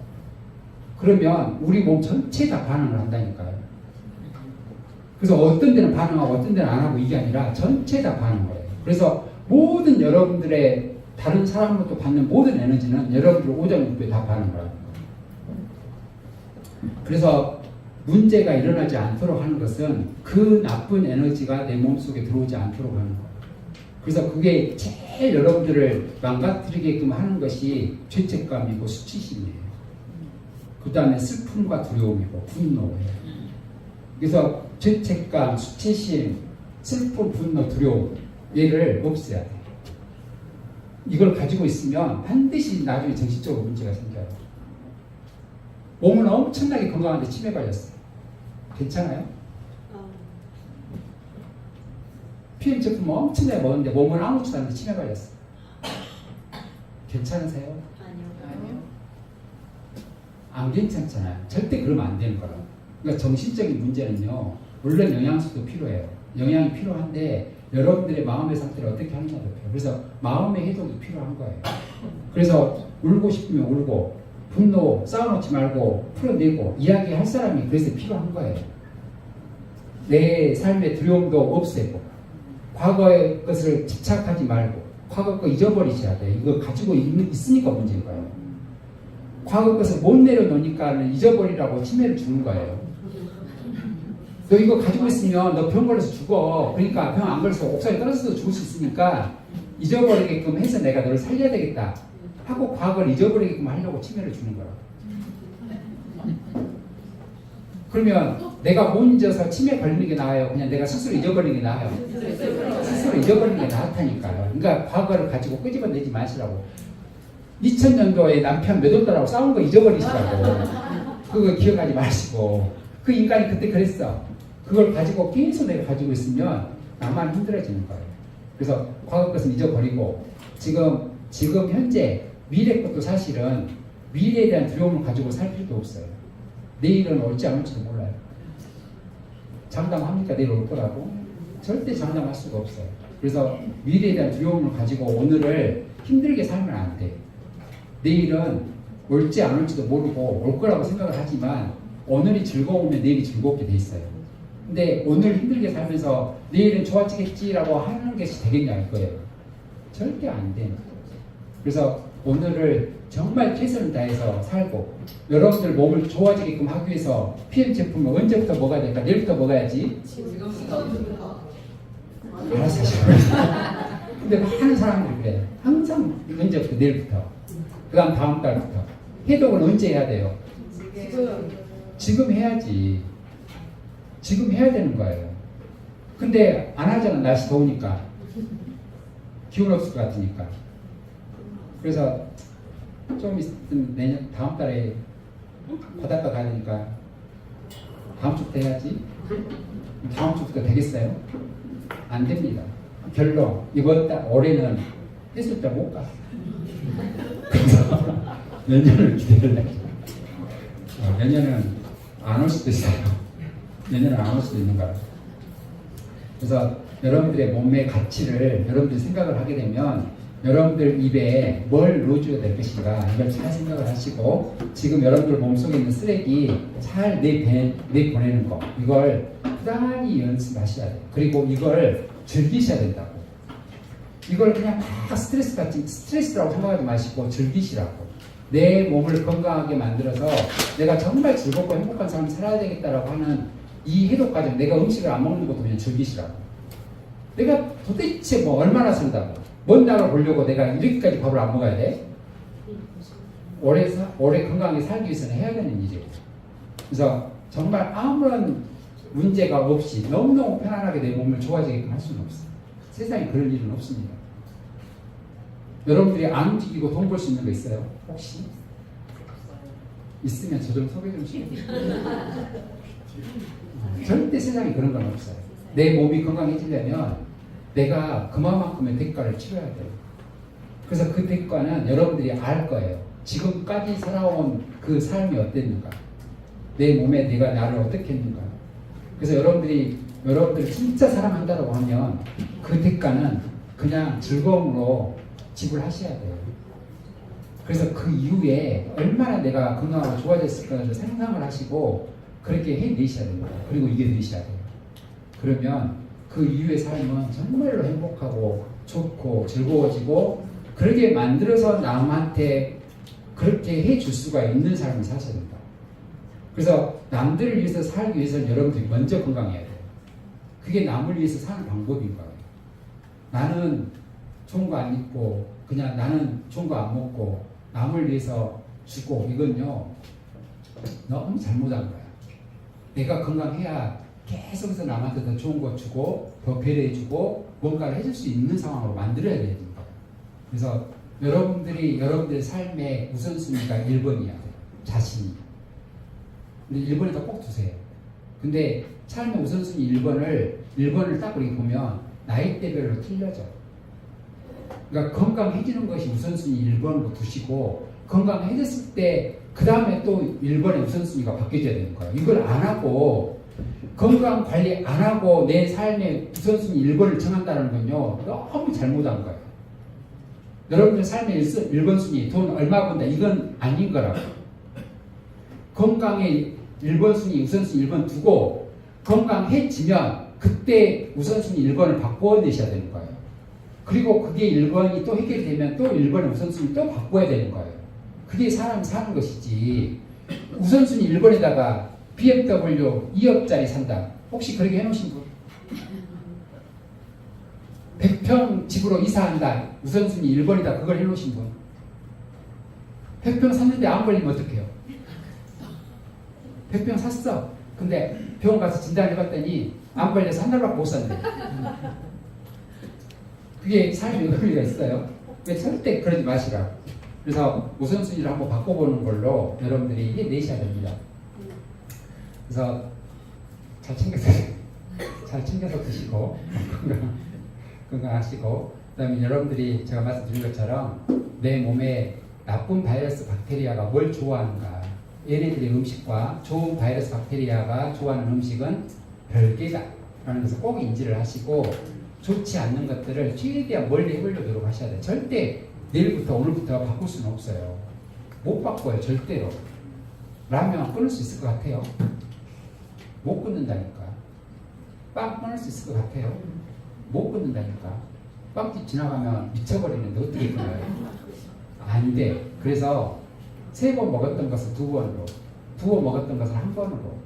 그러면 우리 몸 전체에 다 반응을 한다니까요. 그래서 어떤 데는 반응하고 어떤 데는 안 하고 이게 아니라 전체에 다 반응을 해요. 그래서 모든 여러분들의 다른 사람으로부터 받는 모든 에너지는 여러분들 5.6부에 다 반응을 합니다. 그래서 문제가 일어나지 않도록 하는 것은 그 나쁜 에너지가 내 몸속에 들어오지 않도록 하는 거예요. 그래서 그게 제일 여러분들을 망가뜨리게끔 하는 것이 죄책감이고 수치심이에요. 그 다음에 슬픔과 두려움이고 분노예요. 그래서 죄책감, 수치심, 슬픔, 분노, 두려움 얘를 없애야 돼요. 이걸 가지고 있으면 반드시 나중에 정신적으로 문제가 생겨요. 몸은 엄청나게 건강한데 치매 걸렸어요. 괜찮아요? PM 제품 엄청나게 먹었는데 몸은 아무렇지도 않은데 치매 걸렸어요. 괜찮으세요? 아니요. 안 괜찮잖아요. 절대 그러면 안 되는 거라고. 그러니까 정신적인 문제는요, 물론 영양소도 필요해요. 영양이 필요한데 여러분들의 마음의 상태를 어떻게 하느냐도 필요해요. 그래서 마음의 해독이 필요한 거예요. 그래서 울고 싶으면 울고, 분노 쌓아놓지 말고 풀어내고 이야기할 사람이 그래서 필요한 거예요. 내 삶의 두려움도 없애고 과거의 것을 집착하지 말고 과거 거 잊어버리셔야 돼. 이거 가지고 있으니까 문제인 거예요. 과거 것을 못 내려놓으니까 잊어버리라고 치매를 주는 거예요. 너 이거 가지고 있으면 너 병 걸려서 죽어. 그러니까 병 안 걸려서 옥상에 떨어져서 죽을 수 있으니까 잊어버리게끔 해서 내가 너를 살려야 되겠다 하고 과거를 잊어버리게끔 하려고 치매를 주는 거야. 그러면 내가 못 잊어서 치매 걸리는 게 나아요? 그냥 내가 스스로 잊어버리는 게 나아요? 스스로 잊어버리는 게 낫다니까요. 그러니까 과거를 가지고 끄집어내지 마시라고. 2000년도에 남편 몇 달하고 싸운 거 잊어버리시라고. 그거 기억하지 마시고. 그 인간이 그때 그랬어. 그걸 가지고 계속 내가 가지고 있으면 나만 힘들어지는 거예요. 그래서 과거 것은 잊어버리고 지금 현재 미래 것도 사실은 미래에 대한 두려움을 가지고 살 필요도 없어요. 내일은 올지 안 올지도 몰라요. 장담합니까? 내일 올 거라고? 절대 장담할 수가 없어요. 그래서 미래에 대한 두려움을 가지고 오늘을 힘들게 살면 안 돼. 내일은 올지 안 올지도 모르고 올 거라고 생각을 하지만 오늘이 즐거우면 내일이 즐겁게 돼 있어요. 근데 오늘 힘들게 살면서 내일은 좋아지겠지라고 하는 것이 되겠냐 이거예요. 절대 안 돼. 그래서 오늘을 정말 최선을 다해서 살고 여러분들 몸을 좋아지게끔 하기 위해서 PM 제품을 언제부터 먹어야 될까? 내일부터 먹어야지. 알아서 하시고. 근데 많은 사람들이 그래. 항상 언제부터? 내일부터. 그 다음 달부터. 해독은 언제 해야 돼요? 지금 해야지. 지금 해야 되는 거예요. 근데 안 하잖아. 날씨 더우니까. 기운 없을 것 같으니까. 그래서 좀 있으면 내년 다음 달에 바닷가 가야 되니까 다음 주부터 해야지. 다음 주부터 되겠어요? 안 됩니다. 결론 이번 달 올해는 해수욕장 못 가. 그래서 내년을 기대하려고. 내년은 안 올 수도 있어요. 내년은 안 올 수도 있는 거예요. 그래서 여러분들의 몸의 가치를 여러분들이 생각을 하게 되면 여러분들 입에 뭘 넣어줘야 될 것인가 이걸 잘 생각을 하시고 지금 여러분들 몸속에 있는 쓰레기 잘 내보내는 거 이걸 꾸준히 연습하셔야 돼요. 그리고 이걸 즐기셔야 된다고. 이걸 그냥 막 스트레스라고 생각하지 마시고 즐기시라고. 내 몸을 건강하게 만들어서 내가 정말 즐겁고 행복한 삶을 살아야 되겠다라고 하는 이 해독 과정, 내가 음식을 안 먹는 것도 그냥 즐기시라고. 내가 도대체 뭐 얼마나 산다고. 먼 나라를 보려고 내가 이렇게까지 밥을 안 먹어야 돼? 오래 건강하게 살기 위해서는 해야 되는 일이에요. 그래서 정말 아무런 문제가 없이 너무너무 편안하게 내 몸을 좋아지게끔 할 수는 없어요. 세상에 그런 일은 없습니다. 여러분들이 안 움직이고 돈 벌 수 있는 거 있어요? 혹시? 있으면 저 좀 소개 좀 시켜주세요. 절대 세상에 그런 건 없어요. 내 몸이 건강해지려면 내가 그만큼의 대가를 치러야 돼요. 그래서 그 대가는 여러분들이 알 거예요. 지금까지 살아온 그 삶이 어땠는가. 내 몸에 내가 나를 어떻게 했는가. 그래서 여러분들을 진짜 사랑한다고 하면 그 대가는 그냥 즐거움으로 지불하셔야 돼요. 그래서 그 이후에 얼마나 내가 건강하고 좋아졌을까를 상상을 하시고 그렇게 해내셔야 됩니다. 그리고 이겨내셔야 돼요. 그러면 그 이후의 삶은 정말로 행복하고 좋고 즐거워지고 그렇게 만들어서 남한테 그렇게 해줄 수가 있는 삶을 사셔야 된다. 그래서 남들을 위해서 살기 위해서는 여러분들이 먼저 건강해야 돼요. 그게 남을 위해서 사는 방법인 거예요. 나는 좋은 거 안 입고 그냥 나는 좋은 거 안 먹고 남을 위해서 주고 이건요 너무 잘못한 거야. 내가 건강해야 계속해서 남한테 더 좋은 거 주고 더 배려해주고 뭔가를 해줄 수 있는 상황으로 만들어야 되는 거예요. 그래서 여러분들의 삶의 우선순위가 1번이어야 돼요. 자신이. 근데 1번에다 꼭 두세요. 근데 삶의 우선순위 1번을 딱 우리 보면 나이대별로 틀려져. 그러니까 건강해지는 것이 우선순위 1번으로 두시고 건강해졌을 때 그 다음에 또 1번의 우선순위가 바뀌어져야 되는 거예요. 이걸 안 하고 건강 관리 안 하고 내 삶의 우선순위 1번을 정한다는 건요 너무 잘못한 거예요. 여러분들 삶의 1번 순위 돈 얼마 번다 이건 아닌 거라고. 건강의 1번 순위 우선순위 1번 두고 건강해지면 그때 우선순위 1번을 바꿔내셔야 되는 거예요. 그리고 그게 1번이 또 해결되면 또 1번의 우선순위 또 바꿔야 되는 거예요. 그게 사람이 사는 것이지 우선순위 1번에다가 BMW 2억짜리 산다. 혹시 그렇게 해놓으신 분? 100평 집으로 이사한다. 우선순위 1번이다. 그걸 해놓으신 분? 100평 샀는데 안 걸리면 어떡해요? 100평 샀어. 근데 병원 가서 진단해봤더니 안 걸려서 한 달밖에 못 샀네. 그게 삶의 의미가 있어요. 절대 그러지 마시라. 그래서 우선순위를 한번 바꿔보는 걸로 여러분들이 해내셔야 됩니다. 그래서 잘 챙겨서 드시고 건강하시고, 그다음에 여러분들이 제가 말씀드린 것처럼 내 몸에 나쁜 바이러스 박테리아가 뭘 좋아하는가, 얘네들의 음식과 좋은 바이러스 박테리아가 좋아하는 음식은 별개다 라는 것을 꼭 인지를 하시고, 좋지 않는 것들을 최대한 멀리 해보려고 노력하셔야 돼요. 절대 내일부터 오늘부터 바꿀 수는 없어요. 못 바꿔요. 절대로. 라면 끊을 수 있을 것 같아요? 못 끊는다니까. 빵 끊을 수 있을 것 같아요? 못 끊는다니까. 빵집 지나가면 미쳐버리는데 어떻게 끊어요? 안 돼. 그래서 3번 먹었던 것을 2번으로, 2번 먹었던 것을 1번으로,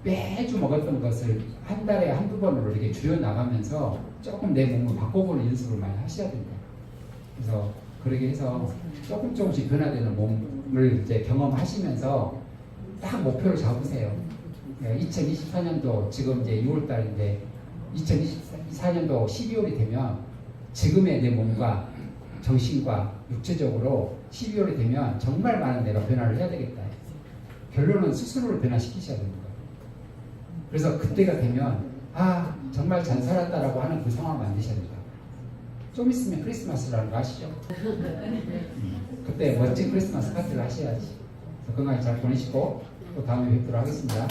매주 먹었던 것을 한 달에 1~2번으로 이렇게 줄여나가면서 조금 내 몸을 바꿔보는 연습을 많이 하셔야 된다. 그래서 그렇게 해서 조금씩 변화되는 몸을 이제 경험하시면서 딱 목표를 잡으세요. 2024년도 지금 이제 6월달인데 2024년도 12월이 되면 지금의 내 몸과 정신과 육체적으로 12월이 되면 정말 많은 내가 변화를 해야 되겠다. 결론은 스스로를 변화시키셔야 됩니다. 그래서 그때가 되면 정말 잘 살았다라고 하는 그 상황을 만드셔야 된다. 좀 있으면 크리스마스라는 거 아시죠? 그때 멋진 크리스마스 파티를 하셔야지. 건강히 잘 보내시고 또 다음에 뵙도록 하겠습니다.